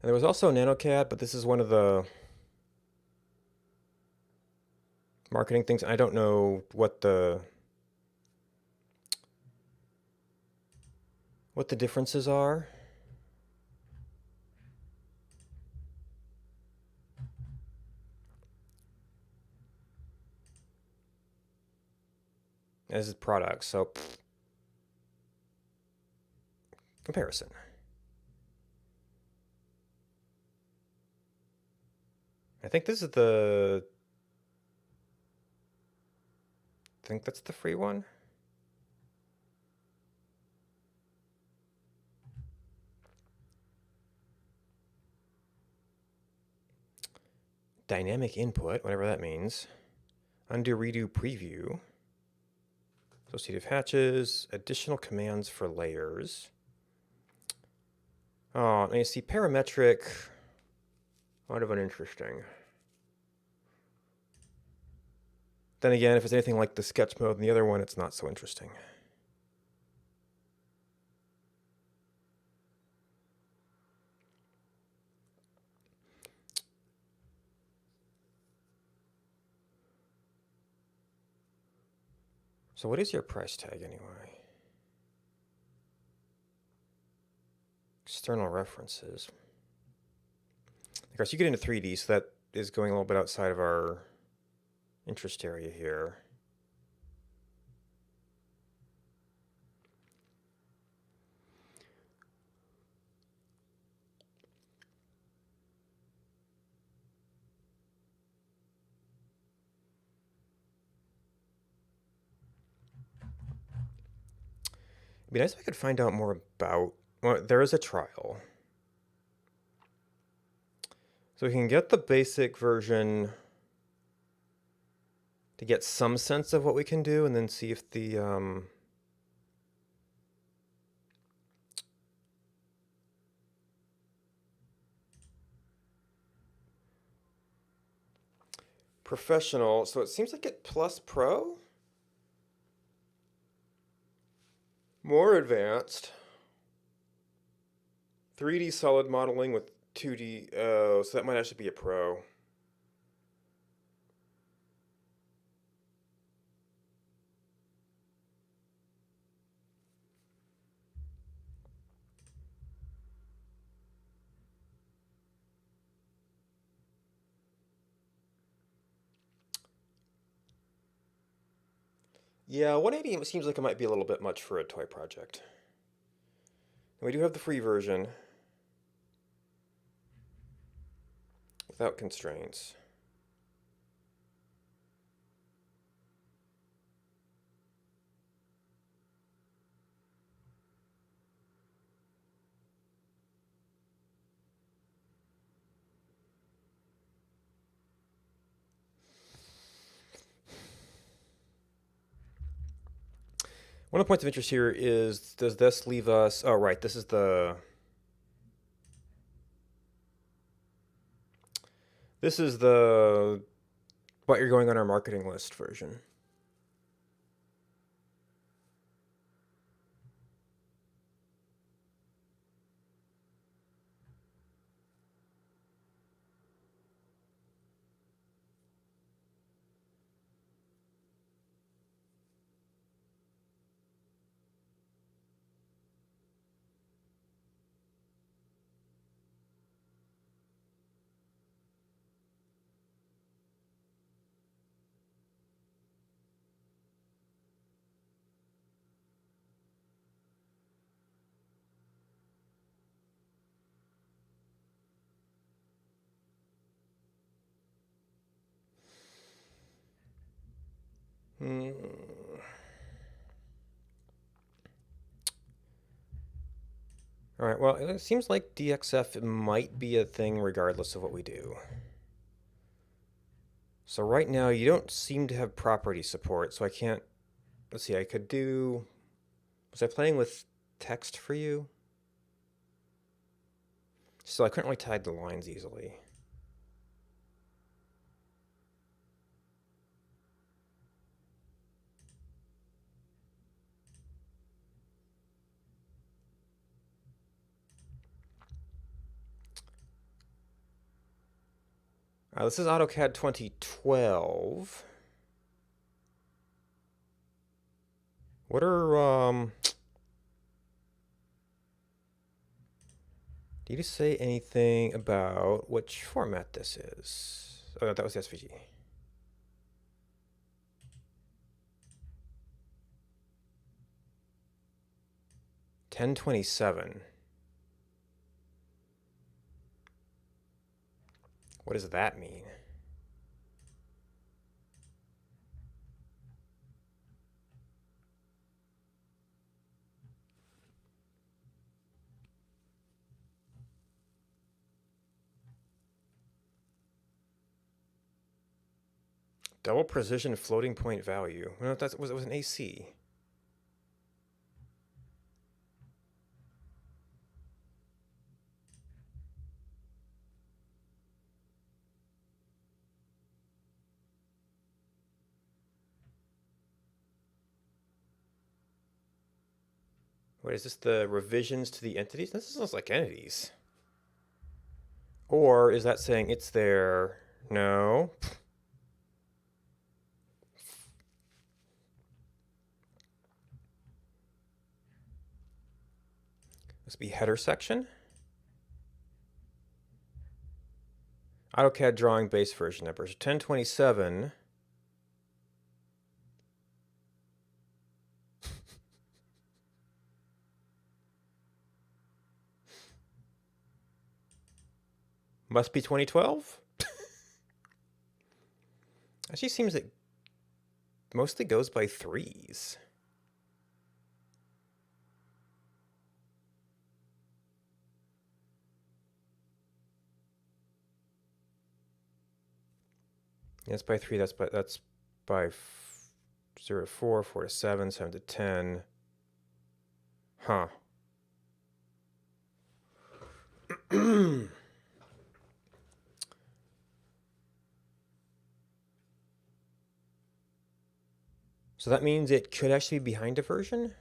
And there was also NanoCAD, but this is one of the marketing things. I don't know what the differences are. As products, so comparison. I think this is I think that's the free one. Dynamic input, whatever that means. Undo, redo, preview. Associative hatches, additional commands for layers. Oh, and you see parametric, kind of uninteresting. Then again, if it's anything like the sketch mode and the other one, it's not so interesting. So what is your price tag anyway? External references. Of course, you get into 3D, so that is going a little bit outside of our interest area here. It'd be nice if I could find out more about, well, there is a trial. So we can get the basic version to get some sense of what we can do, and then see if the professional, so it seems like it plus pro? More advanced. 3D solid modeling with 2D, oh, so that might actually be a pro. Yeah, 180 seems like it might be a little bit much for a toy project. And we do have the free version without constraints. One of the points of interest here is, does this leave us, oh right, this is the what you're going on our marketing list version. Hmm. All right, well, it seems like DXF might be a thing regardless of what we do. So right now you don't seem to have property support, so I can't, let's see, I could do, was I playing with text for you? So I couldn't really tie the lines easily. This is AutoCAD 2012. What are, did you say anything about which format this is? Oh, that was SVG. 1027. What does that mean? Double precision floating point value. No, that was, it was an AC. What is this? The revisions to the entities? This sounds like entities. Or is that saying it's there? No. This be header section. AutoCAD drawing base version numbers 1027. Must be 2012? Actually seems it mostly goes by threes. Yeah, it's by three. That's by 0 to 4, 4 to 7, 7 to 10. Huh. So that means it could actually be behind a version?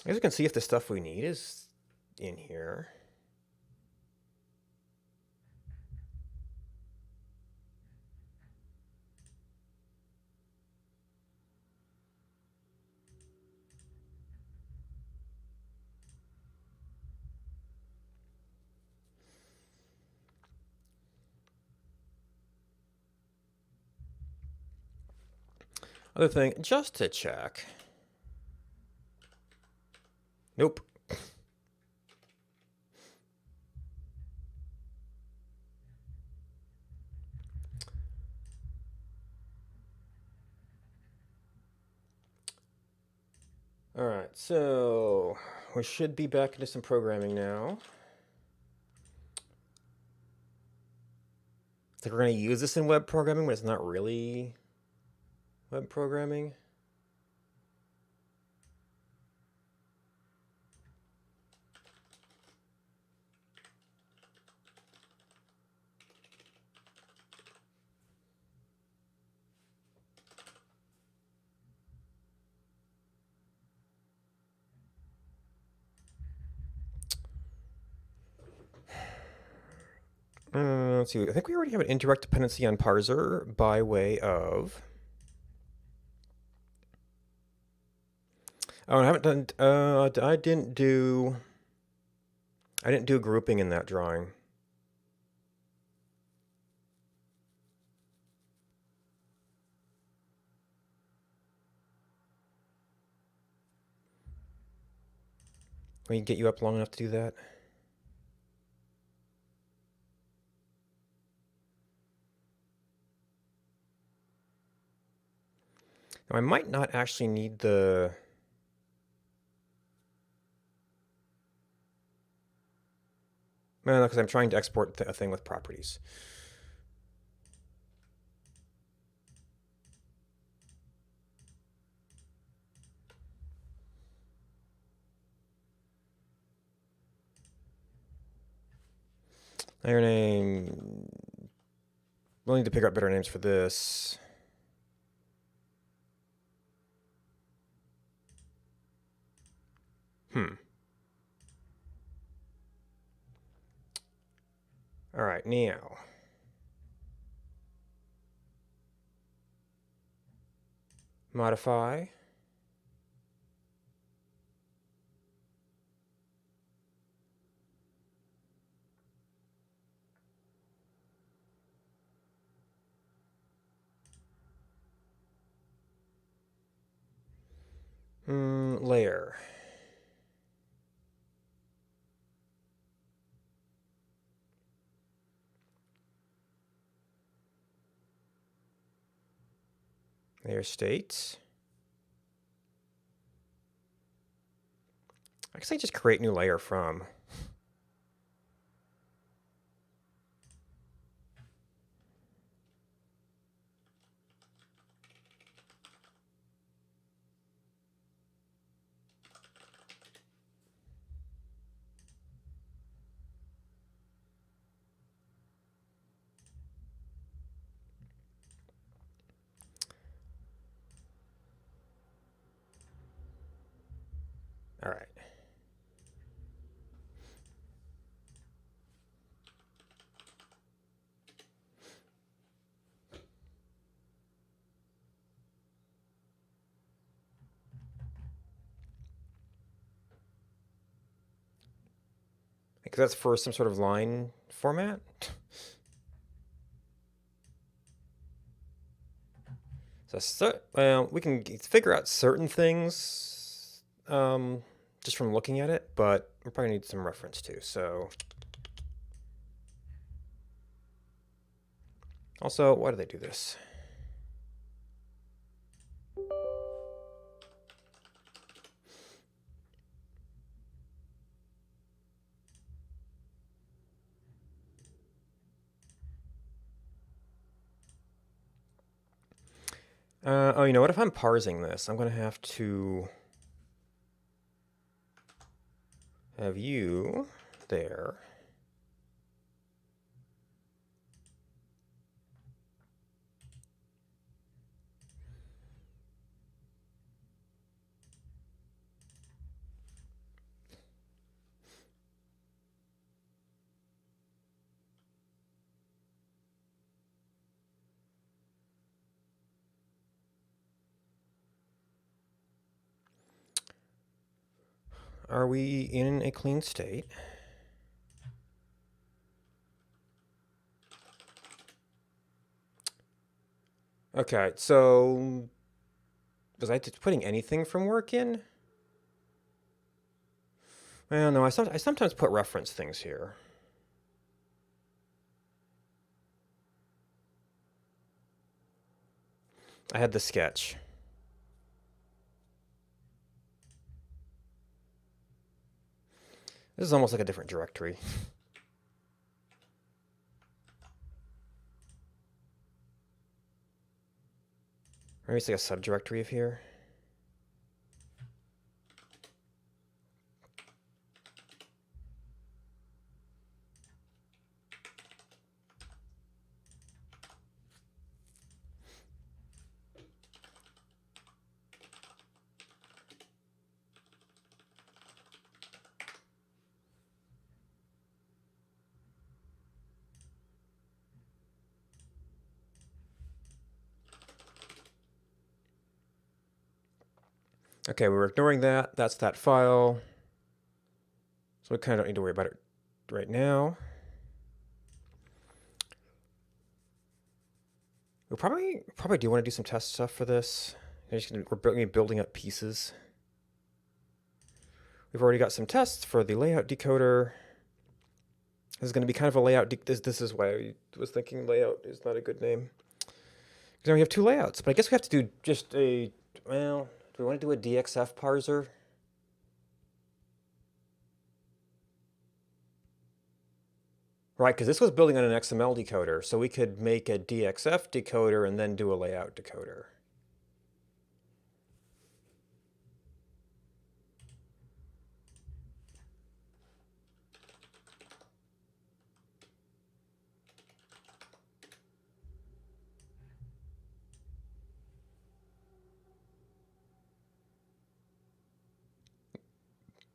I guess we can see if the stuff we need is in here. Other thing, just to check. Nope. All right, so we should be back into some programming now. It's like we're going to use this in web programming, but it's not really web programming. Let's see. I think we already have an indirect dependency on parser by way of. Oh, I haven't done. I didn't do. I didn't do grouping in that drawing. Can we get you up long enough to do that? Now, I might not actually need the... No, because I'm trying to export a thing with properties. Layer name... We'll need to pick up better names for this. All right, now. Modify. Layer. Layer state. I guess I just create new layer from. All right. Because that's for some sort of line format. So, we can figure out certain things just from looking at it, but we probably need some reference too. So, also, why do they do this? Oh, you know what? If I'm parsing this, I'm going to have to have you there. Are we in a clean state? Okay, so was I just putting anything from work in? Well, no, I sometimes put reference things here. I had the sketch. This is almost like a different directory. Maybe it's like a subdirectory of here. Okay, we were ignoring that. That's that file. So we kind of don't need to worry about it right now. We probably do want to do some test stuff for this. We're building up pieces. We've already got some tests for the layout decoder. This is going to be kind of a layout. This is why I was thinking layout is not a good name. Now we have two layouts, but I guess we have to do just a, well, do we want to do a DXF parser? Right, because this was building on an XML decoder, so we could make a DXF decoder and then do a layout decoder.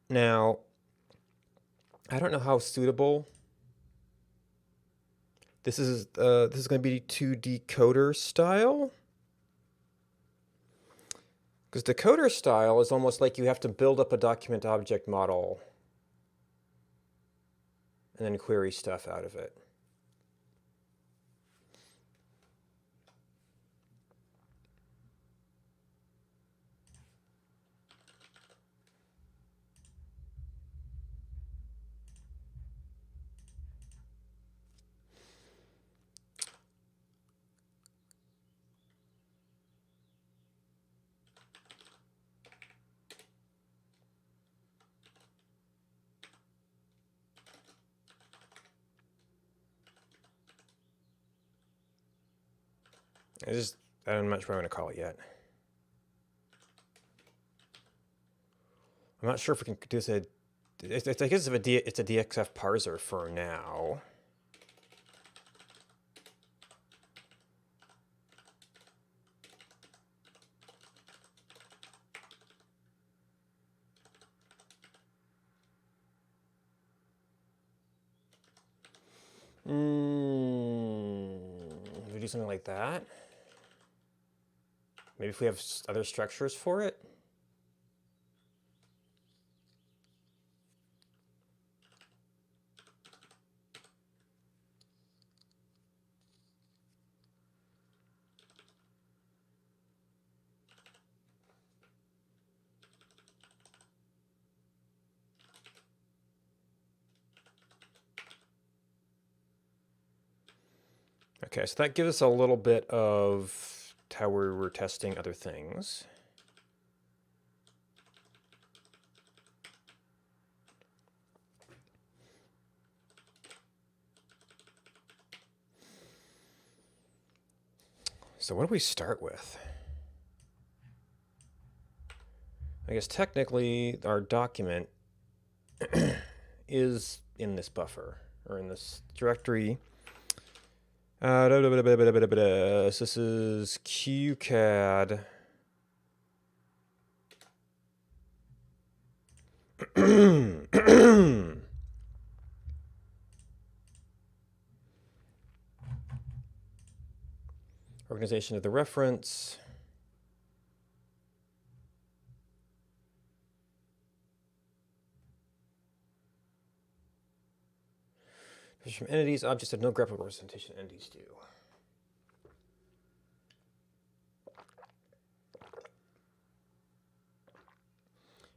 Now, I don't know how suitable this is. This is going to be to decoder style. Because decoder style is almost like you have to build up a document object model and then query stuff out of it. I'm not sure what I'm going to call it yet. I'm not sure if we can do this. I guess it's a DXF parser for now. We do something like that. Maybe if we have other structures for it. Okay, so that gives us a little bit of how we were testing other things. So what do we start with? I guess technically our document is in this buffer, or in this directory. So this is CAD. Organization of the reference. From entities, objects have no graphical representation. Entities do.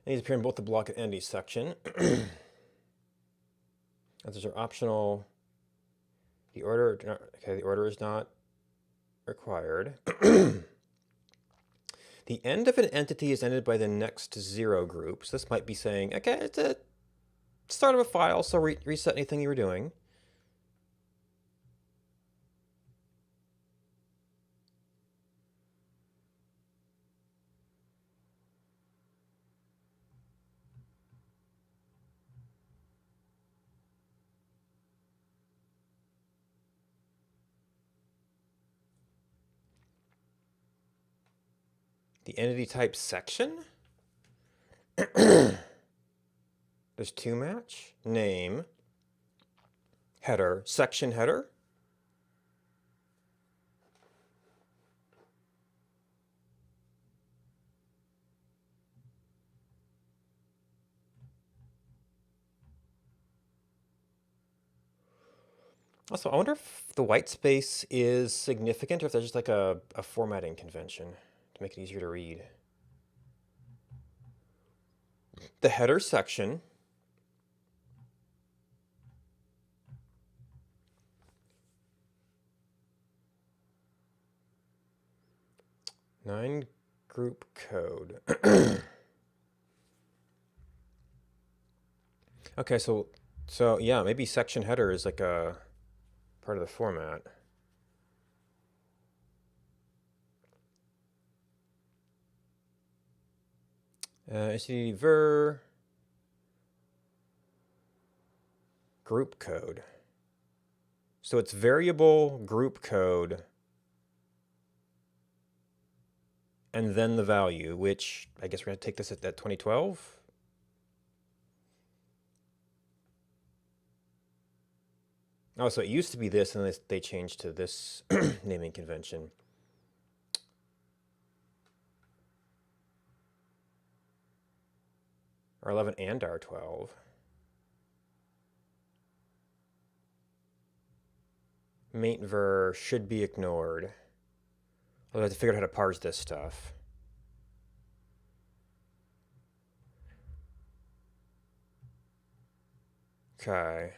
These appear in both the block and entity section. Those are optional. The order is not required. The end of an entity is ended by the next zero group. So this might be saying, okay, it's a start of a file, so reset anything you were doing. The entity type section. There's two match. Name. Header. Section header. Also, I wonder if the white space is significant or if there's just like a formatting convention to make it easier to read. The header section. 9 group code. Okay, so yeah, maybe section header is like a part of the format. std ver group code. So it's variable group code and then the value, which I guess we're going to take this at 2012. Oh, so it used to be this, and they changed to this naming convention. R11 and R12. Maint ver should be ignored. I'll have to figure out how to parse this stuff. Okay.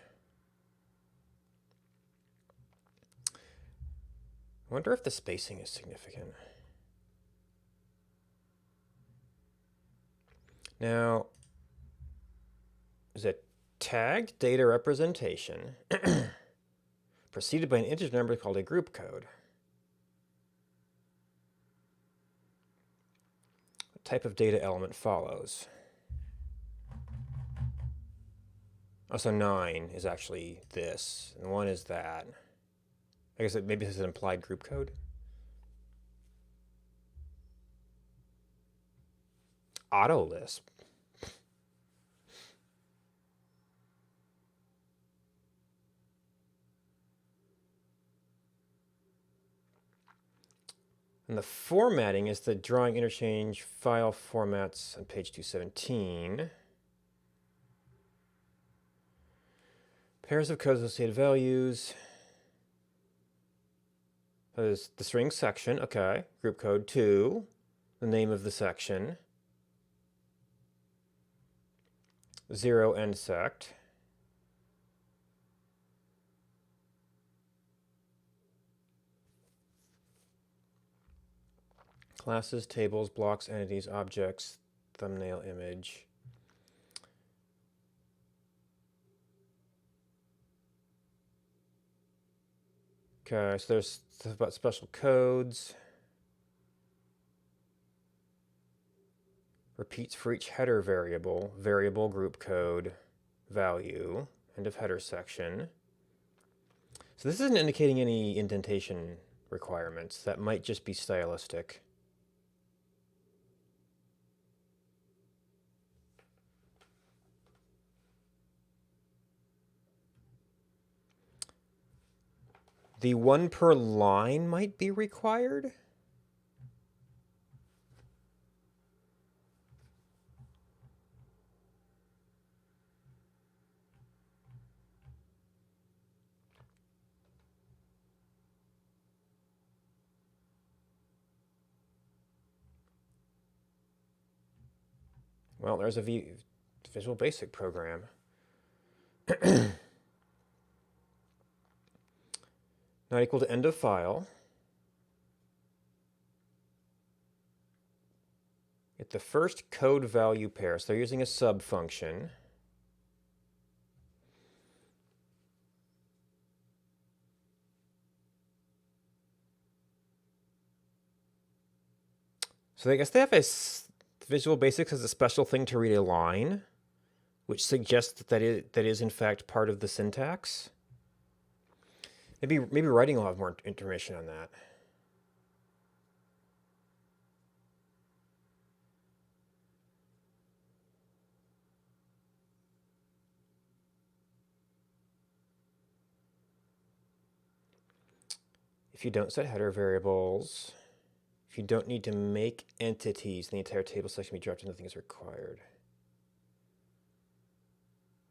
I wonder if the spacing is significant. Now, is a tagged data representation preceded by an integer number called a group code. What type of data element follows? Oh, so 9 is actually this, and 1 is that. I guess maybe this is an implied group code. Auto Lisp. And the formatting is the drawing interchange file formats on page 217. Pairs of code associated values. There's the string section, okay. Group code 2, the name of the section. 0 end sect. Classes, tables, blocks, entities, objects, thumbnail image. Okay, so there's stuff about special codes. Repeats for each header variable, variable group code, value, end of header section. So this isn't indicating any indentation requirements. That might just be stylistic. The 1 per line might be required. Well, there's a Visual Basic program. Not equal to end of file. Get the first code value pair. So they're using a sub function. So I guess they have Visual Basic has a special thing to read a line, which suggests that that is in fact part of the syntax. Maybe writing will have more information on that. If you don't set header variables, if you don't need to make entities, the entire table section be dropped and nothing is required.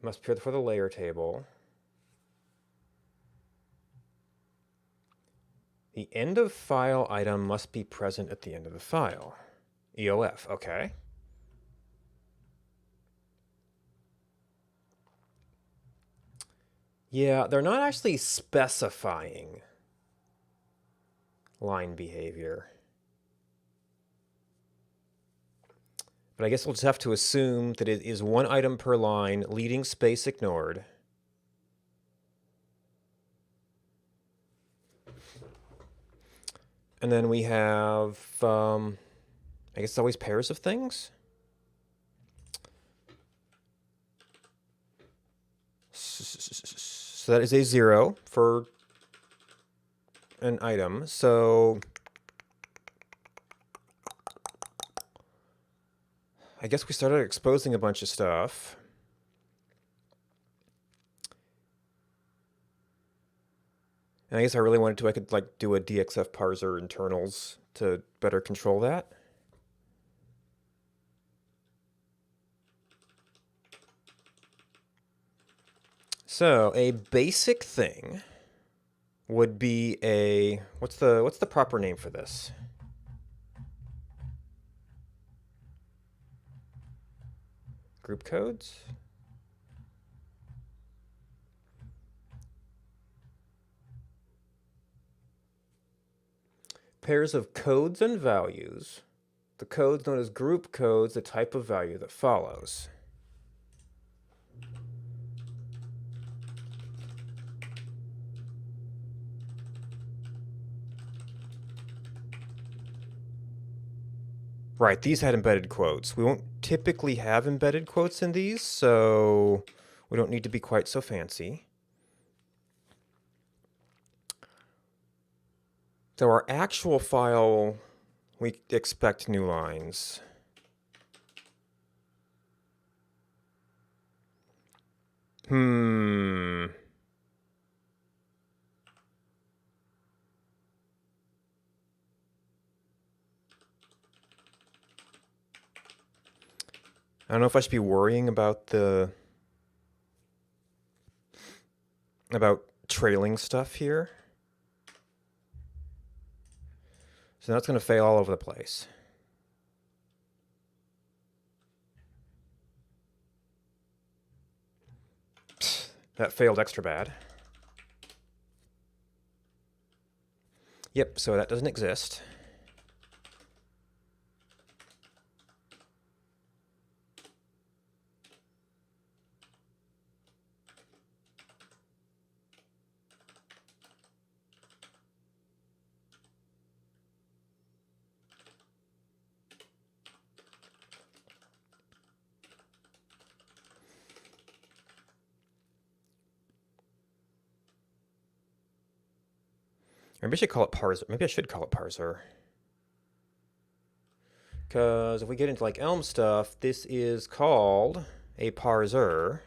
Must appear for the layer table. The end of file item must be present at the end of the file. EOF, okay. Yeah, they're not actually specifying line behavior. But I guess we'll just have to assume that it is one item per line, leading space ignored. And then we have, I guess it's always pairs of things. So that is a 0 for an item. So I guess we started exposing a bunch of stuff. And I guess I really wanted to, I could like do a DXF parser internals to better control that. So a basic thing would be a, what's the proper name for this? Group codes? Pairs of codes and values. The codes known as group codes, the type of value that follows. Right, these had embedded quotes. We won't typically have embedded quotes in these, so we don't need to be quite so fancy. So our actual file, we expect new lines. I don't know if I should be worrying about trailing stuff here. So now it's going to fail all over the place. Psst, that failed extra bad. Yep, so that doesn't exist. Maybe I should call it parser. Maybe I should call it parser. Because if we get into like Elm stuff, this is called a parser.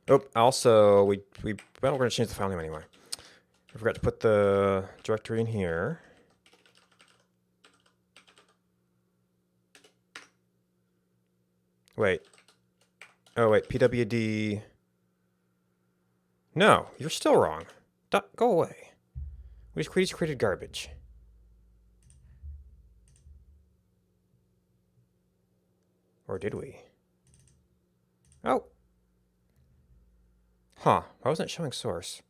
Oh, also, well, we're going to change the file name anyway. I forgot to put the directory in here. Wait. Oh, wait, pwd. No, you're still wrong. Go away. We just created garbage. Or did we? Oh. Huh. Why wasn't it showing source?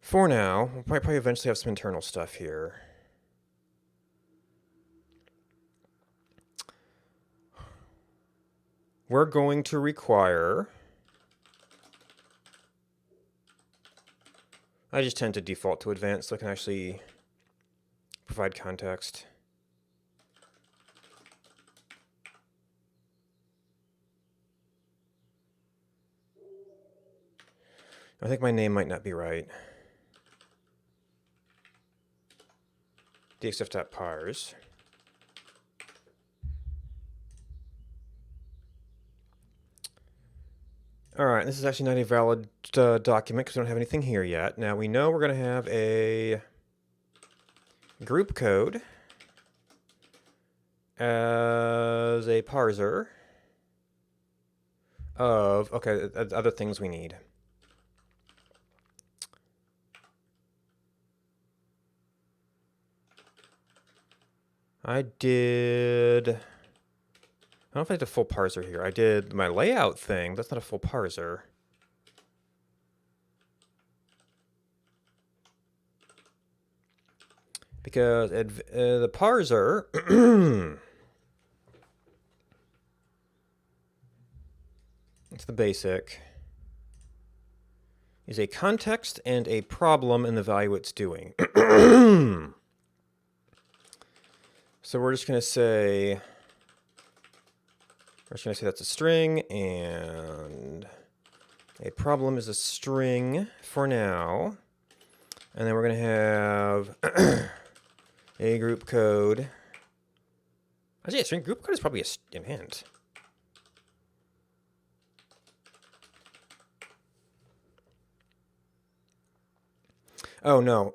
For now, we'll probably eventually have some internal stuff here. We're going to require... I just tend to default to advanced so I can actually provide context. I think my name might not be right. dxf.pars. All right, this is actually not a valid document because we don't have anything here yet. Now we know we're going to have a group code as a parser of, okay, other things we need. I don't know if I did a full parser here. I did my layout thing. That's not a full parser. Because the parser, it's the basic, is a context and a problem in the value it's doing. So we're just going to say that's a string, and a problem is a string for now. And then we're going to have a group code. Actually, a string group code is probably an int. Oh, no.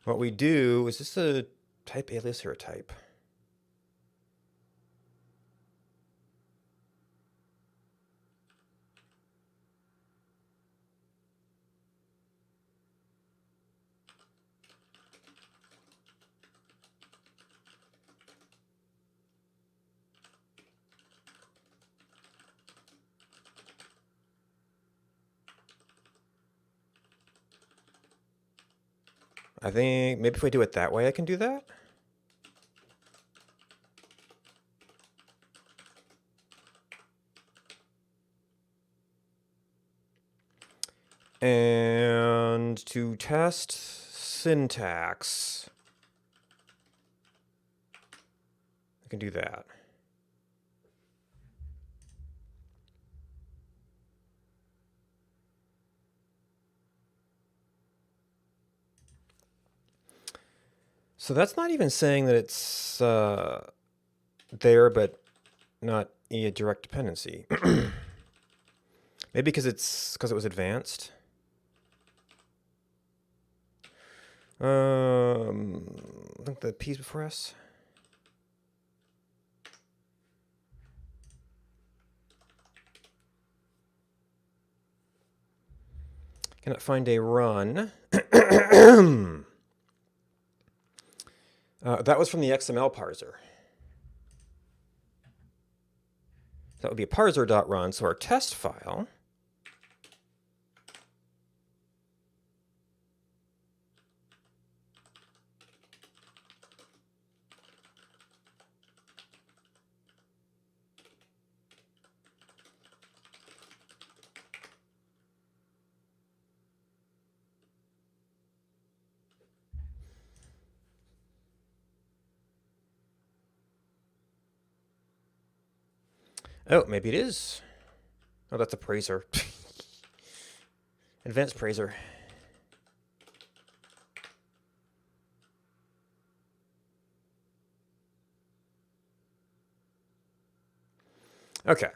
What we do, is this a type alias or a type? I think maybe if we do it that way, I can do that. And to test syntax, I can do that. So that's not even saying that it's there, but not a direct dependency. Maybe because it was advanced. I think the P's before S. Cannot find a run. That was from the XML parser. That would be a parser.run, so our test file. Oh, maybe it is. Oh, that's a praiser. Advanced praiser. Okay.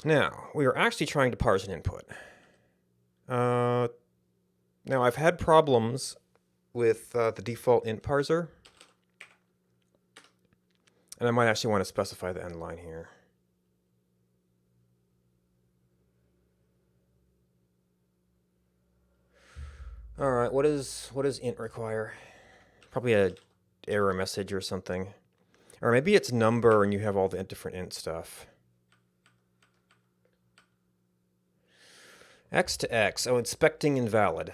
Now, we are actually trying to parse an input. Now, I've had problems with the default int parser. And I might actually want to specify the end line here. All right, what does int require? Probably a error message or something. Or maybe it's number and you have all the different int stuff. X to X. Oh, inspecting invalid.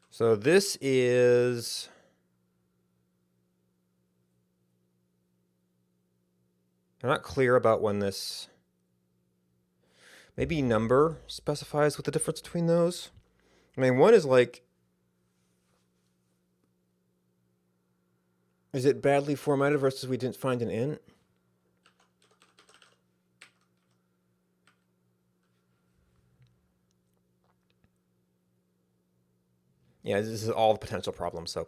So this is... I'm not clear about when this... Maybe number specifies what the difference between those. I mean, one is like... Is it badly formatted versus we didn't find an int? Yeah, this is all the potential problems, so...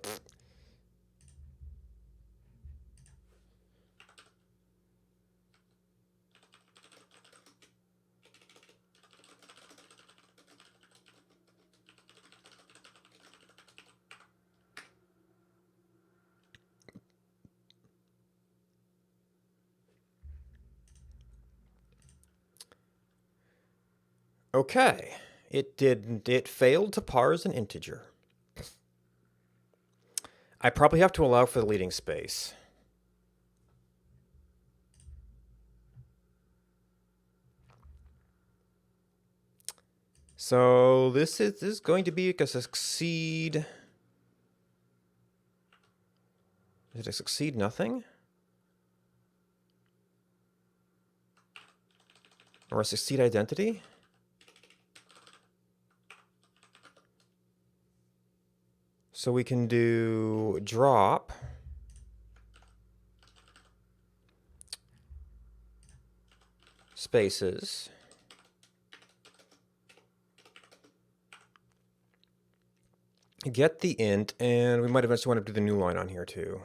Okay, it failed to parse an integer. I probably have to allow for the leading space. So this is going to be a succeed. Did I succeed nothing? Or a succeed identity? So we can do drop spaces. Get the int, and we might eventually want to do the new line on here too.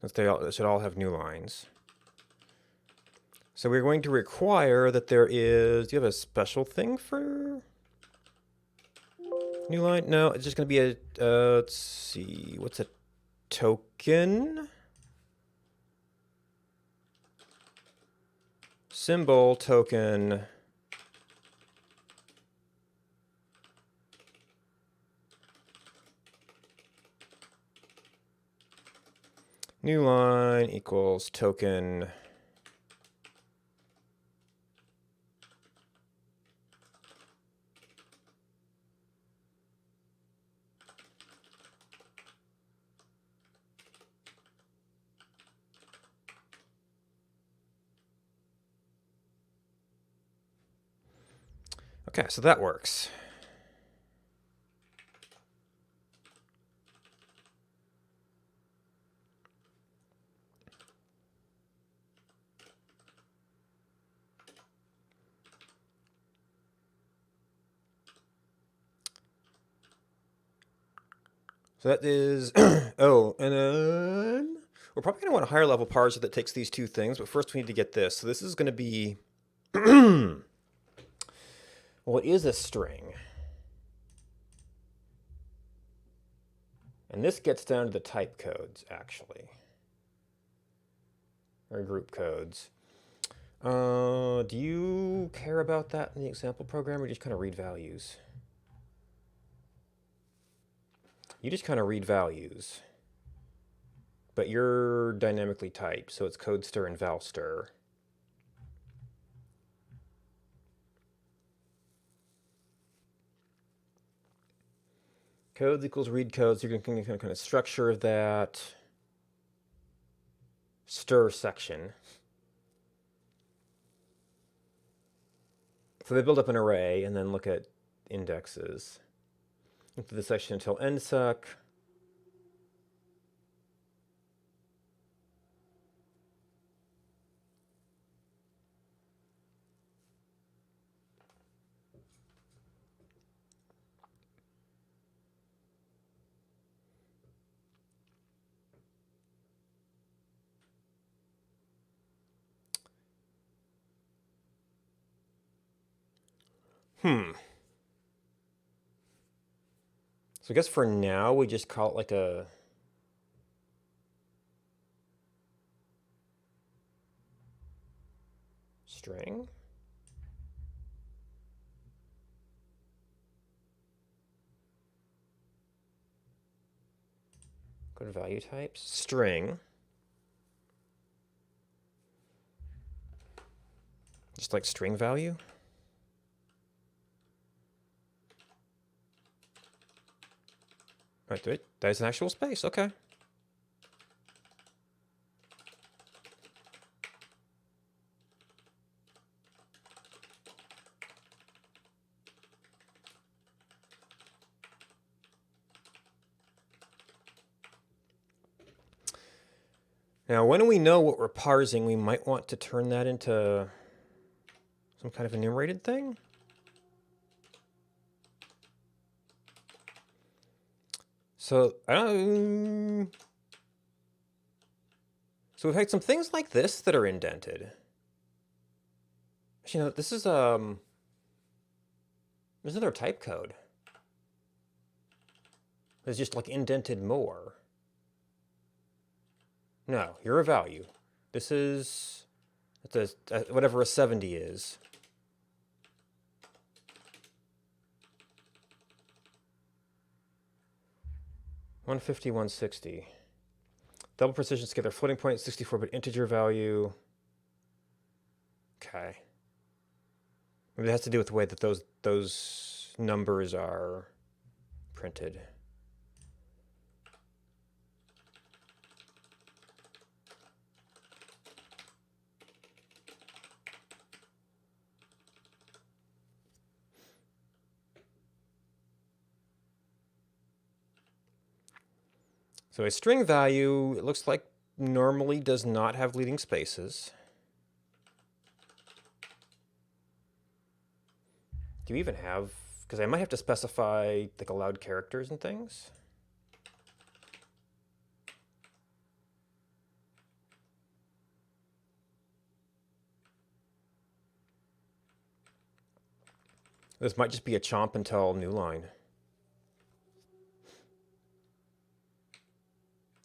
They should all have new lines. So we're going to require that there is... Do you have a special thing for new line? No, it's just going to be a... let's see. What's a token? Symbol token... New line equals token... Okay, so that works. So that is... oh, and then... We're probably going to want a higher level parser that takes these two things, but first we need to get this. So this is going to be... Well, it is a string. And this gets down to the type codes, actually. Or group codes. Do you care about that in the example program, or just kind of read values? You just kind of read values. But you're dynamically typed, so it's codestir and valstir. Codes equals read codes. You're going to kind of structure that stir section. So they build up an array and then look at indexes. Into the section until nsec. So I guess for now, we just call it like a... string? Go to value types. String. Just like string value. Right, that is an actual space, okay. Now, when we know what we're parsing, we might want to turn that into some kind of enumerated thing. So I don't. So we've had some things like this that are indented. Actually, no, this is there's another type code. It's just like indented more. No, you're a value. This is it's whatever a 70 is. One 160. Double precision scalar floating point 64 bit integer value. Okay. Maybe it has to do with the way that those numbers are printed. So a string value, it looks like normally does not have leading spaces. Do you even have, because I might have to specify like allowed characters and things. This might just be a chomp until new line.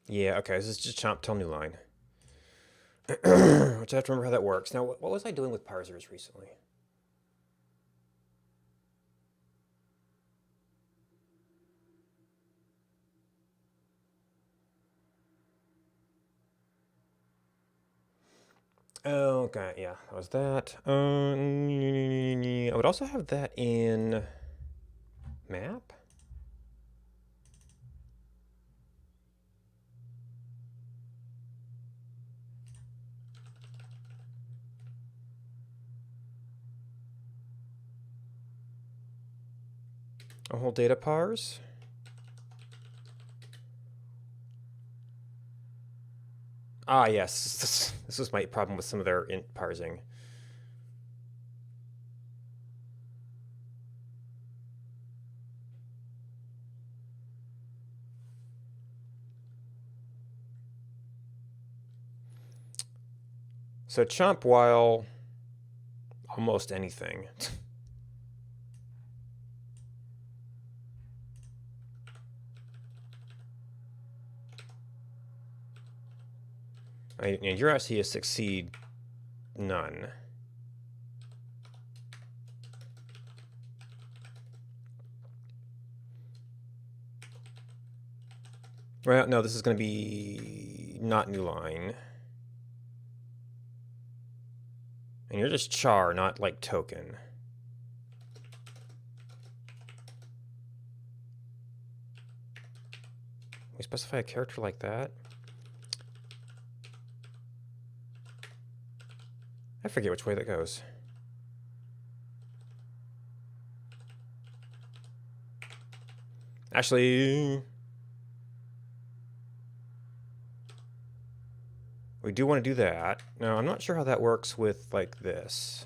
Yeah, okay, this is just chomp till new line. Which I have to remember how that works. Now, what was I doing with parsers recently? Oh, okay, yeah, that was that. I would also have that in map. A whole data parse. Ah, yes, this was my problem with some of their int parsing. So chomp while almost anything. Your SE is succeed none. Well, no, this is going to be not new line. And you're just char, not like token. We specify a character like that? I forget which way that goes. Actually, we do want to do that. Now, I'm not sure how that works with like this.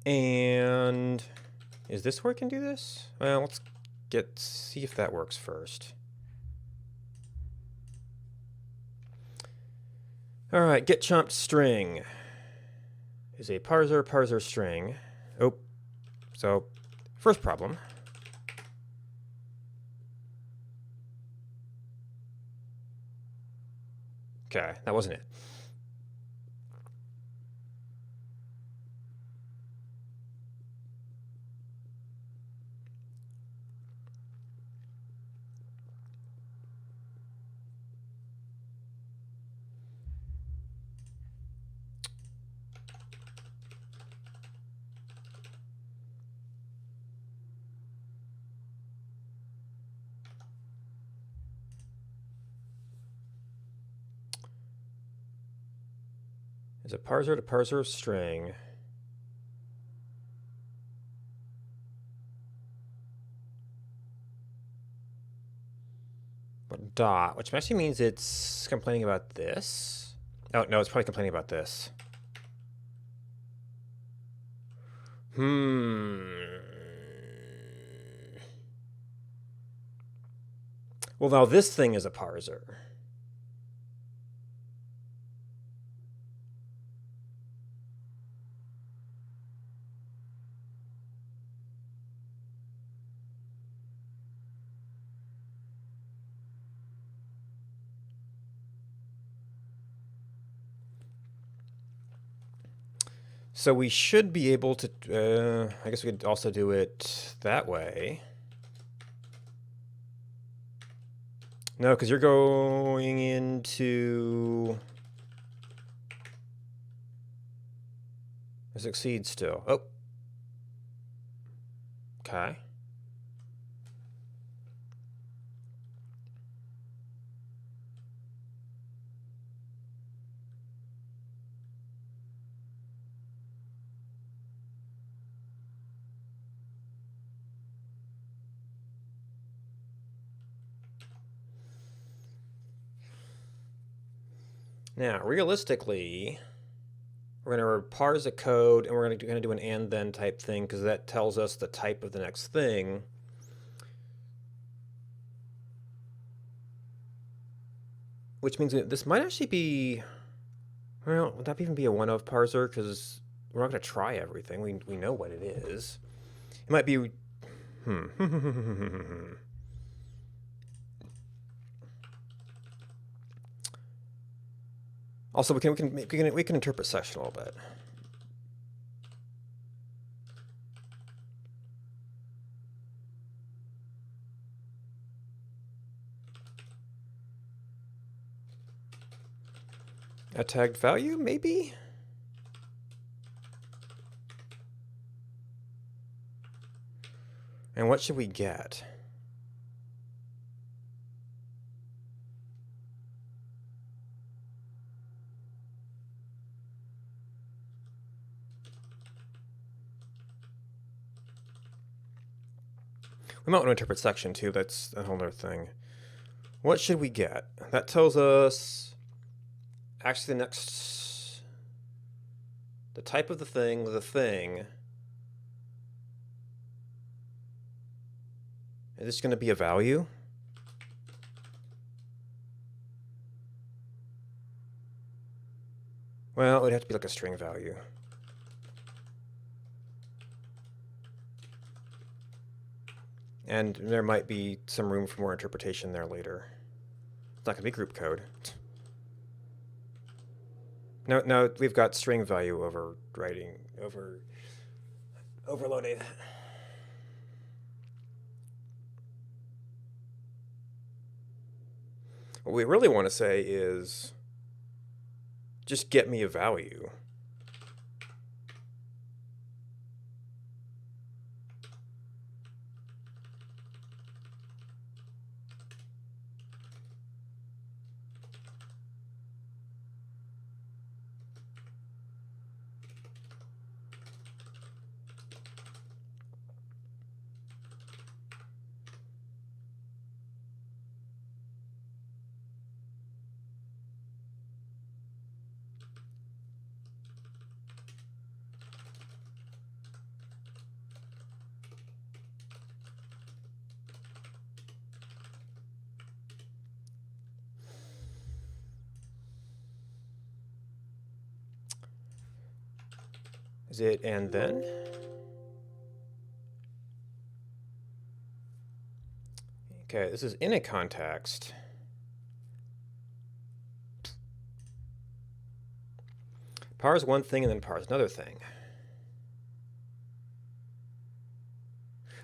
And is this where we can do this? Well, let's see if that works first. All right, get chomped string is a parser string. Oh, so first problem. Okay, that wasn't it. Is a parser to parser string. dot, which actually means it's complaining about this. Oh, no, it's probably complaining about this. Well, now this thing is a parser. So we should be able to, I guess we could also do it that way. No, because you're going into... It succeeds still. Oh. Okay. Now, realistically, we're going to parse a code, and we're going to do an and then type thing, because that tells us the type of the next thing. Which means that this might actually be... Well, would that even be a one-of parser? Because we're not going to try everything. We know what it is. It might be... Also, we can interpret session a little bit. A tagged value, maybe? And what should we get? We might want to interpret section too. That's a whole other thing. What should we get? That tells us actually the type of the thing. Is this going to be a value? Well, it would have to be like a string value. And there might be some room for more interpretation there later. It's not going to be group code. Now we've got string value overloading. What we really want to say is just get me a value. Is it and then? Okay, this is in a context. Parse one thing and then parse another thing.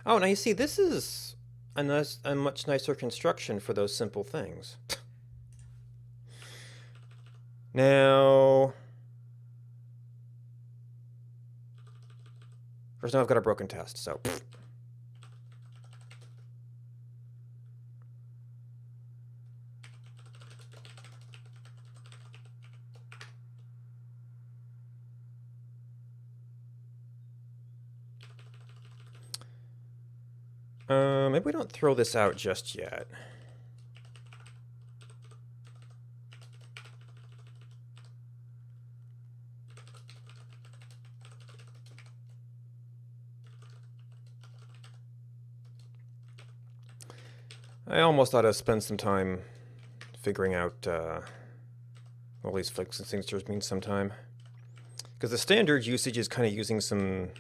Oh, now you see, this is a much nicer construction for those simple things. Now, first now I've got a broken test, so. Maybe we don't throw this out just yet. I almost ought to spend some time figuring out all these flicks and signatures mean sometime. Because the standard usage is kind of using some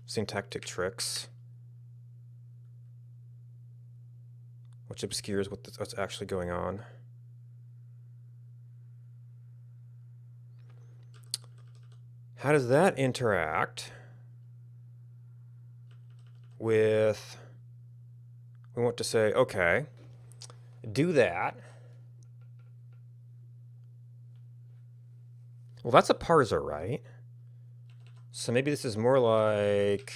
syntactic tricks, which obscures what's actually going on. How does that interact with, we want to say, okay, do that. Well, that's a parser, right? So maybe this is more like,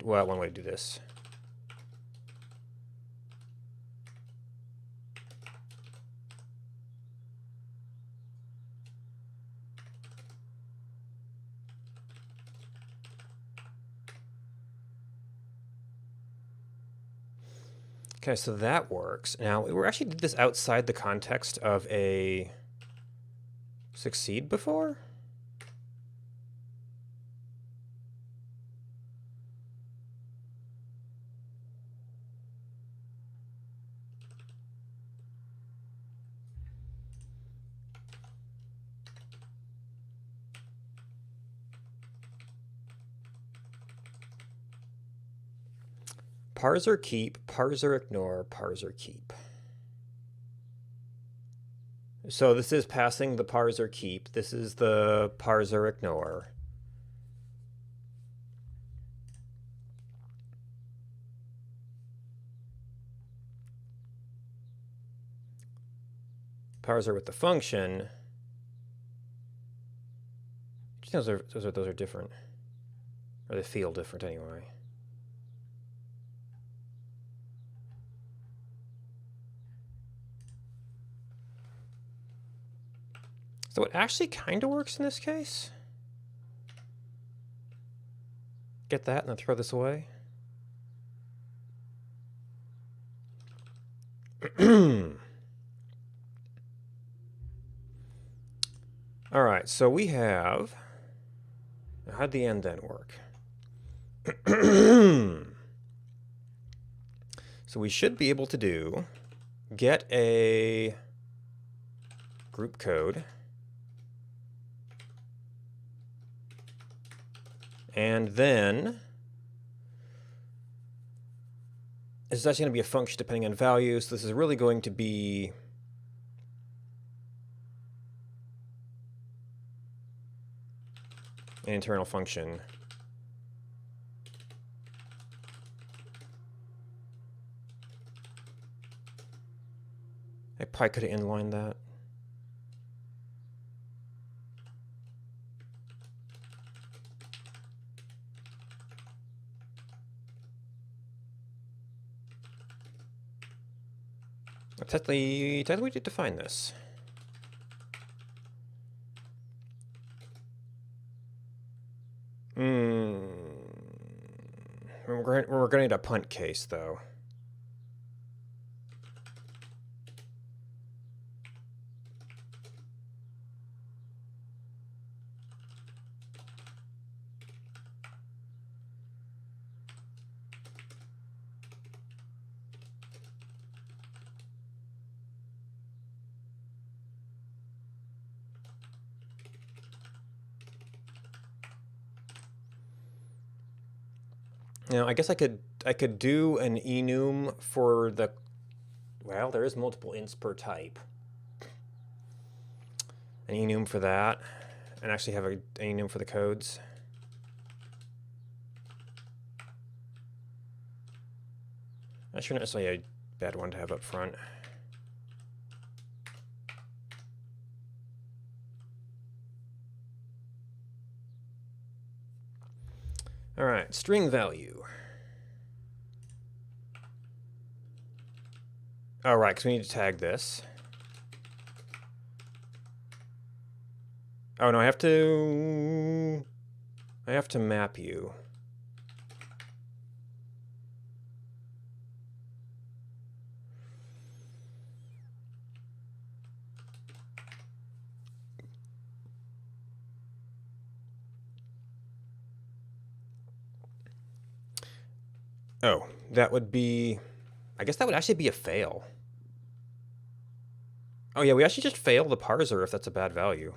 well, one way to do this. Okay, so that works. Now, we actually did this outside the context of a succeed before? Parser keep, parser ignore, parser keep. So this is passing the parser keep. This is the parser ignore. Parser with the function. Those are different. Or they feel different anyway. So it actually kind of works in this case. Get that and then throw this away. All right, so we have, how'd the end then work? So we should be able to do get a group code and then this is actually going to be a function depending on values. So this is really going to be an internal function. I probably could have inlined that. Technically we did define this. We're going to need a punt case, though. Now, I guess I could do an enum for the, well, there is multiple ints per type. An enum for that, and actually have an enum for the codes. That's not necessarily a bad one to have up front. All right, string value. All right, because we need to tag this. Oh no, I have to map you. Oh, that would be... I guess that would actually be a fail. Oh yeah, we actually just fail the parser if that's a bad value.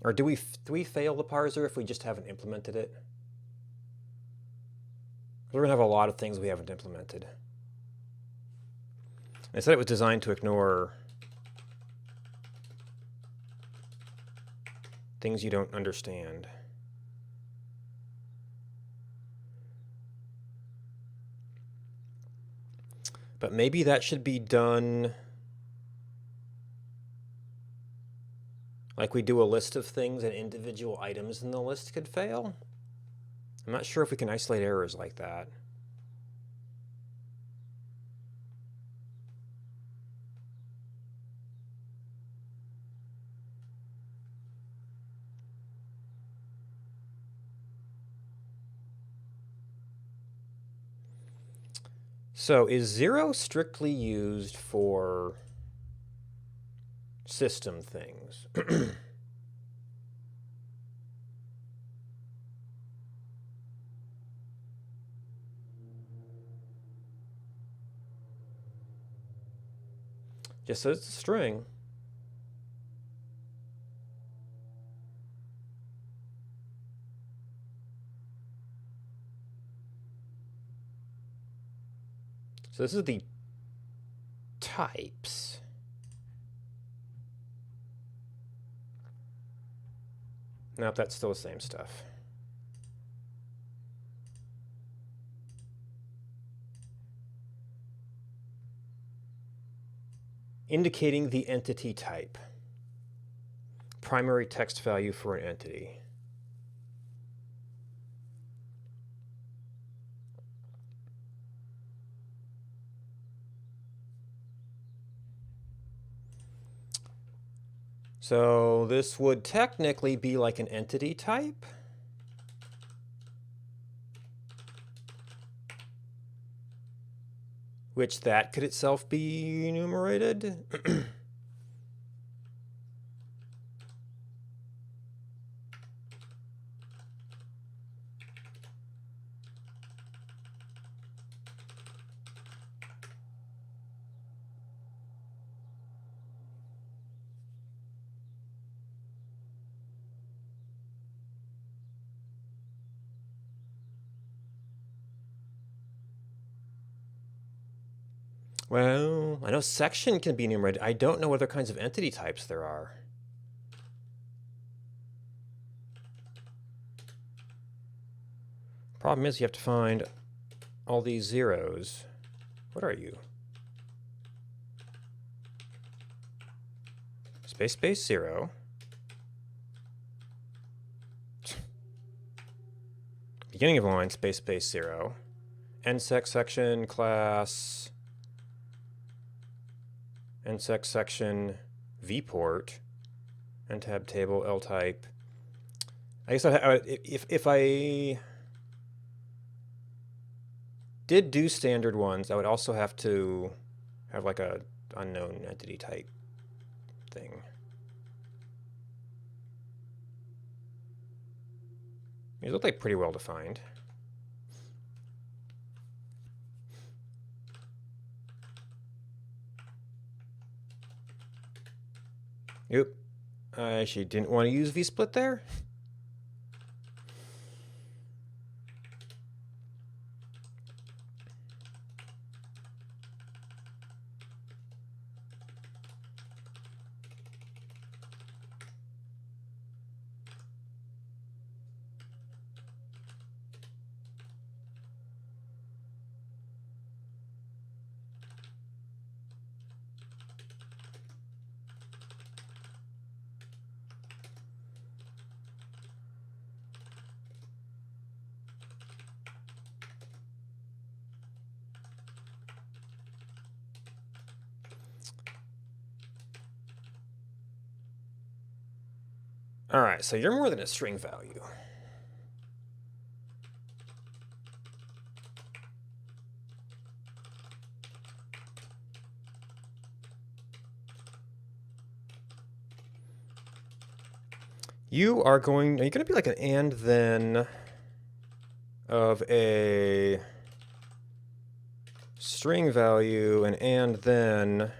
Or do we fail the parser if we just haven't implemented it? We're going to have a lot of things we haven't implemented. I said it was designed to ignore things you don't understand. But maybe that should be done like we do a list of things and individual items in the list could fail. I'm not sure if we can isolate errors like that. So is 0 strictly used for system things? Just says it's a string. So this is the types. Nope, that's still the same stuff. Indicating the entity type. Primary text value for an entity. So this would technically be like an entity type. Which that could itself be enumerated. Well, I know section can be enumerated. I don't know what other kinds of entity types there are. Problem is you have to find all these zeros. What are you? Space, space, 0. Beginning of line, space, space, 0. NSEC section, class. NSEC section, vport. NTab table, L type. I guess if I did do standard ones, I would also have to have like a unknown entity type thing. These look like pretty well defined. Yep. I actually didn't want to use vsplit there. All right, so you're more than a string value. Are you going to be like an and then of a string value, and then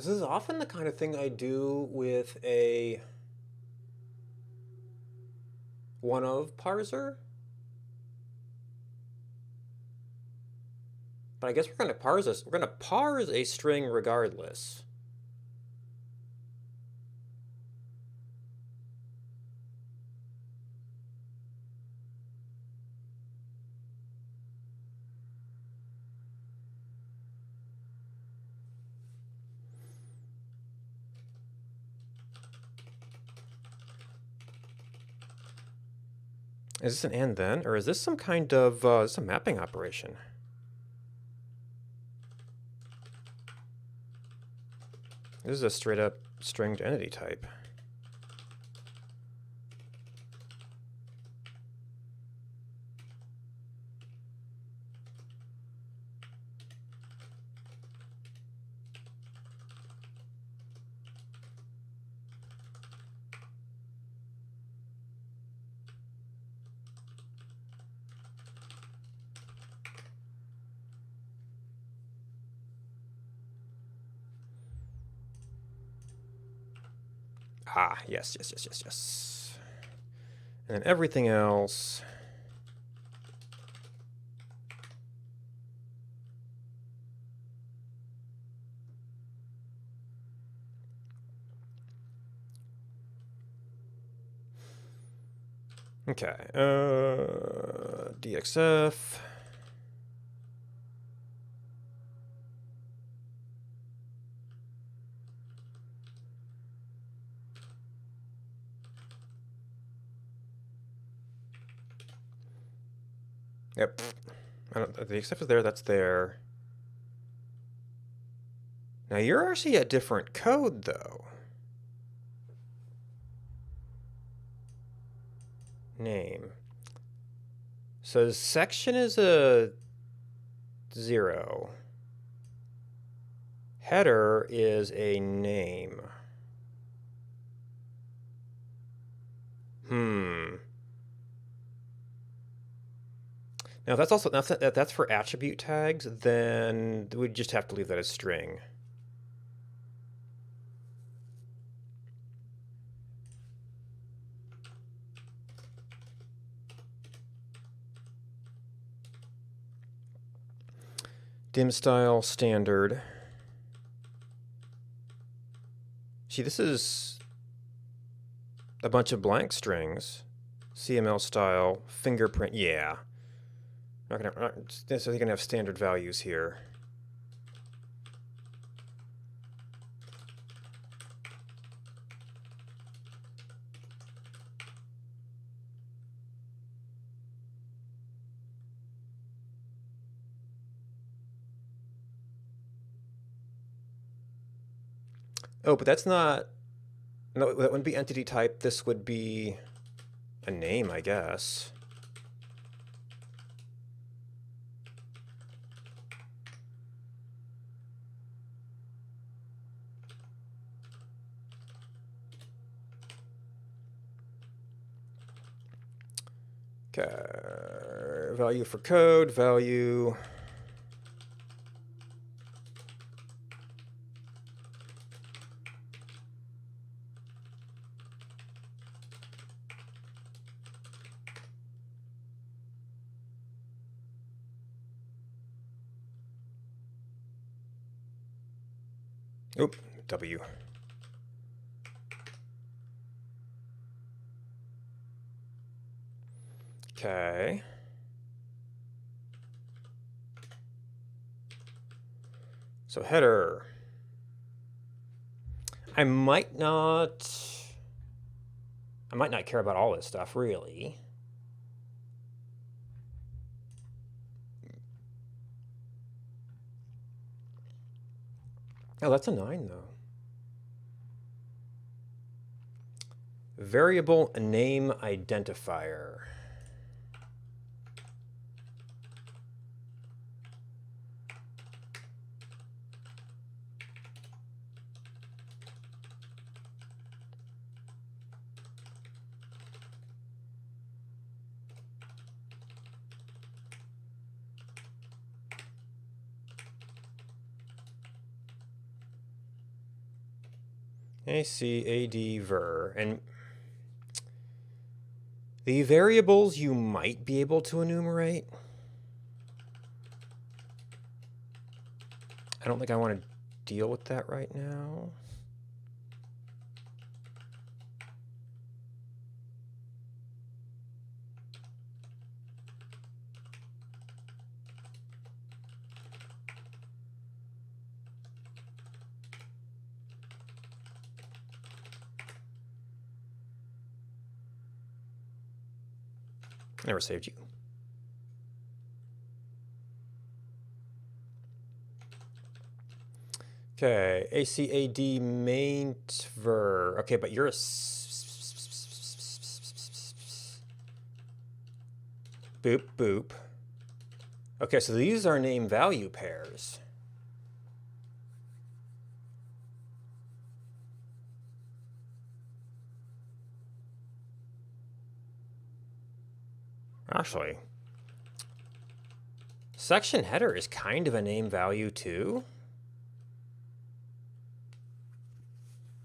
This is often the kind of thing I do with a one of parser. But I guess we're going to parse this. We're going to parse a string regardless. Is this an and then, or is this some kind of some mapping operation? This is a straight up stringed entity type. Ah, yes. And then everything else. Okay, DXF. Yep. The XF is there, that's there. Now you're actually a different code though. Name. So section is a 0. Header is a name. Now that's for attribute tags, then we just have to leave that as string. Dim style standard. See, this is a bunch of blank strings. CML style, fingerprint, yeah. So you're gonna have standard values here. Oh, but that's not, no, that wouldn't be entity type. This would be a name, I guess. Okay, value for code, value. Oop, W. Okay. So header. I might not care about all this stuff, really. Oh, that's a 9, though. variable name identifier. CAD var. And the variables you might be able to enumerate. I don't think I want to deal with that right now. Never saved you. Okay, ACAD maint ver. Okay, but you're a boop boop. Okay, so these are name value pairs. Actually, section header is kind of a name value too.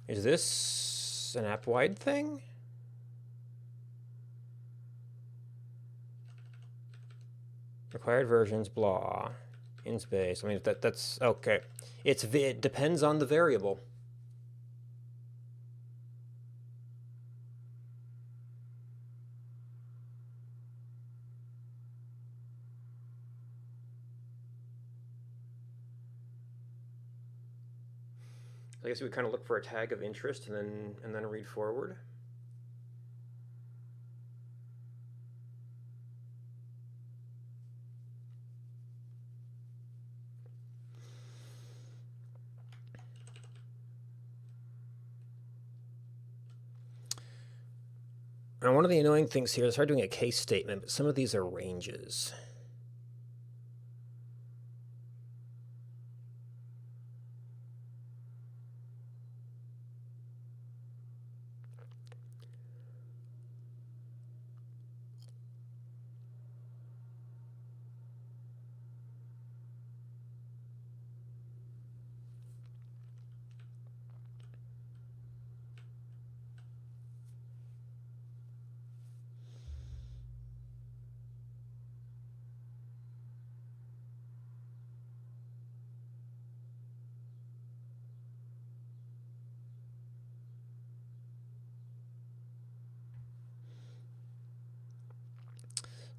Is this an app-wide thing? Required versions, blah, in space. I mean, that's okay. It depends on the variable. I guess we kind of look for a tag of interest and then read forward. And one of the annoying things here is hard doing a case statement, but some of these are ranges.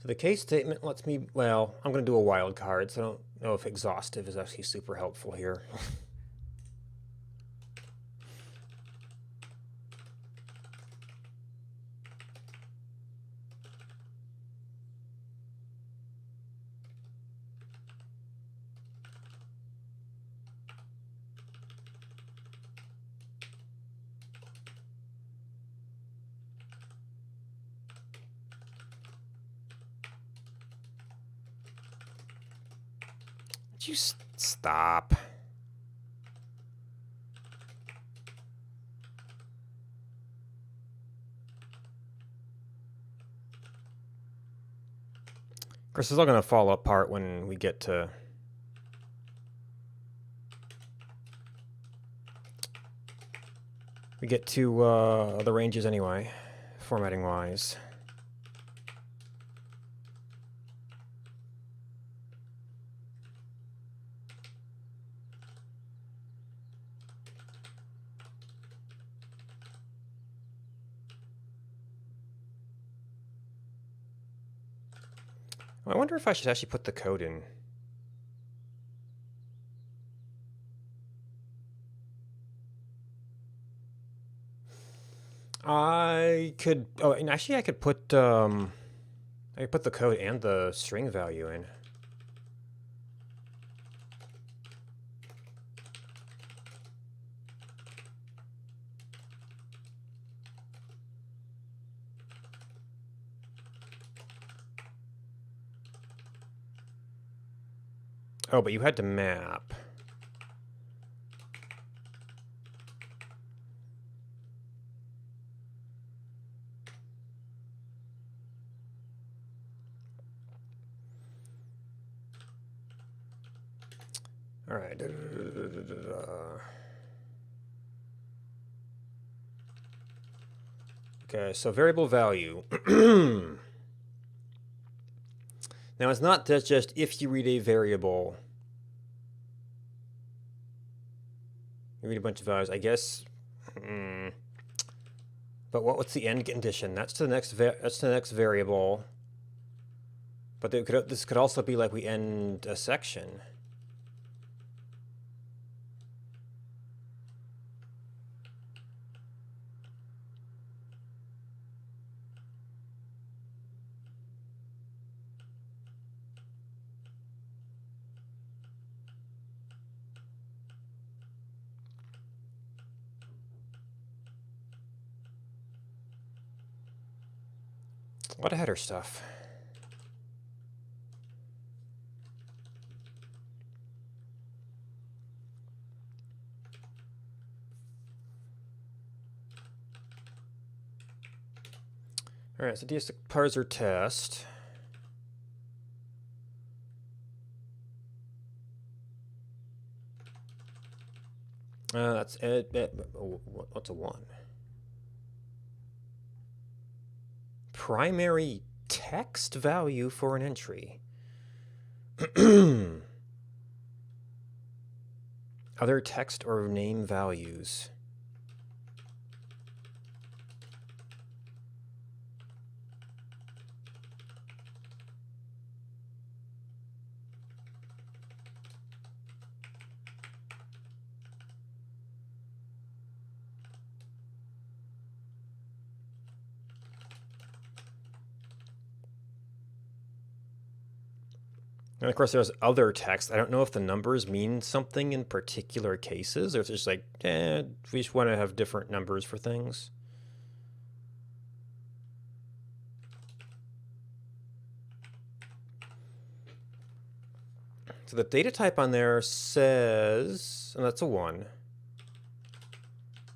So the case statement lets me, well, I'm going to do a wild card, so I don't know if exhaustive is actually super helpful here. Would you stop? Of course, it's all going to fall apart when we get to the ranges anyway, formatting wise. I wonder if I should actually put the code in. I could, oh, and actually I could put the code and the string value in. Oh, but you had to map. All right. Okay, so variable value. Now, it's not just if you read a variable, you read a bunch of values, I guess. But what's the end condition? That's the next variable. But this could also be like we end a section. A lot of header stuff. All right, so DS parser test. That's what's a 1? Primary text value for an entry. Other text or name values. And of course, there's other text. I don't know if the numbers mean something in particular cases, or if it's just like, we just want to have different numbers for things. So the data type on there says, and that's a 1.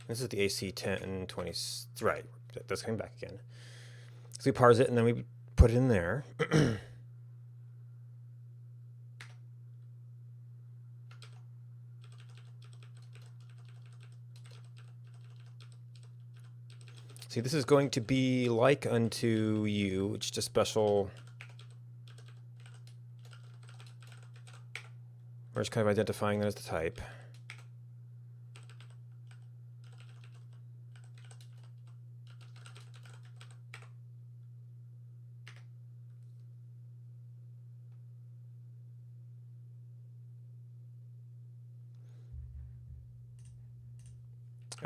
This is the AC 1020, right, that's coming back again. So we parse it and then we put it in there. See, this is going to be like unto you, it's just a special, we're just kind of identifying that as the type.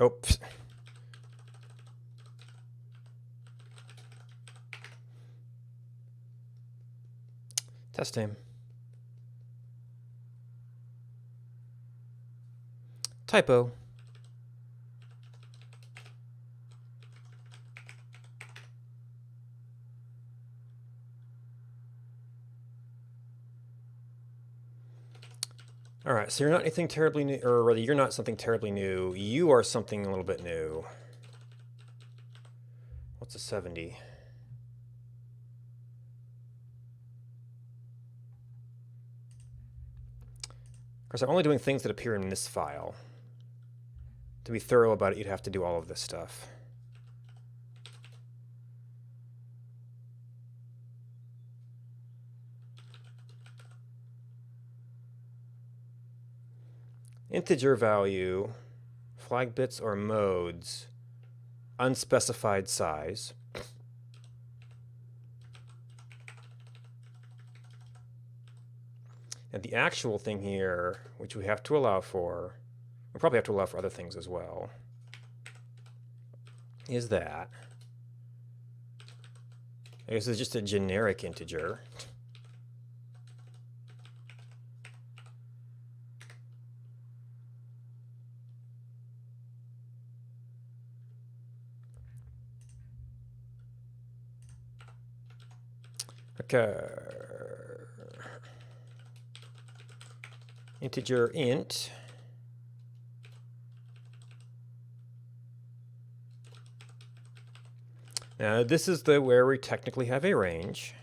Oops. Test name. Typo. All right, so you're not anything terribly new, or rather, you're not something terribly new. You are something a little bit new. What's a 70? Of course, I'm only doing things that appear in this file. To be thorough about it, you'd have to do all of this stuff. Integer value, flag bits or modes, unspecified size. And the actual thing here, which we have to allow for, we probably have to allow for other things as well, is that. I guess it's just a generic integer. Okay. integer int. Now this is the where we technically have a range.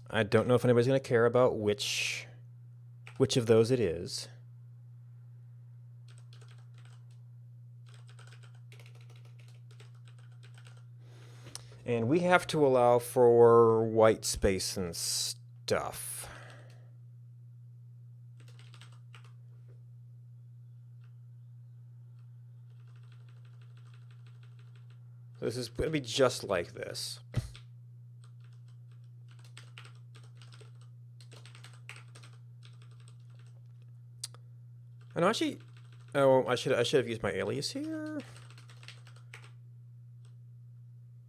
I don't know if anybody's going to care about which of those it is. And we have to allow for white space and stuff. This is going to be just like this. And actually, oh, I should have used my alias here.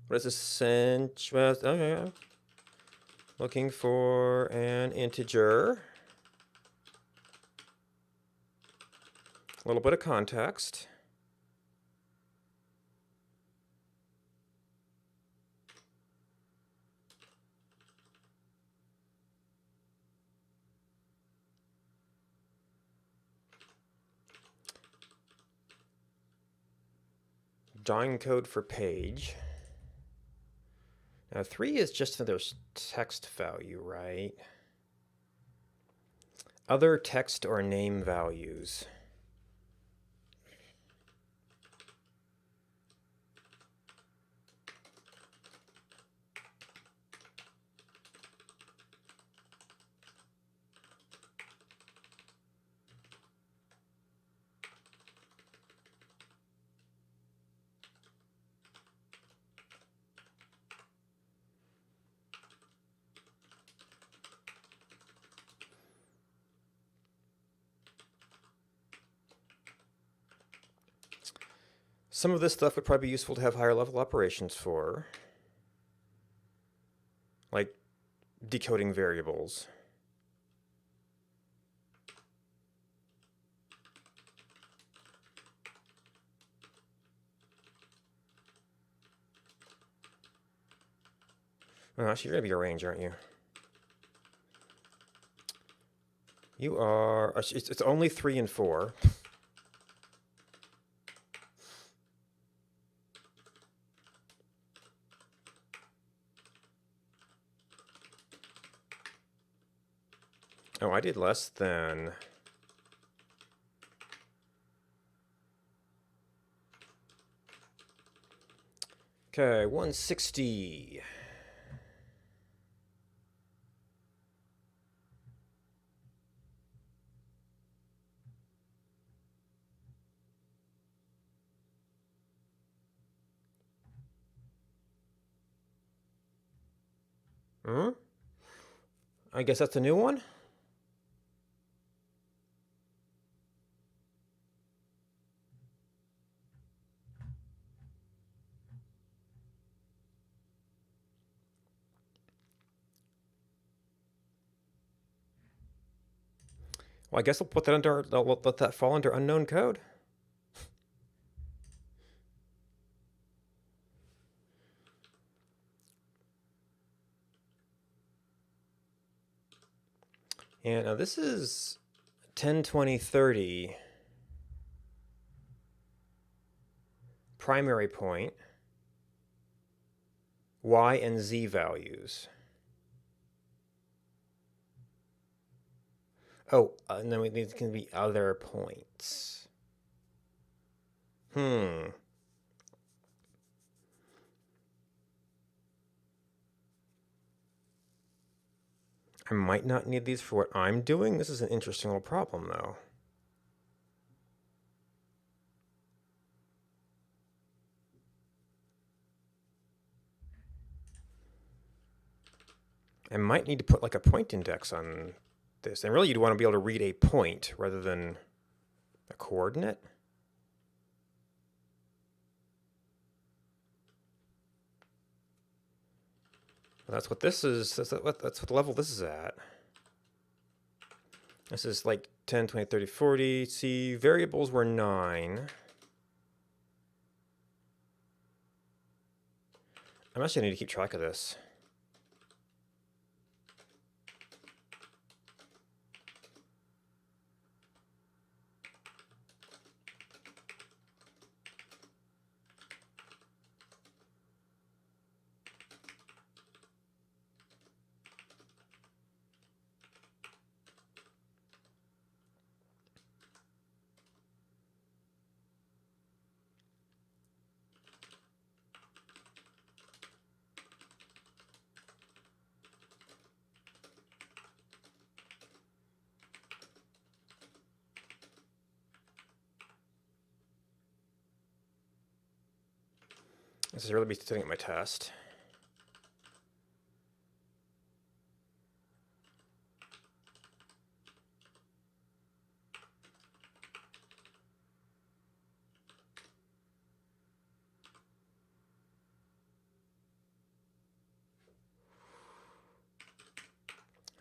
What is this? Okay. Looking for an integer. A little bit of context. Drawing code for page. Now 3 is just another text value, right? Other text or name values. Some of this stuff would probably be useful to have higher level operations for, like decoding variables. Oh, actually, you're going to be a range, aren't you? You are... It's only 3 and 4. Oh, I did less than... Okay, 160. Hmm? I guess that's a new one? Well, I guess I'll put that under... I'll let that fall under unknown code. And now this is 10, 20, 30. Primary point. Y and Z values. Oh, and then these can be other points. I might not need these for what I'm doing. This is an interesting little problem, though. I might need to put like a point index on this. And really, you'd want to be able to read a point rather than a coordinate. Well, that's what this is. That's what level this is at. This is like 10, 20, 30, 40. See, variables were 9. I'm actually going to need to keep track of this. This is really be sitting at my test.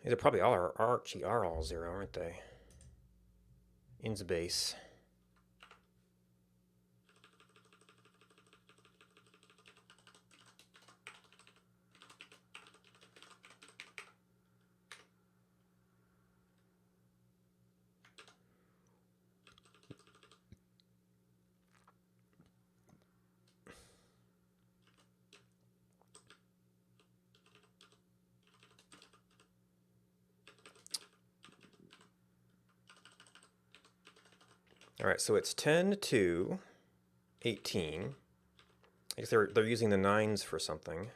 These are probably actually are all 0, aren't they? In the base. All right, so it's 10 to 18. I guess they're using the 9s for something.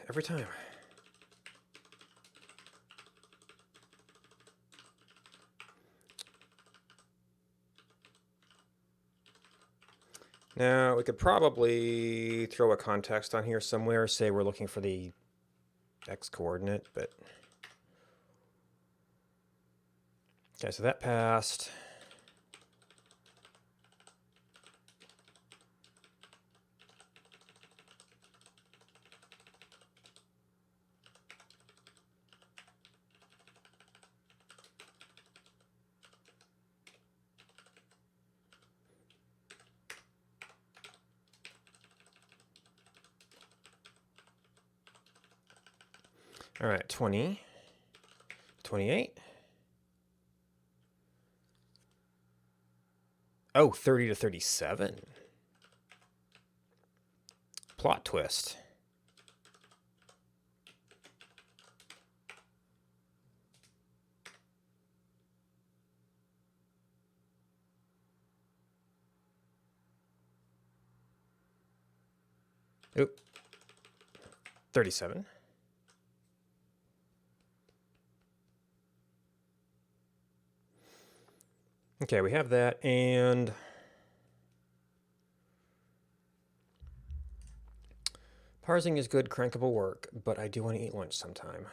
Every time. Now, we could probably throw a context on here somewhere, say we're looking for the x coordinate, but... Okay, so that passed. All right, 20, 28. Oh, 30 to 37. Plot twist. Oop. 37. Okay, we have that, and parsing is good, crankable work, but I do want to eat lunch sometime.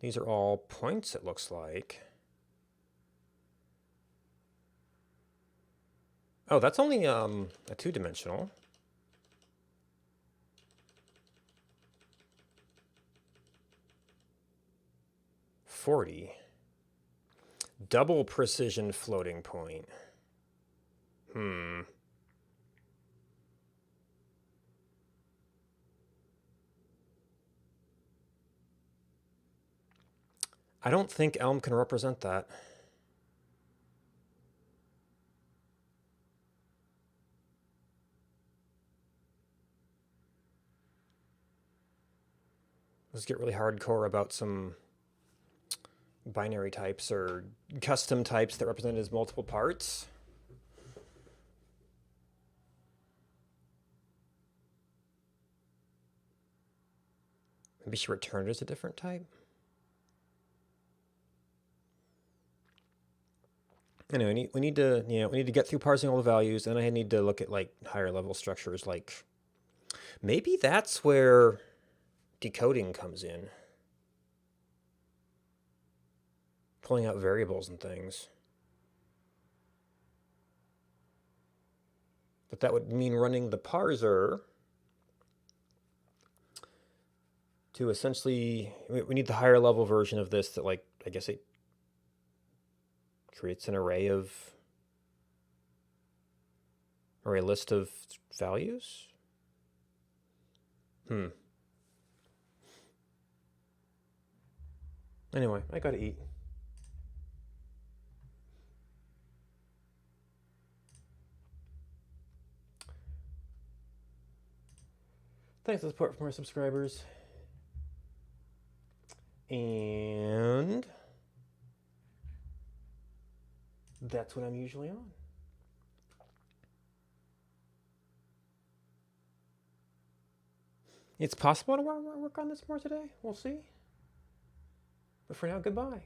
These are all points, it looks like. Oh, that's only a 2-dimensional. $40. Double precision floating point. I don't think Elm can represent that. Let's get really hardcore about some binary types or custom types that represent as multiple parts. Maybe she returned as a different type. Anyway, we need to, we need to get through parsing all the values, and I need to look at like higher level structures. Like maybe that's where decoding comes in, pulling out variables and things. But that would mean running the parser to essentially, we need the higher level version of this that, like, I guess it creates an array or a list of values. Anyway, I gotta eat. Thanks for the support from our subscribers. And that's what I'm usually on. It's possible to work on this more today. We'll see. But for now, goodbye.